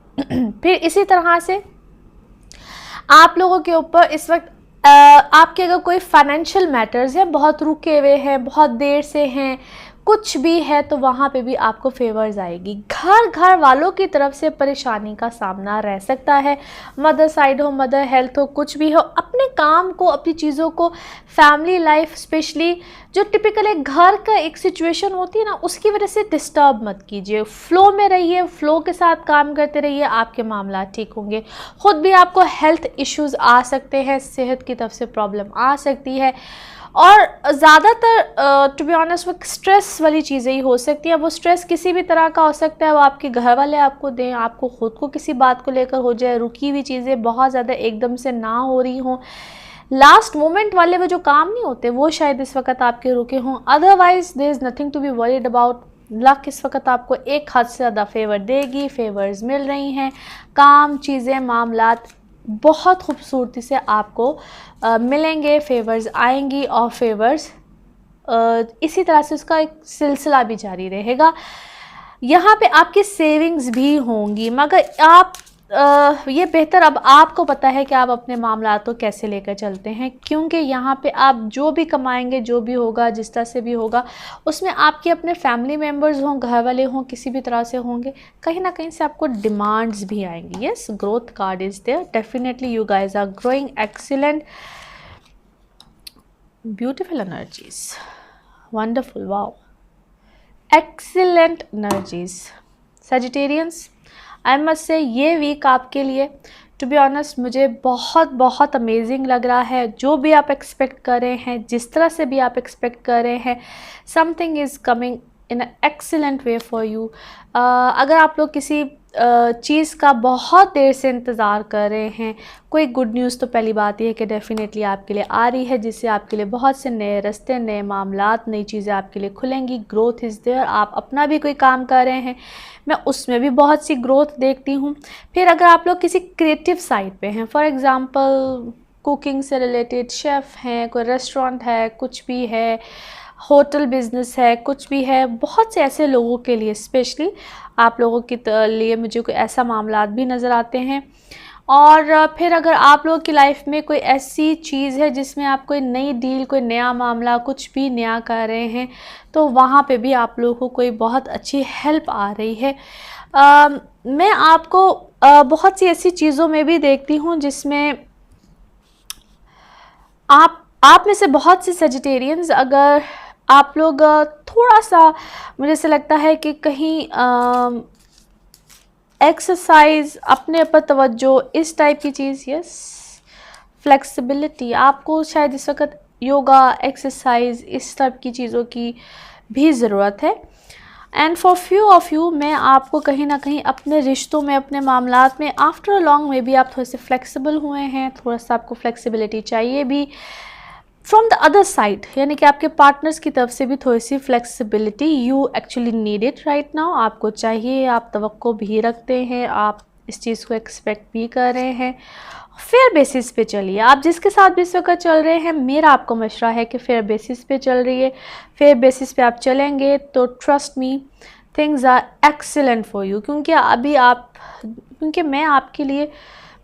फिर इसी तरह से आप लोगों के ऊपर इस वक्त आपके अगर कोई फाइनेंशियल मैटर्स हैं, बहुत रुके हुए हैं, बहुत देर से हैं, कुछ भी है, तो वहाँ पे भी आपको फेवर्स आएगी। घर वालों की तरफ से परेशानी का सामना रह सकता है, मदर साइड हो, मदर हेल्थ हो, कुछ भी हो। अपने काम को, अपनी चीज़ों को, फैमिली लाइफ स्पेशली जो टिपिकल एक घर का एक सिचुएशन होती है ना, उसकी वजह से डिस्टर्ब मत कीजिए। फ्लो में रहिए, फ्लो के साथ काम करते रहिए, आपके मामला ठीक होंगे। ख़ुद भी आपको हेल्थ इश्यूज़ आ सकते हैं, सेहत की तरफ से प्रॉब्लम आ सकती है, और ज़्यादातर टू बी ऑनेस्ट वो स्ट्रेस वाली चीज़ें ही हो सकती हैं। वो स्ट्रेस किसी भी तरह का हो सकता है, वो आपके घर वाले आपको दें, आपको ख़ुद को किसी बात को लेकर हो जाए, रुकी हुई चीज़ें बहुत ज़्यादा एकदम से ना हो रही हों, लास्ट मोमेंट वाले वो जो काम नहीं होते वो शायद इस वक्त आपके रुके हों। Otherwise there is nothing to be worried about. Luck इस वक्त आपको एक हद से ज़्यादा फेवर देगी, फेवर्स मिल रही हैं, काम, चीज़ें, मामलात बहुत खूबसूरती से आपको मिलेंगे, फेवर्स आएंगी, और फेवर्स इसी तरह से उसका एक सिलसिला भी जारी रहेगा। यहाँ पे आपकी सेविंग्स भी होंगी, मगर आप ये बेहतर अब आपको पता है कि आप अपने मामलात को कैसे लेकर चलते हैं, क्योंकि यहाँ पे आप जो भी कमाएंगे, जो भी होगा, जिस तरह से भी होगा, उसमें आपके अपने फैमिली मेम्बर्स हों, घर वाले हों, किसी भी तरह से होंगे, कहीं ना कहीं से आपको डिमांड्स भी आएंगी। Yes, growth card is there, definitely you guys are growing, excellent, beautiful energies, wonderful, wow, excellent energies. Sagittarians, I must say ये वीक आपके लिए टू बी ऑनेस्ट मुझे बहुत बहुत अमेजिंग लग रहा है। जो भी आप एक्सपेक्ट कर रहे हैं, जिस तरह से भी आप एक्सपेक्ट कर रहे हैं, something is coming in a excellent way for you. अगर आप लोग किसी चीज़ का बहुत देर से इंतज़ार कर रहे हैं, कोई गुड न्यूज़, तो पहली बात यह है कि डेफ़िनेटली आपके लिए आ रही है, जिससे आपके लिए बहुत से नए रास्ते, नए मामलात, नई चीज़ें आपके लिए खुलेंगी। Growth is there. आप अपना भी कोई काम कर रहे हैं, मैं उसमें भी बहुत सी ग्रोथ देखती हूँ। फिर अगर आप लोग किसी क्रिएटिव साइड पे हैं, फॉर एग्ज़ाम्पल कुकिंग से रिलेटेड शेफ़ हैं, कोई रेस्टोरेंट है, कुछ भी है, होटल बिज़नेस है, कुछ भी है, बहुत से ऐसे लोगों के लिए, स्पेशली आप लोगों के लिए मुझे कोई ऐसा मामलात भी नज़र आते हैं। और फिर अगर आप लोगों की लाइफ में कोई ऐसी चीज़ है जिसमें आप कोई नई डील, कोई नया मामला, कुछ भी नया कर रहे हैं, तो वहाँ पे भी आप लोगों को कोई बहुत अच्छी हेल्प आ रही है। मैं आपको बहुत सी ऐसी चीज़ों में भी देखती हूँ जिसमें आप में से बहुत से सजिटेरियंस, अगर आप लोग थोड़ा सा, मुझे ऐसा लगता है कि कहीं एक्सरसाइज, अपने ऊपर तवज्जो, इस टाइप की चीज़, यस, फ्लेक्सिबिलिटी, आपको शायद इस वक्त योगा, एक्सरसाइज, इस टाइप की चीज़ों की भी ज़रूरत है। And for few of you, मैं आपको कहीं ना कहीं अपने रिश्तों में, अपने मामलात में, आफ्टर अ लॉन्ग में भी आप थोड़े से फ्लेक्सिबल हुए हैं, थोड़ा सा आपको फ्लेक्सिबिलिटी चाहिए भी फ्रॉम द अदर साइड, यानी कि आपके पार्टनर्स की तरफ से भी थोड़ी सी flexibility you actually need it right now, आपको चाहिए, आप तवक्को भी रखते हैं, आप इस चीज़ को एक्सपेक्ट भी कर रहे हैं। फेयर बेसिस पे चलिए, आप जिसके साथ भी इस वक्त चल रहे हैं, मेरा आपको मशवरा है कि फेयर बेसिस पे चल रही है। फेयर बेसिस पे आप चलेंगे तो trust me, things are excellent for you, क्योंकि मैं आपके लिए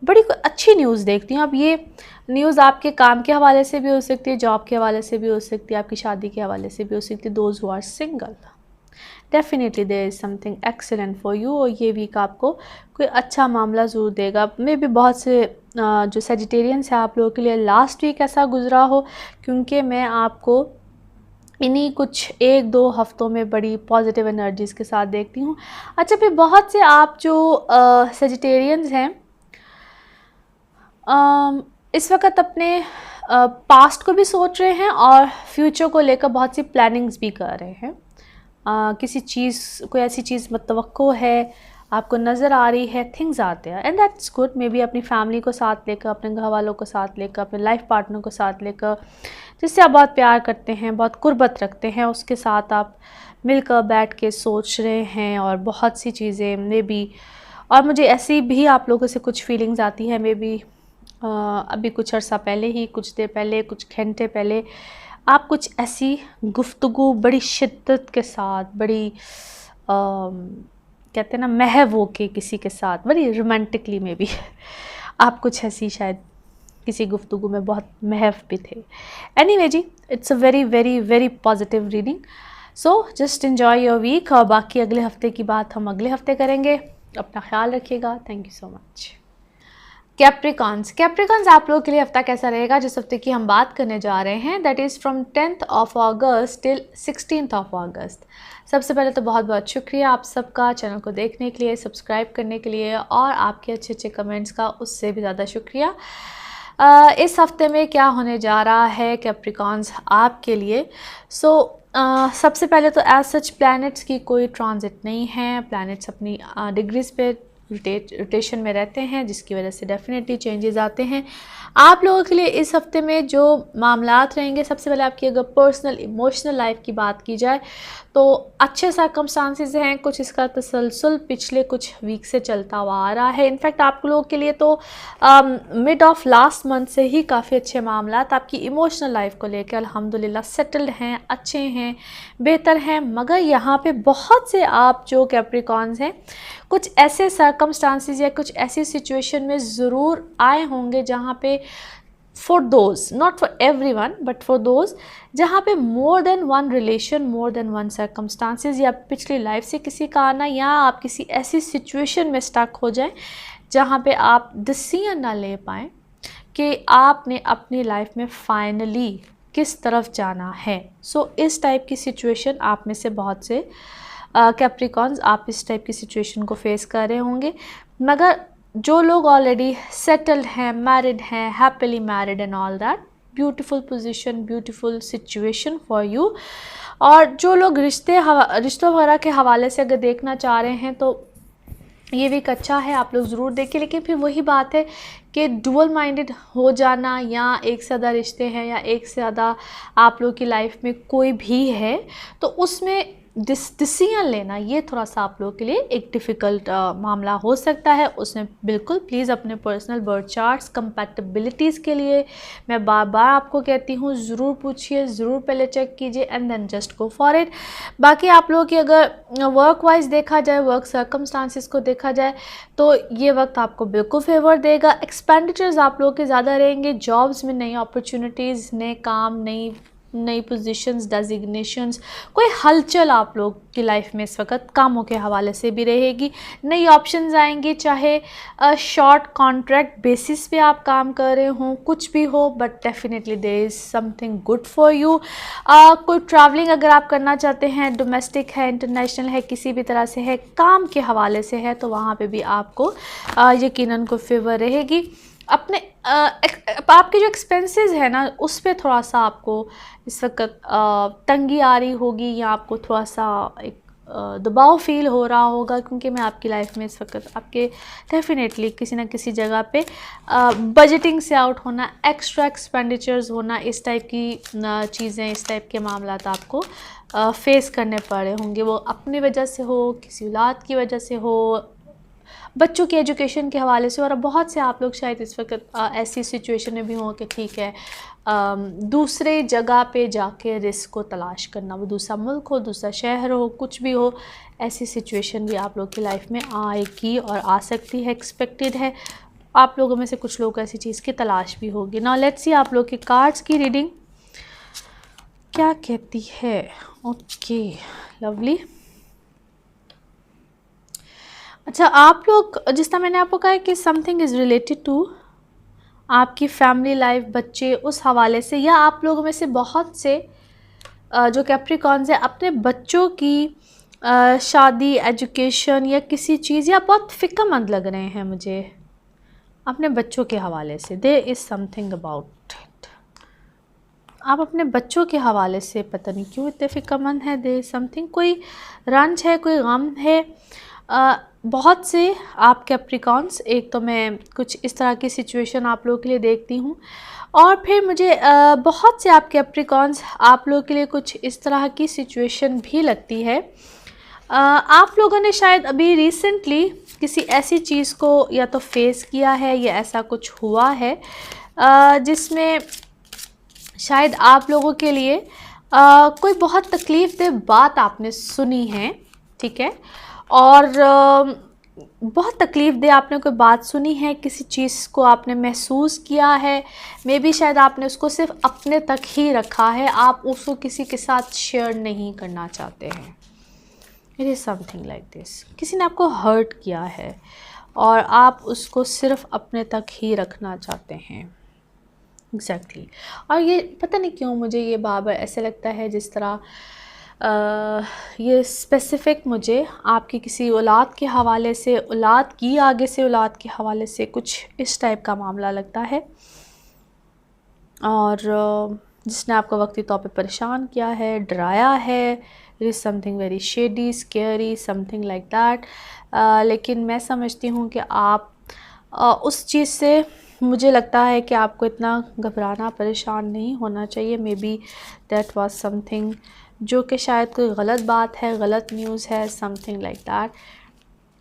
बड़ी अच्छी न्यूज़ देखती हूँ। अब ये न्यूज़ आपके काम के हवाले से भी हो सकती है, जॉब के हवाले से भी हो सकती है, आपकी शादी के हवाले से भी हो सकती है। Those who are single, definitely there is something excellent for you, और ये वीक आपको कोई अच्छा मामला ज़रूर देगा। मे भी बहुत से जो सजिटेरियंस हैं, आप लोगों के लिए लास्ट वीक ऐसा गुजरा हो, क्योंकि मैं आपको इन्हीं कुछ 1-2 हफ्तों में बड़ी पॉजिटिव एनर्जीज़ के साथ देखती हूँ। अच्छा, फिर बहुत से आप जो सेजिटेरियंस हैं इस वक्त अपने पास्ट को भी सोच रहे हैं और फ्यूचर को लेकर बहुत सी प्लानिंग्स भी कर रहे हैं। किसी चीज़, कोई ऐसी चीज़ मतवक्को है, आपको नज़र आ रही है, थिंग्स आते हैं and that's good. May be अपनी फैमिली को साथ लेकर, अपने घर वालों को साथ लेकर, अपने लाइफ पार्टनर को साथ लेकर, जिससे आप बहुत प्यार करते हैं, बहुत कुर्बत रखते हैं, उसके साथ आप मिलकर बैठ के सोच रहे हैं और बहुत सी चीज़ें मे बी, और मुझे ऐसी भी आप लोगों से कुछ फीलिंग्स आती है मे बी अभी कुछ अर्सा पहले ही, कुछ देर पहले, कुछ घंटे पहले आप कुछ ऐसी गुफ्तगू बड़ी शिद्दत के साथ, बड़ी कहते हैं ना महव हो के किसी के साथ, बड़ी रोमांटिकली में भी आप कुछ ऐसी शायद किसी गुफ्तगू में बहुत महव भी थे। एनीवे जी, it's a very very very positive reading. So just enjoy your week, और बाकी अगले हफ्ते की बात हम अगले हफ्ते करेंगे। अपना ख्याल रखिएगा। Thank you so much. Capricorns आप लोगों के लिए हफ्ता कैसा रहेगा? जिस हफ्ते की हम बात करने जा रहे हैं that is from 10th of August till 16th of August। सबसे पहले तो बहुत बहुत शुक्रिया आप सबका चैनल को देखने के लिए, सब्सक्राइब करने के लिए, और आपके अच्छे अच्छे कमेंट्स का उससे भी ज़्यादा शुक्रिया। इस हफ्ते में क्या होने जा रहा है कैप्रिकॉन्स आपके लिए? सबसे पहले तो एज सच प्लैनेट्स की कोई ट्रांजिट नहीं है। प्लैनेट्स अपनी डिग्रीज पे रोटेशन में रहते हैं, जिसकी वजह से डेफिनेटली चेंजेस आते हैं। आप लोगों के लिए इस हफ्ते में जो मामलात रहेंगे, सबसे पहले आपकी अगर पर्सनल इमोशनल लाइफ की बात की जाए तो अच्छे सर्कमस्टांसेस हैं। कुछ इसका तसलसल पिछले कुछ वीक से चलता हुआ आ रहा है। इनफैक्ट आप लोगों के लिए तो मिड ऑफ लास्ट मंथ से ही काफ़ी अच्छे मामलात आपकी इमोशनल लाइफ को लेकर अल्हम्दुलिल्लाह सेटल्ड हैं, अच्छे हैं, बेहतर हैं। मगर यहाँ पे बहुत से आप जो कैप्रिकॉन्स हैं, कुछ ऐसे सर्कमस्टांसेस या कुछ ऐसी सिचुएशन में ज़रूर आए होंगे जहाँ पे for those, not for everyone but for those, जहाँ पे more than one relation, more than one circumstances, या पिछली लाइफ से किसी का आना, या आप किसी ऐसी सिचुएशन में स्टक हो जाएं जहाँ पे आप डिसीजन ना ले पाएँ कि आपने अपनी लाइफ में फाइनली किस तरफ जाना है। इस टाइप की सिचुएशन आप में से बहुत से कैप्रिकॉन्स आप इस टाइप की सिचुएशन को फेस कर रहे होंगे। मगर जो लोग ऑलरेडी सेटल्ड हैं, मैरिड हैं, happily married and all that, beautiful position, beautiful situation for you. और जो लोग रिश्तों वगैरह के हवाले से अगर देखना चाह रहे हैं तो ये भी एक अच्छा है, आप लोग ज़रूर देखें। लेकिन फिर वही बात है कि डुअल माइंडेड हो जाना, या एक से ज़्यादा रिश्ते हैं, या एक से ज़्यादा आप लोग की लाइफ में कोई भी है, तो उसमें डिसीजन लेना ये थोड़ा सा आप लोगों के लिए एक डिफ़िकल्ट मामला हो सकता है। उसमें बिल्कुल प्लीज़ अपने पर्सनल बर्थ चार्ट्स कंपैटिबिलिटीज़ के लिए मैं बार बार आपको कहती हूँ, ज़रूर पूछिए, ज़रूर पहले चेक कीजिए and then just go for it. बाकी आप लोगों की अगर वर्क वाइज देखा जाए, वर्क सर्कमस्टांसिस को देखा जाए, तो ये वक्त आपको बिल्कुल फेवर देगा। एक्सपेंडिचर्स आप लोगों के ज़्यादा रहेंगे। जॉब्स में नई अपॉर्चुनिटीज़, नए काम, नई पोजीशंस, डेजिग्नेशंस, कोई हलचल आप लोग की लाइफ में इस वक्त कामों के हवाले से भी रहेगी। नई ऑप्शंस आएंगी, चाहे शॉर्ट कॉन्ट्रैक्ट बेसिस पे आप काम कर रहे हों, कुछ भी हो, but definitely there is something good for you. कोई ट्रैवलिंग अगर आप करना चाहते हैं, डोमेस्टिक है, इंटरनेशनल है, किसी भी तरह से है, काम के हवाले से है, तो वहाँ पे भी आपको यकीनन को फेवर रहेगी। अपने आपके जो एक्सपेंसेस है ना, उस पर थोड़ा सा आपको इस वक्त तंगी आ रही होगी, या आपको थोड़ा सा एक दबाव फील हो रहा होगा, क्योंकि मैं आपकी लाइफ में इस वक्त आपके डेफिनेटली किसी ना किसी जगह पे बजटिंग से आउट होना, एक्स्ट्रा एक्सपेंडिचर्स होना, इस टाइप की चीज़ें, इस टाइप के मामलात आपको फेस करने पड़े होंगे। वो अपनी वजह से हो, किसी औलाद की वजह से हो, बच्चों की एजुकेशन के हवाले से, और बहुत से आप लोग शायद इस वक्त ऐसी सिचुएशन में भी हों कि ठीक है, दूसरे जगह पे जाके रिस्क को तलाश करना, वो दूसरा मुल्क हो, दूसरा शहर हो, कुछ भी हो, ऐसी सिचुएशन भी आप लोग की लाइफ में आएगी और आ सकती है, एक्सपेक्टेड है। आप लोगों में से कुछ लोग ऐसी चीज़ की तलाश भी होगी। नाउ लेट्स सी आप लोग की कार्ड्स की रीडिंग क्या कहती है। Okay, lovely. अच्छा, आप लोग, जिस तरह मैंने आपको कहा कि समथिंग इज़ रिलेटेड टू आपकी फैमिली लाइफ, बच्चे, उस हवाले से, या आप लोगों में से बहुत से जो कैप्रिकॉन्स है अपने बच्चों की शादी, एजुकेशन या किसी चीज़, या बहुत फ़िक्रमंद लग रहे हैं मुझे अपने बच्चों के हवाले से। There is something about it. आप अपने बच्चों के हवाले से पता नहीं क्यों इतने फ़िक्रमंद हैं। देयर इज़ समथिंग, कोई रंज है, कोई गम है। बहुत से आप कैप्रिकॉन्स, एक तो मैं कुछ इस तरह की सिचुएशन आप लोगों के लिए देखती हूँ, और फिर मुझे बहुत से आप कैप्रिकॉन्स आप लोगों के लिए कुछ इस तरह की सिचुएशन भी लगती है। आप लोगों ने शायद अभी रिसेंटली किसी ऐसी चीज़ को या तो फेस किया है या ऐसा कुछ हुआ है जिसमें शायद आप लोगों के लिए कोई बहुत तकलीफ़देह बात आपने सुनी है, ठीक है, और बहुत तकलीफ़देह आपने कोई बात सुनी है, किसी चीज़ को आपने महसूस किया है, मे बी शायद आपने उसको सिर्फ अपने तक ही रखा है, आप उसको किसी के साथ शेयर नहीं करना चाहते हैं। It is something like this. किसी ने आपको हर्ट किया है और आप उसको सिर्फ अपने तक ही रखना चाहते हैं। एग्जैक्टली। और ये पता नहीं क्यों मुझे ये बार ऐसे लगता है जिस तरह ये स्पेसिफ़िक मुझे आपकी किसी औलाद के हवाले से, औलाद की आगे से औलाद के हवाले से कुछ इस टाइप का मामला लगता है, और जिसने आपको वक्ती तौर पे परेशान किया है, डराया है। It is something very shady, scary, something like that. लेकिन मैं समझती हूँ कि आप उस चीज़ से, मुझे लगता है कि आपको इतना घबराना, परेशान नहीं होना चाहिए। May be that was something जो कि शायद कोई गलत बात है, गलत न्यूज़ है, समथिंग लाइक दैट।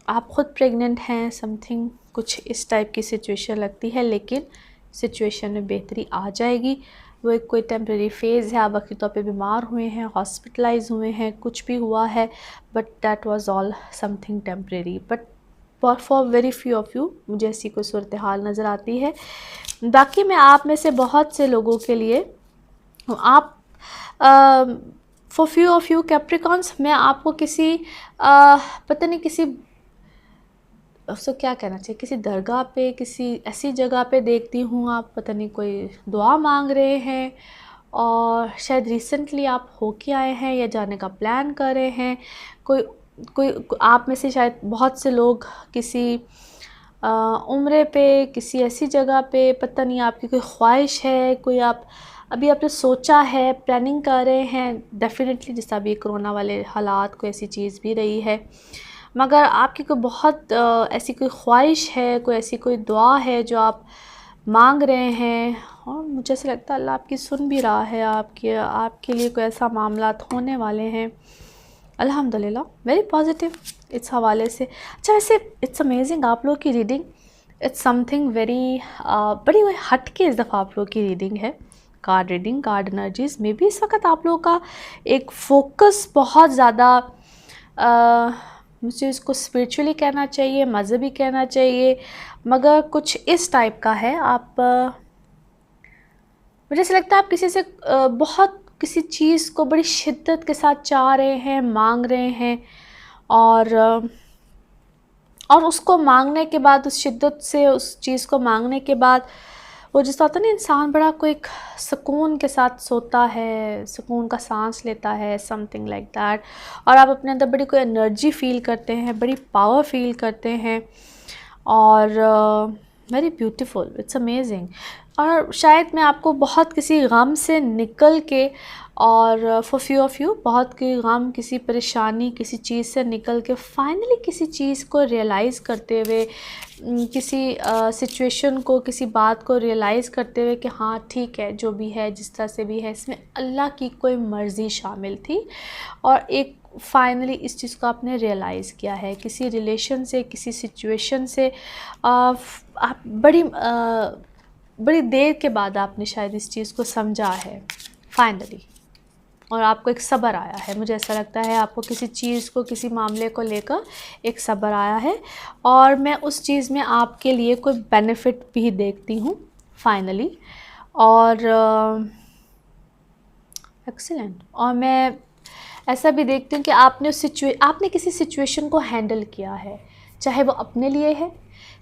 आप ख़ुद प्रेग्नेंट हैं, समथिंग कुछ इस टाइप की सिचुएशन लगती है, लेकिन सिचुएशन में बेहतरी आ जाएगी। वो एक कोई टेम्प्रेरी फ़ेज़ है, आप वक्ती तौर पे बीमार हुए हैं, हॉस्पिटलाइज हुए हैं, कुछ भी हुआ है, but that was all something temporary. But for very few of you मुझे ऐसी कोई सूरत हाल नज़र आती है। बाकी मैं आप में से बहुत से लोगों के लिए, आप for few of you Capricorns, मैं आपको किसी पता नहीं किसी, उसको क्या कहना चाहिए, किसी दरगाह पे, किसी ऐसी जगह पे देखती हूँ। आप पता नहीं कोई दुआ मांग रहे हैं, और शायद रिसेंटली आप होके आए हैं या जाने का प्लान कर रहे हैं। कोई आप में से शायद बहुत से लोग किसी उम्रे पे, किसी ऐसी जगह पे, पता नहीं आपकी कोई ख्वाहिश है, कोई आप अभी आपने सोचा है, प्लानिंग कर रहे हैं। डेफिनेटली जिस अभी कोरोना वाले हालात, कोई ऐसी चीज़ भी रही है, मगर आपकी कोई बहुत ऐसी कोई ख्वाहिश है, कोई ऐसी कोई दुआ है जो आप मांग रहे हैं, और मुझे ऐसा लगता है अल्लाह आपकी सुन भी रहा है। आपके लिए कोई ऐसा मामला होने वाले हैं, अल्हम्दुलिल्लाह, वेरी पॉजिटिव इस हवाले से। अच्छा, वैसे इट्स अमेजिंग आप लोग की रीडिंग, इट्स समथिंग वेरी बड़ी हट के इस दफ़ा आप लोग की रीडिंग है, कार्ड रीडिंग, कार्ड एनर्जीज़ में भी इस वक्त आप लोगों का एक फोकस बहुत ज़्यादा, मुझे इसको स्पिरिचुअली कहना चाहिए, मज़हबी कहना चाहिए, मगर कुछ इस टाइप का है। आप मुझे ऐसा लगता है आप किसी से बहुत किसी चीज़ को बड़ी शिद्दत के साथ चाह रहे हैं, मांग रहे हैं, और उसको मांगने के बाद, उस शिद्दत से उस चीज़ को मांगने के बाद, वो जिस होता है ना, इंसान बड़ा कोई एक सुकून के साथ सोता है, सुकून का सांस लेता है, समथिंग लाइक दैट। और आप अपने अंदर बड़ी कोई एनर्जी फ़ील करते हैं, बड़ी पावर फ़ील करते हैं, और वेरी ब्यूटीफुल, इट्स अमेजिंग। और शायद मैं आपको बहुत किसी गम से निकल के, और फॉर फ्यू ऑफ़ यू बहुत की गम, किसी परेशानी, किसी चीज़ से निकल के फाइनली किसी चीज़ को रियलाइज़ करते हुए, किसी सिचुएशन को, किसी बात को रियलाइज़ करते हुए कि हाँ ठीक है, जो भी है, जिस तरह से भी है, इसमें अल्लाह की कोई मर्ज़ी शामिल थी, और एक फाइनली इस चीज़ को आपने रियलाइज़ किया है। किसी रिलेशन से, किसी सिचुएशन से आप बड़ी देर के बाद आपने शायद इस चीज़ को समझा है फाइनली, और आपको एक सब्र आया है। मुझे ऐसा लगता है आपको किसी चीज़ को, किसी मामले को लेकर एक सब्र आया है, और मैं उस चीज़ में आपके लिए कोई बेनिफिट भी देखती हूँ फाइनली, और एक्सीलेंट। और मैं ऐसा भी देखती हूँ कि आपने किसी सिचुएशन को हैंडल किया है, चाहे वो अपने लिए है,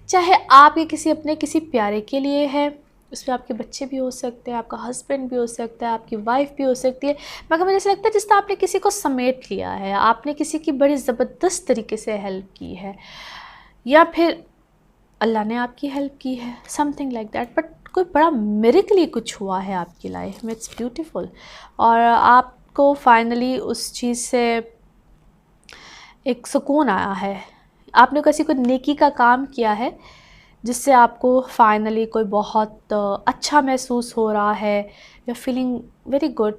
चाहे आपके किसी अपने किसी प्यारे के लिए है, उसमें आपके बच्चे भी हो सकते हैं, आपका हस्बैंड भी हो सकता है, आपकी वाइफ भी हो सकती है, मगर मुझे ऐसा लगता है जिस तरह आपने किसी को समेट लिया है, आपने किसी की बड़ी ज़बरदस्त तरीके से हेल्प की है, या फिर अल्लाह ने आपकी हेल्प की है, समथिंग लाइक दैट, बट कोई बड़ा मिरेकली कुछ हुआ है आपकी लाइफ में, इट्स ब्यूटीफुल। और आपको फाइनली उस चीज़ से एक सुकून आया है, आपने किसी को नेकी का काम किया है जिससे आपको फाइनली कोई बहुत अच्छा महसूस हो रहा है, या feeling very good.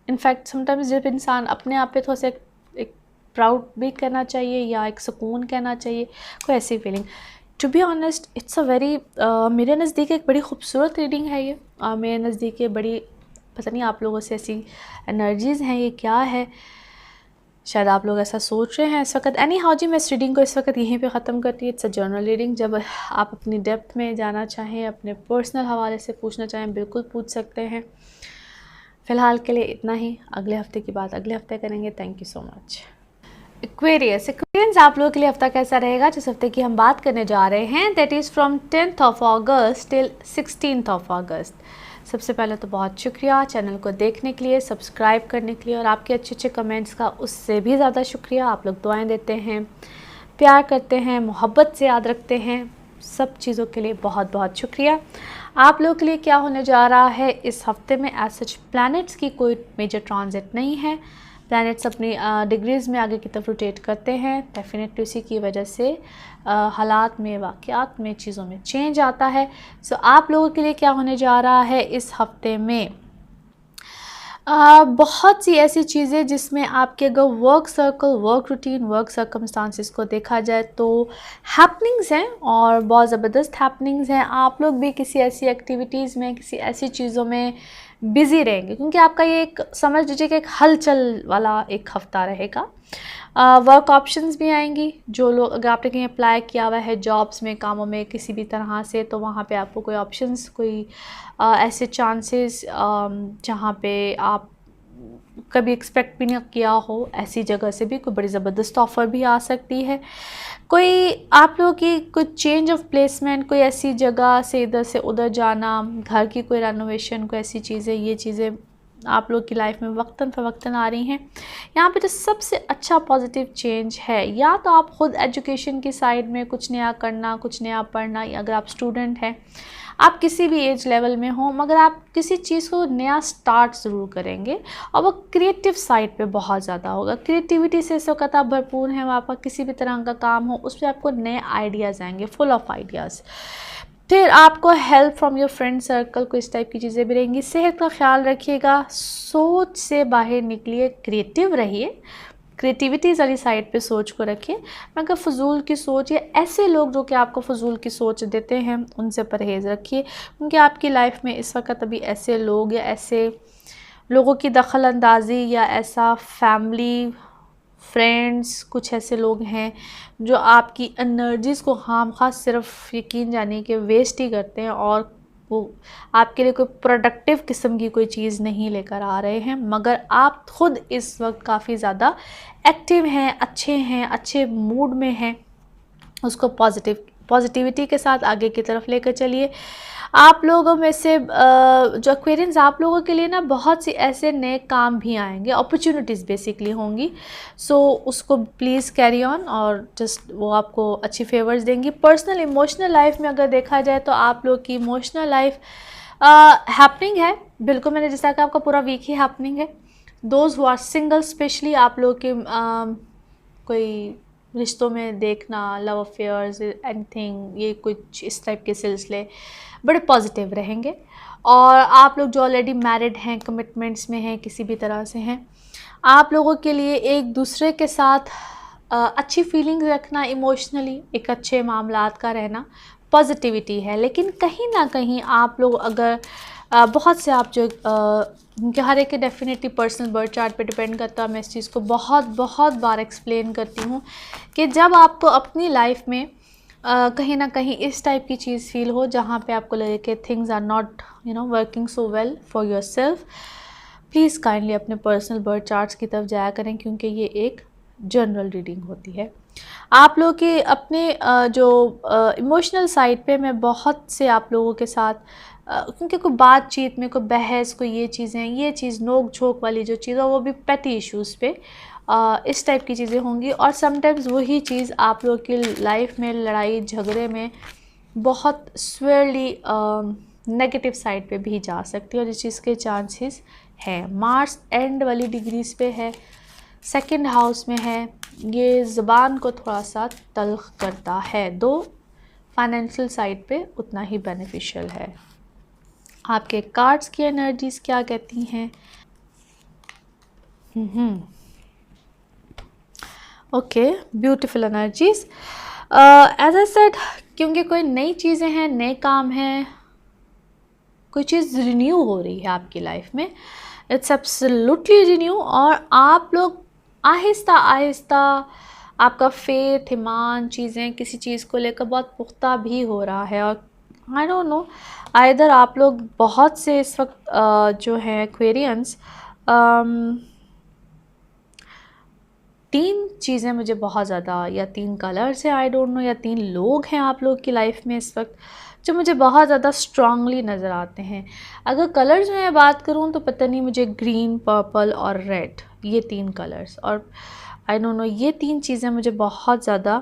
In fact sometimes जब इंसान अपने आप पे थोड़ा सा एक प्राउड भी कहना चाहिए या एक सुकून कहना चाहिए, कोई ऐसी feeling. To be honest it's a very, मेरे नज़दीक एक बड़ी खूबसूरत रीडिंग है ये, मेरे नज़दीक ये बड़ी, पता नहीं आप लोगों से ऐसी एनर्जीज़ हैं, ये क्या है, शायद आप लोग ऐसा सोच रहे हैं इस वक्त। एनी हाउ जी, मैं इस रीडिंग को इस वक्त यहीं पे ख़त्म करती हूँ। It's a journal reading. जब आप अपनी डेप्थ में जाना चाहें, अपने पर्सनल हवाले से पूछना चाहें, बिल्कुल पूछ सकते हैं। फ़िलहाल के लिए इतना ही, अगले हफ्ते की बात अगले हफ्ते करेंगे। Thank you so much. Aquarians, आप लोगों के लिए हफ्ता कैसा रहेगा? जिस हफ्ते की हम बात करने जा रहे हैं, that is from 10th of August till 16th of August। सबसे पहले तो बहुत शुक्रिया चैनल को देखने के लिए, सब्सक्राइब करने के लिए, और आपके अच्छे अच्छे कमेंट्स का उससे भी ज़्यादा शुक्रिया। आप लोग दुआएं देते हैं, प्यार करते हैं, मोहब्बत से याद रखते हैं, सब चीज़ों के लिए बहुत बहुत शुक्रिया। आप लोगों के लिए क्या होने जा रहा है इस हफ्ते में? एज सच प्लैनेट्स की कोई मेजर ट्रांजिट नहीं है। प्लैनेट्स अपनी डिग्रीज़ में आगे की तरफ रोटेट करते हैं, डेफिनेटली उसी की वजह से हालात में, वाक़यात में, चीज़ों में चेंज आता है। सो आप लोगों के लिए क्या होने जा रहा है इस हफ्ते में? बहुत सी ऐसी चीज़ें जिसमें आपके अगर work circle, work routine, work circumstances को देखा जाए तो हैपनिंग्स हैं, और बहुत ज़बरदस्त हैपनिंग्स हैं। आप लोग भी किसी ऐसी एक्टिविटीज़ में, किसी ऐसी चीज़ों में बिज़ी रहेंगे, क्योंकि आपका ये एक, समझ लीजिए कि एक हलचल वाला एक हफ़्ता रहेगा। वर्क ऑप्शंस भी आएंगी। जो लोग, अगर आपने कहीं अप्लाई किया हुआ है जॉब्स में, कामों में किसी भी तरह से, तो वहाँ पे आपको कोई ऑप्शंस, कोई ऐसे चांसेस जहाँ पे आप कभी एक्सपेक्ट भी नहीं किया हो, ऐसी जगह से भी कोई बड़ी ज़बरदस्त ऑफ़र भी आ सकती है। कोई आप लोगों की कोई चेंज ऑफ प्लेसमेंट, कोई ऐसी जगह से इधर से उधर जाना, घर की कोई रेनोवेशन, कोई ऐसी चीज़ें, ये चीज़ें आप लोग की लाइफ में वक्तन फ़वक्तन आ रही हैं। यहाँ पे तो सबसे अच्छा पॉजिटिव चेंज है, या तो आप ख़ुद एजुकेशन की साइड में कुछ नया करना, कुछ नया पढ़ना, या अगर आप स्टूडेंट हैं, आप किसी भी एज लेवल में हो, मगर आप किसी चीज़ को नया स्टार्ट ज़रूर करेंगे, और वो क्रिएटिव साइड पे बहुत ज़्यादा होगा। क्रिएटिविटी से इस वक्त आप भरपूर हैं, वहाँ पर किसी भी तरह का काम हो उस पर आपको नए आइडियाज़ आएंगे, फुल ऑफ आइडियाज़। फिर आपको help from your friend circle को, इस टाइप की चीज़ें भी रहेंगी। सेहत का ख्याल रखिएगा, सोच से बाहर निकलिए, क्रिएटिव रहिए, क्रिएटिविटीज़ वाली साइड पे सोच को रखिए, मगर फ़जूल की सोच या ऐसे लोग जो कि आपको फ़जूल की सोच देते हैं उनसे परहेज़ रखिए, क्योंकि आपकी लाइफ में इस वक्त अभी ऐसे लोग या ऐसे लोगों की दखल अंदाज़ी या ऐसा फैमिली, फ्रेंड्स, कुछ ऐसे लोग हैं जो आपकी एनर्जीज़ को खामखा सिर्फ यकीन जानिए कि वेस्ट ही करते हैं, और वो आपके लिए कोई प्रोडक्टिव किस्म की कोई चीज़ नहीं लेकर आ रहे हैं, मगर आप ख़ुद इस वक्त काफ़ी ज़्यादा एक्टिव हैं, अच्छे हैं, अच्छे मूड में हैं। उसको पॉजिटिविटी के साथ आगे की तरफ लेकर चलिए। आप लोगों में से जो एक्वेरियंस, आप लोगों के लिए ना बहुत सी ऐसे नए काम भी आएंगे, अपॉर्चुनिटीज़ बेसिकली होंगी। सो उसको प्लीज़ कैरी ऑन, और जस्ट वो आपको अच्छी फेवर्स देंगी। पर्सनल इमोशनल लाइफ में अगर देखा जाए तो आप लोग की इमोशनल लाइफ हैपनिंग है, बिल्कुल मैंने जैसा कि आपका पूरा वीक ही हैपनिंग है। Those who are single specially, आप लोग के कोई रिश्तों में देखना, लव अफेयर्स, एनीथिंग, ये कुछ इस टाइप के सिलसिले बड़े पॉजिटिव रहेंगे। और आप लोग जो ऑलरेडी मैरिड हैं, कमिटमेंट्स में हैं, किसी भी तरह से हैं, आप लोगों के लिए एक दूसरे के साथ अच्छी फीलिंग्स रखना, इमोशनली एक अच्छे मामलात का रहना, पॉजिटिविटी है। लेकिन कहीं ना कहीं आप लोग अगर बहुत से आप जो हर एक के डेफिनेटली पर्सनल बर्थ चार्ट पे डिपेंड करता है, मैं इस चीज़ को बहुत बार एक्सप्लेन करती हूँ कि जब आपको अपनी लाइफ में कहीं ना कहीं इस टाइप की चीज़ फील हो जहाँ पे आपको लगे कि things are not working so well for yourself, please kindly अपने पर्सनल बर्थ चार्ट्स की तरफ जाया करें, क्योंकि ये एक जनरल रीडिंग होती है। आप लोग के अपने जो इमोशनल साइड पे मैं बहुत से आप लोगों के साथ क्योंकि कोई बातचीत में कोई बहस, कोई ये चीज़ें, ये चीज़ नोक झोंक वाली जो चीज़ है वो भी पेटी इश्यूज़ पे इस टाइप की चीज़ें होंगी। और समटाइम्स वही चीज़ आप लोग की लाइफ में लड़ाई झगड़े में बहुत स्वेयरली नेगेटिव साइड पे भी जा सकती है, और इस चीज़ के चांसेस हैं। मार्स एंड वाली डिग्रीज पे है, सेकंड हाउस में है, ये ज़ुबान को थोड़ा सा तल्ख करता है, दो फाइनेंशियल साइड पे उतना ही बेनिफिशियल है। आपके कार्ड्स की एनर्जीज क्या कहती हैं? Okay, beautiful energies. As I said, क्योंकि कोई नई चीज़ें हैं, नए काम हैं, कोई चीज़ रिन्यू हो रही है आपकी लाइफ में, इट्स एब्सोल्युटली रिन्यू। और आप लोग आहिस्ता आहिस्ता आपका फेथ, ईमान, चीज़ें किसी चीज़ को लेकर बहुत पुख्ता भी हो रहा है। और आई डोंट नो, आइदर आप लोग बहुत से इस वक्त जो है एक्वेरियंस, तीन चीज़ें मुझे बहुत ज़्यादा, या तीन कलर्स हैं, आई डोंट नो, या तीन लोग हैं आप लोग की लाइफ में इस वक्त जो मुझे बहुत ज़्यादा स्ट्रांगली नज़र आते हैं। अगर कलर्स में मैं बात करूं तो पता नहीं, मुझे ग्रीन, पर्पल और रेड, ये तीन कलर्स, और आई डोंट नो, ये तीन चीज़ें मुझे बहुत ज़्यादा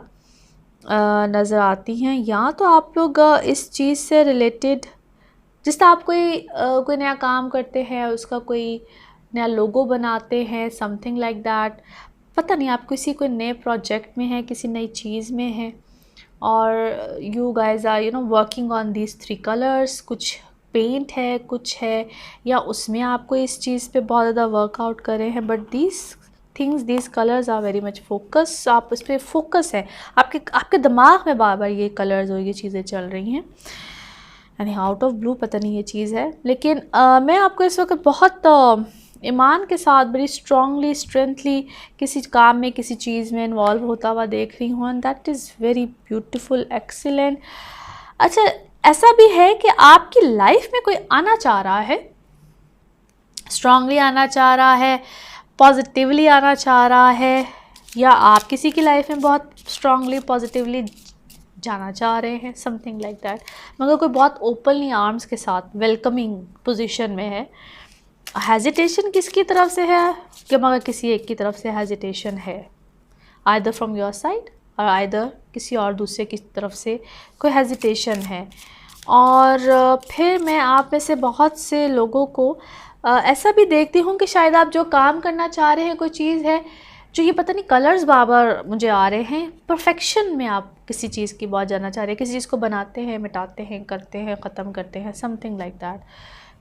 नज़र आती हैं। या तो आप लोग इस चीज़ से रिलेटेड, जिस तरह आप कोई नया काम करते हैं, उसका कोई नया लोगो बनाते हैं, समथिंग लाइक दैट, पता नहीं आप किसी कोई नए प्रोजेक्ट में हैं, किसी नई चीज़ में हैं, और you guys are working on these three colours. कुछ पेंट है, कुछ है, या उसमें आपको इस चीज़ पे बहुत ज़्यादा वर्कआउट करे हैं, but these things, these colours are very much focus, आप उस पर फोकस है, आपके दिमाग में बार बार ये कलर्स और ये चीज़ें चल रही हैं। यानी आउट ऑफ ब्लू पता नहीं ये चीज़ है, लेकिन मैं आपको इस वक्त बहुत ईमान के साथ, बड़ी स्ट्रांगली, स्ट्रेंथली किसी काम में, किसी चीज़ में इन्वॉल्व होता हुआ देख रही हूँ, and that is very beautiful, excellent. अच्छा, ऐसा भी है कि आपकी लाइफ में कोई आना चाह रहा है, स्ट्रांगली आना चाह रहा है, पॉजिटिवली आना चाह रहा है, या आप किसी की लाइफ में बहुत स्ट्रांगली पॉजिटिवली जाना चाह रहे हैं, समथिंग लाइक दैट, मगर कोई बहुत ओपनली आर्म्स के साथ वेलकमिंग पोजीशन में है। हेजिटेशन किसकी तरफ से है? कि मगर किसी एक की तरफ से हेजिटेशन है, आइदर फ्रॉम योर साइड और आइदर किसी और दूसरे की तरफ से कोई हेजिटेशन है। और फिर मैं आप में से बहुत से लोगों को ऐसा भी देखती हूँ कि शायद आप जो काम करना चाह रहे हैं, कोई चीज़ है जो, ये पता नहीं कलर्स बार मुझे आ रहे हैं, परफेक्शन में आप किसी चीज़ की बहुत जाना चाह रहे हैं, किसी चीज़ को बनाते हैं, मिटाते हैं, करते हैं, ख़त्म करते हैं, समथिंग लाइक दैट।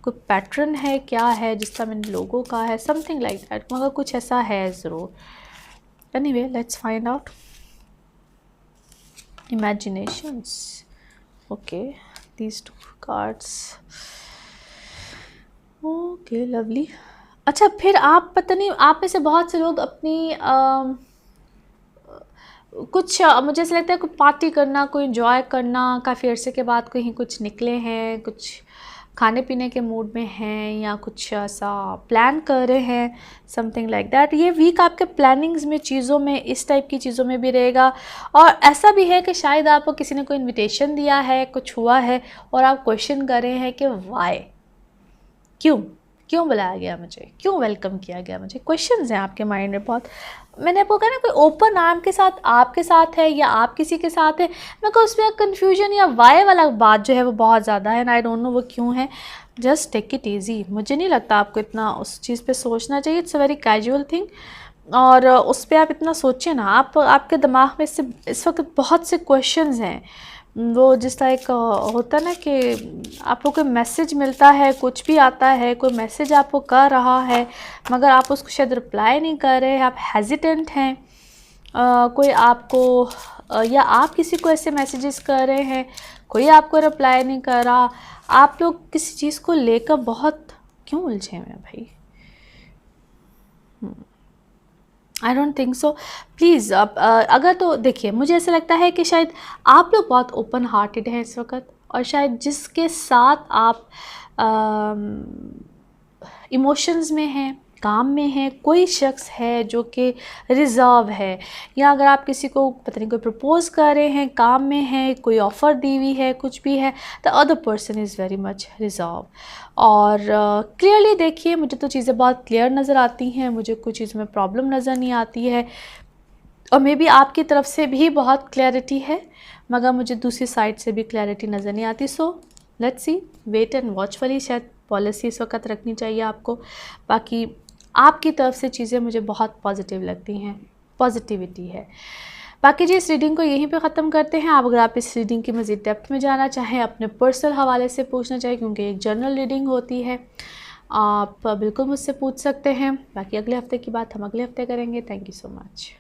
कोई पैटर्न है, क्या है, जिस तरह मैंने लोगों का है, समथिंग लाइक दैट, मगर कुछ ऐसा है ज़रूर। Anyway, let's find out. Imaginations, okay, these two cards, okay, lovely. अच्छा, फिर आप पता नहीं, आप में से बहुत से लोग अपनी कुछ मुझे ऐसा लगता है कोई पार्टी करना, कोई एंजॉय करना, काफ़ी अरसे के बाद कहीं कुछ निकले हैं, कुछ खाने पीने के मूड में हैं, या कुछ ऐसा प्लान कर रहे हैं, समथिंग लाइक दैट। ये वीक आपके प्लानिंग्स में, चीज़ों में, इस टाइप की चीज़ों में भी रहेगा। और ऐसा भी है कि शायद आपको किसी ने कोई इनविटेशन दिया है, कुछ हुआ है, और आप क्वेश्चन कर रहे हैं कि वाई, क्यों बुलाया गया मुझे, क्यों वेलकम किया गया मुझे। क्वेश्चंस हैं आपके माइंड में बहुत। मैंने आपको कहा ना, कोई ओपन आर्म के साथ आपके साथ है, या आप किसी के साथ है, मैं कहूँ उसमें कन्फ्यूजन या वाई वाला बात जो है वो बहुत ज़्यादा है, एंड आई डोंट नो वो क्यों है। जस्ट टेक इट ईजी, मुझे नहीं लगता आपको इतना उस चीज़ पे सोचना चाहिए, it's a very casual thing, और उस पर आप इतना सोचें ना। आपके दिमाग में इस वक्त बहुत से क्वेश्चंस हैं, वो जिस तरह एक होता है ना कि आपको कोई मैसेज मिलता है, कुछ भी आता है, कोई मैसेज आपको कर रहा है, मगर आप उसको शायद रिप्लाई नहीं कर रहे, आप हेजिटेंट हैं, कोई आपको या आप किसी को ऐसे मैसेजेस कर रहे हैं, कोई आपको रिप्लाई नहीं कर रहा, आप लोग किसी चीज़ को लेकर बहुत क्यों उलझे हैं भाई? I don't think so. Please आप अगर तो देखिए, मुझे ऐसा लगता है कि शायद आप लोग बहुत ओपन हार्टेड हैं इस वक्त, और शायद जिसके साथ आप इमोशंस में हैं, काम में हैं, कोई शख्स है जो कि रिज़र्व है, या अगर आप किसी को पता नहीं कोई प्रपोज़ कर रहे हैं, काम में है, कोई ऑफ़र दी हुई है, कुछ भी है, the other person is very much reserve. और क्लियरली देखिए, मुझे तो चीज़ें बहुत क्लियर नज़र आती हैं, मुझे कुछ चीज़ में प्रॉब्लम नज़र नहीं आती है, और मे बी आपकी तरफ से भी बहुत क्लैरिटी है, मगर मुझे दूसरी साइड से भी क्लैरिटी नज़र नहीं आती। So let's see, wait and watch वाली शायद पॉलिसी इस वक्त रखनी चाहिए आपको। बाकी आपकी तरफ से चीज़ें मुझे बहुत पॉजिटिव लगती हैं, पॉजिटिविटी है। बाकी जी, इस रीडिंग को यहीं पे ख़त्म करते हैं। अगर आप इस रीडिंग की मज़ीद डेप्थ में जाना चाहें, अपने पर्सनल हवाले से पूछना चाहें, क्योंकि एक जनरल रीडिंग होती है, आप बिल्कुल मुझसे पूछ सकते हैं। बाकी अगले हफ्ते की बात हम अगले हफ्ते करेंगे। Thank you so much.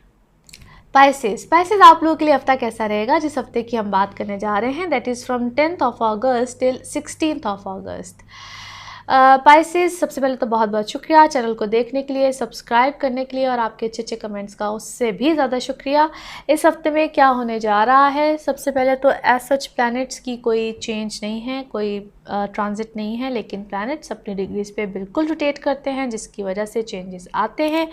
Spices आप लोगों के लिए हफ्ता कैसा रहेगा, जिस हफ्ते की हम बात करने जा रहे हैं, that is from 10th of August till 16th of August। Spices, सबसे पहले तो बहुत बहुत शुक्रिया चैनल को देखने के लिए, सब्सक्राइब करने के लिए, और आपके अच्छे अच्छे कमेंट्स का उससे भी ज़्यादा शुक्रिया। इस हफ्ते में क्या होने जा रहा है, सबसे पहले तो एज सच प्लैनेट्स की कोई चेंज नहीं है, कोई ट्रांजिट नहीं है, लेकिन प्लैनेट्स अपनी डिग्रीज पे बिल्कुल रोटेट करते हैं, जिसकी वजह से चेंजेस आते हैं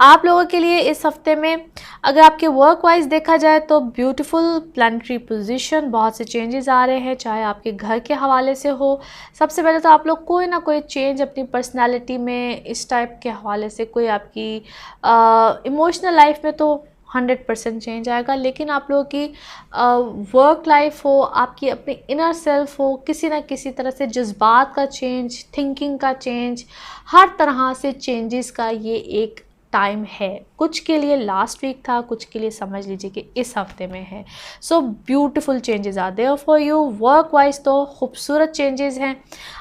आप लोगों के लिए इस हफ्ते में। अगर आपके वर्क वाइज देखा जाए तो ब्यूटीफुल प्लानिटरी पोजीशन, बहुत से चेंजेस आ रहे हैं, चाहे आपके घर के हवाले से हो। सबसे पहले तो आप लोग कोई ना कोई चेंज अपनी पर्सनालिटी में, इस टाइप के हवाले से, कोई आपकी इमोशनल लाइफ में तो 100% चेंज आएगा, लेकिन आप लोगों की वर्क लाइफ हो, आपकी अपनी इनर सेल्फ हो, किसी ना किसी तरह से जज्बात का चेंज, थिंकिंग का चेंज, हर तरह से चेंजेस का ये एक टाइम है। कुछ के लिए लास्ट वीक था, कुछ के लिए समझ लीजिए कि इस हफ्ते में है। So beautiful changes are there for you. Work wise तो खूबसूरत चेंजेस हैं।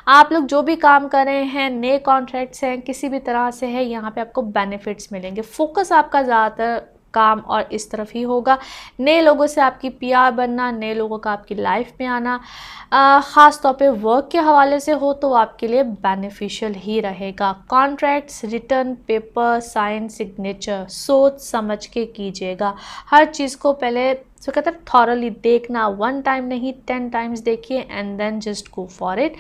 आप लोग जो भी काम कर रहे हैं, नए कॉन्ट्रैक्ट्स हैं, किसी भी तरह से है, यहाँ पे आपको बेनिफिट्स मिलेंगे। फोकस आपका ज़्यादातर काम और इस तरफ ही होगा। नए लोगों से आपकी पीआर बनना, नए लोगों का आपकी लाइफ में आना, ख़ास तौर पे वर्क के हवाले से हो तो आपके लिए बेनिफिशियल ही रहेगा। Contracts, return, paper, sign, signature सोच समझ के कीजिएगा। हर चीज़ को पहले सो कहते हैं थॉरली देखना, 1 टाइम नहीं 10 टाइम्स देखिए and then just go for it.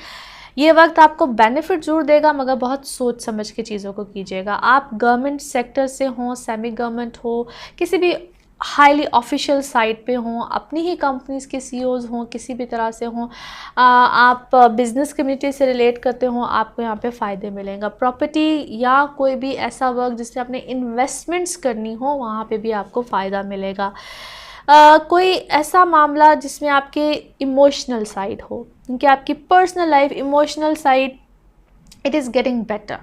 ये वक्त आपको बेनिफिट ज़रूर देगा, मगर बहुत सोच समझ के चीज़ों को कीजिएगा। आप गवर्नमेंट सेक्टर से हों, सेमी गवर्नमेंट हो, किसी भी हाईली ऑफिशियल साइट पे हों, अपनी ही कंपनीज़ के सीईओज़ हों, किसी भी तरह से हों, आप बिज़नेस कम्युनिटी से रिलेट करते हों, आपको यहाँ पे फ़ायदे मिलेंगे। प्रॉपर्टी या कोई भी ऐसा वर्क जिसमें आपने इन्वेस्टमेंट्स करनी हो, वहाँ पे भी आपको फ़ायदा मिलेगा। कोई ऐसा मामला जिसमें आपके इमोशनल साइड हो, क्योंकि आपकी personal life, emotional side, it is getting better.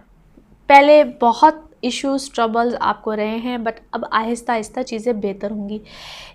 पहले बहुत इश्यूज़, ट्रबल्स आपको रहे हैं, बट अब आहिस्ता आहिस्ता चीज़ें बेहतर होंगी।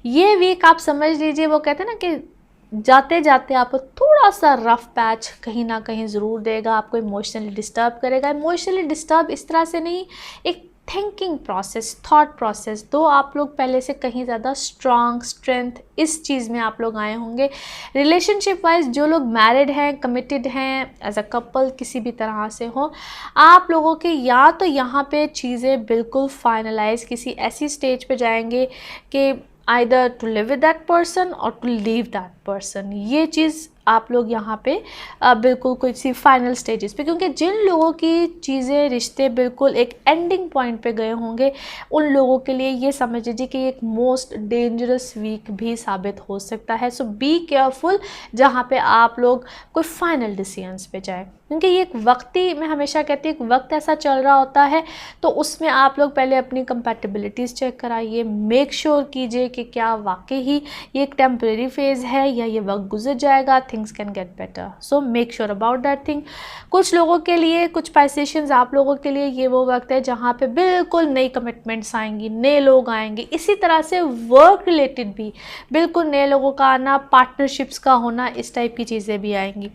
ये वीक आप समझ लीजिए, वो कहते हैं ना कि जाते जाते आपको थोड़ा सा रफ पैच कहीं ना कहीं ज़रूर देगा, आपको इमोशनली डिस्टर्ब करेगा। इमोशनली डिस्टर्ब इस तरह से नहीं, एक थिंकिंग प्रोसेस, थॉट प्रोसेस, तो आप लोग पहले से कहीं ज़्यादा स्ट्रॉन्ग, स्ट्रेंथ इस चीज़ में आप लोग आए होंगे। रिलेशनशिप वाइज जो लोग मैरिड हैं, कमिटेड हैं, एज अ कपल किसी भी तरह से हो, आप लोगों के या तो यहाँ पे चीज़ें बिल्कुल फाइनलाइज किसी ऐसी स्टेज पे जाएंगे कि either to live with that person और टू लीव दैट पर्सन। ये चीज़ आप लोग यहाँ पे बिल्कुल कोई सी फाइनल स्टेजेस पे, क्योंकि जिन लोगों की चीज़ें, रिश्ते बिल्कुल एक एंडिंग पॉइंट पे गए होंगे, उन लोगों के लिए ये समझ लीजिए कि एक मोस्ट डेंजरस वीक भी साबित हो सकता है। सो बी केयरफुल जहाँ पे आप लोग कोई फाइनल डिसीजंस पे जाए, क्योंकि ये एक वक्ती, मैं हमेशा कहती हूँ, एक वक्त ऐसा चल रहा होता है, तो उसमें आप लोग पहले अपनी कंपैटिबिलिटीज़ चेक कराइए, मेक श्योर कीजिए कि क्या वाकई ही ये एक टेम्परेरी फेज़ है या ये वक्त गुजर जाएगा, things can get better. So make sure about that thing. कुछ लोगों के लिए, कुछ पाइसेशियंस आप लोगों के लिए ये वो वक्त है जहाँ पे बिल्कुल नई कमिटमेंट्स आएंगी, नए लोग आएंगे। इसी तरह से वर्क रिलेटेड भी बिल्कुल नए लोगों का आना, पार्टनरशिप्स का होना, इस टाइप की चीज़ें भी आएंगी।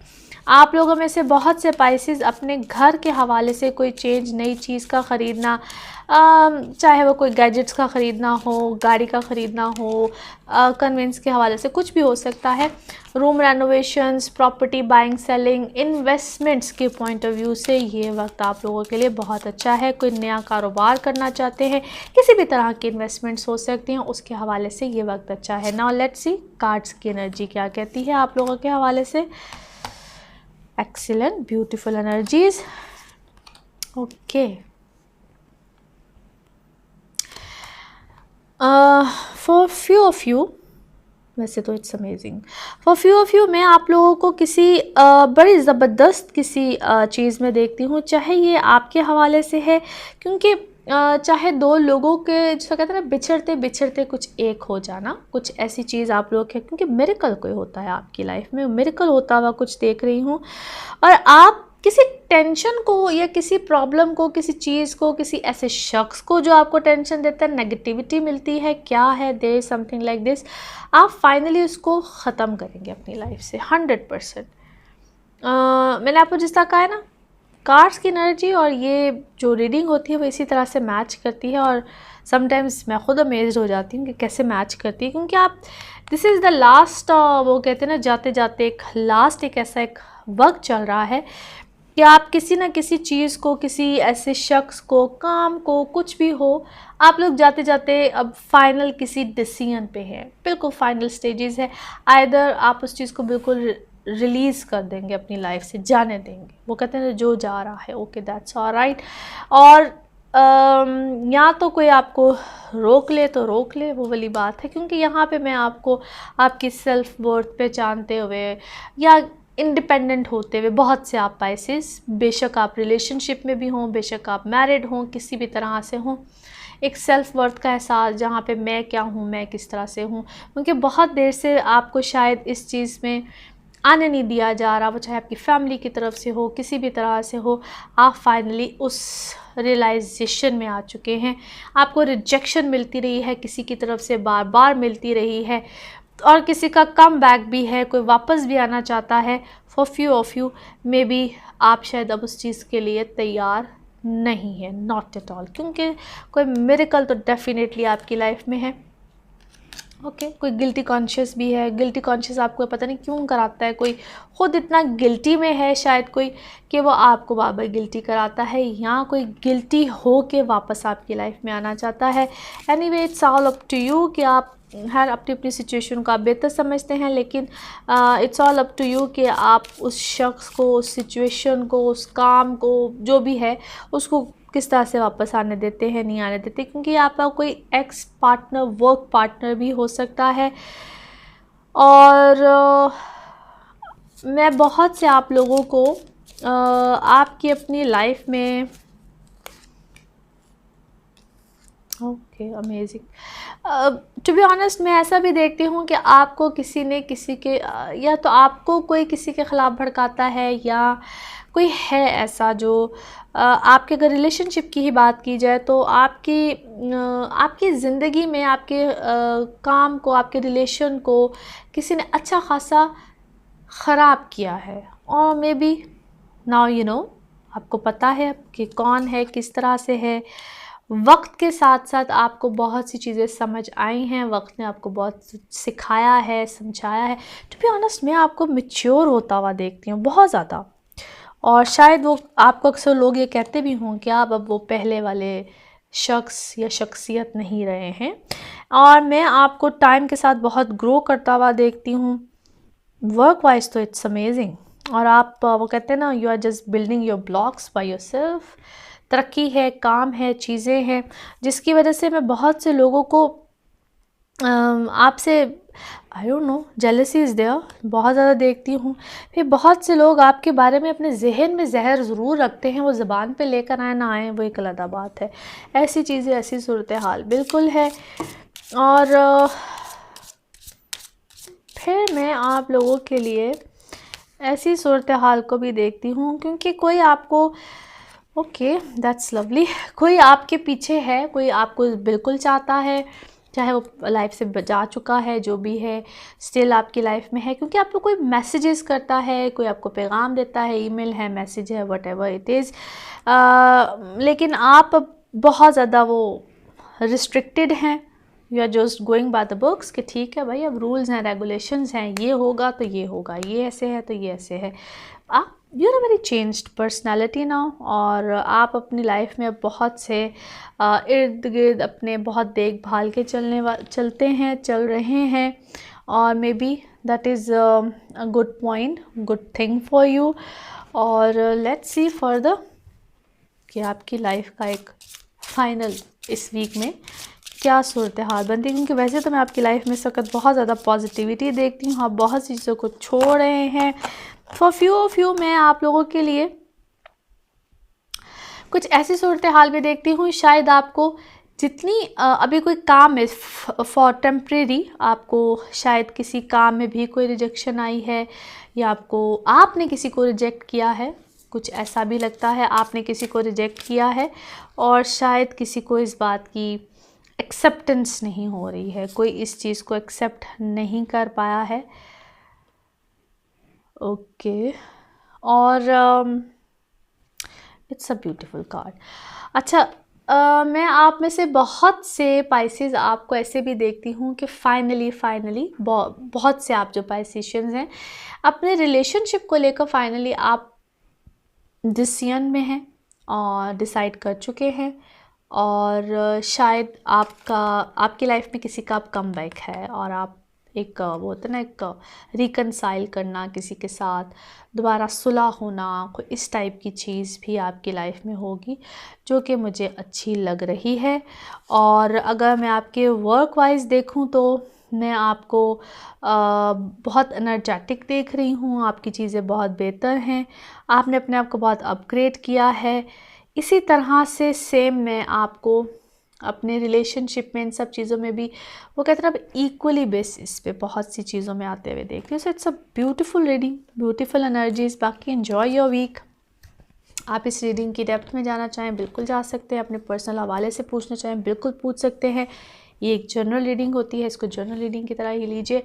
आप लोगों में से बहुत से पाइसेस अपने घर के हवाले से कोई चेंज, नई चीज़ का ख़रीदना, चाहे वो कोई गैजेट्स का ख़रीदना हो, गाड़ी का ख़रीदना हो, कन्वेंस के हवाले से कुछ भी हो सकता है। Room renovations, property buying, selling, investments के पॉइंट ऑफ व्यू से ये वक्त आप लोगों के लिए बहुत अच्छा है। कोई नया कारोबार करना चाहते हैं, किसी भी तरह की इन्वेस्टमेंट्स हो सकती हैं, उसके हवाले से ये वक्त अच्छा है। नाउ लेट्स सी कार्ड्स की एनर्जी क्या कहती है आप लोगों के हवाले से। Excellent, beautiful energies. Okay, for few of you, वैसे तो it's amazing, for few of you मैं आप लोगों को किसी बड़ी ज़बरदस्त किसी चीज़ में देखती हूँ, चाहे ये आपके हवाले से है, क्योंकि चाहे दो लोगों के जो कहते हैं ना बिछड़ते बिछड़ते कुछ एक हो जाना, कुछ ऐसी चीज़ आप लोग है, क्योंकि मिरेकल कोई होता है आपकी लाइफ में, मिरेकल होता हुआ कुछ देख रही हूँ। और आप किसी टेंशन को या किसी प्रॉब्लम को, किसी चीज़ को, किसी ऐसे शख्स को जो आपको टेंशन देता है, नेगेटिविटी मिलती है, क्या है, there is something like this, आप फाइनली उसको ख़त्म करेंगे अपनी लाइफ से 100%। मैंने आपको जिस तरह कहा है ना, कार्ड्स की एनर्जी और ये जो रीडिंग होती है वो इसी तरह से मैच करती है, और समटाइम्स मैं खुद अमेज्ड हो जाती हूँ कि कैसे मैच करती है, क्योंकि आप दिस इज़ द लास्ट, वो कहते हैं ना जाते जाते एक लास्ट एक ऐसा एक वक्त चल रहा है कि आप किसी ना किसी चीज़ को, किसी ऐसे शख्स को, काम को, कुछ भी हो, आप लोग जाते जाते अब फाइनल किसी डिसीजन पे हैं, बिल्कुल फाइनल स्टेजेस है। आइदर आप उस चीज़ को बिल्कुल रिलीज़ कर देंगे, अपनी लाइफ से जाने देंगे, वो कहते हैं जो जा रहा है ओके दैट्स ऑलराइट, और या तो कोई आपको रोक ले तो रोक ले, वो वाली बात है, क्योंकि यहाँ पे मैं आपको आपकी सेल्फ वर्थ पहचानते हुए या इंडिपेंडेंट होते हुए, बहुत से आप पाइसेस, बेशक आप रिलेशनशिप में भी हों, बेशक आप मैरिड हों, किसी भी तरह से हों, एक सेल्फ वर्थ का एहसास, जहाँ पे मैं क्या हूँ, मैं किस तरह से हूँ, क्योंकि बहुत देर से आपको शायद इस चीज़ में आने नहीं दिया जा रहा, वो चाहे आपकी फैमिली की तरफ से हो, किसी भी तरह से हो, आप फाइनली उस रियलाइजेशन में आ चुके हैं। आपको रिजेक्शन मिलती रही है, किसी की तरफ से बार बार मिलती रही है, और किसी का कम बैक भी है, कोई वापस भी आना चाहता है। For few of you may be आप शायद अब उस चीज़ के लिए तैयार नहीं है, नॉट एट ऑल, क्योंकि कोई मिरेकल तो डेफिनेटली आपकी लाइफ में है। ओके कोई गिल्टी कॉन्शियस भी है, गिल्टी कॉन्शियस आपको पता नहीं क्यों कराता है, कोई खुद इतना गिल्टी में है शायद कोई, कि वो आपको बार बार गिल्टी कराता है, या कोई गिल्टी हो के वापस आपकी लाइफ में आना चाहता है। Anyway it's all up to you कि आप हर अपनी अपनी सिचुएशन को आप बेहतर समझते हैं, लेकिन it's all up to you कि आप उस शख्स को, उस सिचुएशन को, उस काम को, जो भी है उसको किस तरह से वापस आने देते हैं, नहीं आने देते, क्योंकि आपका कोई एक्स पार्टनर, वर्क पार्टनर भी हो सकता है। और मैं बहुत से आप लोगों को आपकी अपनी लाइफ में okay amazing, to be honest मैं ऐसा भी देखती हूँ कि आपको किसी ने किसी के या तो आपको कोई किसी के ख़िलाफ़ भड़काता है, या कोई है ऐसा जो आपके, अगर रिलेशनशिप की ही बात की जाए तो आपकी ज़िंदगी में आपके काम को, आपके रिलेशन को किसी ने अच्छा खासा ख़राब किया है, और may be now you know, आपको पता है कि कौन है, किस तरह से है। वक्त के साथ साथ आपको बहुत सी चीज़ें समझ आई हैं, वक्त ने आपको बहुत सिखाया है, समझाया है। टू बी ऑनेस्ट मैं आपको मैच्योर होता हुआ देखती हूँ बहुत ज़्यादा, और शायद वो आपको अक्सर लोग ये कहते भी हों कि आप अब वो पहले वाले शख्स या शख्सियत नहीं रहे हैं, और मैं आपको टाइम के साथ बहुत ग्रो करता हुआ देखती हूँ। वर्क वाइज तो इट्स अमेजिंग, और आप वो कहते हैं ना, you are just building your blocks by yourself. तरक्की है, काम है, चीज़ें हैं, जिसकी वजह से मैं बहुत से लोगों को आपसे I don't know jealousy is there बहुत ज़्यादा देखती हूँ। फिर बहुत से लोग आपके बारे में अपने जहन में जहर ज़रूर रखते हैं, वो ज़बान पे लेकर आए ना आए वो एक अलग बात है। ऐसी चीज़ें, ऐसी सूरत हाल बिल्कुल है। और फिर मैं आप लोगों के लिए ऐसी सूरत हाल को भी देखती हूँ, क्योंकि कोई आपको ओके दैट्स लवली, कोई आपके पीछे है, कोई आपको बिल्कुल चाहता है, चाहे वो लाइफ से जा चुका है, जो भी है स्टिल आपकी लाइफ में है, क्योंकि आपको कोई मैसेजेस करता है, कोई आपको पैगाम देता है, ईमेल है, मैसेज है, व्हाटएवर इट इज़, लेकिन आप बहुत ज़्यादा वो रिस्ट्रिक्टेड हैं, you are just going by the books कि ठीक है भाई अब रूल्स हैं, रेगुलेशंस हैं, ये होगा तो ये होगा, ये ऐसे है तो ये ऐसे है। आप you are very changed personality now, और आप अपनी लाइफ में बहुत से इर्द गिर्द अपने बहुत देखभाल के चलते हैं, चल रहे हैं, और may be that is a good point, good thing for you. और लेट्स सी फर्दर कि आपकी लाइफ का एक फाइनल इस वीक में क्या सूरत हाल बनती है, क्योंकि वैसे तो मैं आपकी लाइफ में इस वक्त बहुत ज़्यादा पॉजिटिविटी देखती हूँ, आप बहुत सी चीज़ों को छोड़ रहे हैं। फॉर फ्यू मैं आप लोगों के लिए कुछ ऐसी सूरत हाल भी देखती हूँ, शायद आपको जितनी अभी कोई काम है फॉर टेम्प्रेरी, आपको शायद किसी काम में भी कोई रिजेक्शन आई है, या आपने किसी को रिजेक्ट किया है, कुछ ऐसा भी लगता है आपने किसी को रिजेक्ट किया है, और शायद किसी को इस बात की एक्सेप्टेंस नहीं हो रही है, कोई इस चीज़ को एक्सेप्ट नहीं कर पाया है। ओके, और इट्स अ ब्यूटीफुल कार्ड। अच्छा, मैं आप में से बहुत से पाइसेस आपको ऐसे भी देखती हूँ कि फाइनली बहुत से आप जो पाइसेशियंस हैं अपने रिलेशनशिप को लेकर फाइनली आप डिसीजन में हैं और डिसाइड कर चुके हैं, और शायद आपकी लाइफ में किसी का अब कम बैक है, और आप एक वो होता है ना, एक रिकनसाइल करना, किसी के साथ दोबारा सुलह होना, कोई इस टाइप की चीज़ भी आपकी लाइफ में होगी, जो कि मुझे अच्छी लग रही है। और अगर मैं आपके वर्क वाइज देखूं तो मैं आपको बहुत एनर्जेटिक देख रही हूँ, आपकी चीज़ें बहुत बेहतर हैं, आपने अपने आप को बहुत अपग्रेड किया है। इसी तरह से सेम मैं आपको अपने रिलेशनशिप में, इन सब चीज़ों में भी, वो कहते हैं ना, इक्वली बेसिस पे बहुत सी चीज़ों में आते हुए देखती हूँ। So it's a beautiful reading, beautiful energies. बाकी एन्जॉय योर वीक। आप इस रीडिंग की डेप्थ में जाना चाहें बिल्कुल जा सकते हैं, अपने पर्सनल हवाले से पूछना चाहें बिल्कुल पूछ सकते हैं। ये एक जनरल रीडिंग होती है, इसको जनरल रीडिंग की तरह ही लीजिए।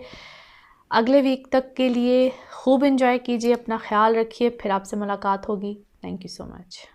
अगले वीक तक के लिए खूब एंजॉय कीजिए, अपना ख्याल रखिए, फिर आपसे मुलाकात होगी। Thank you so much.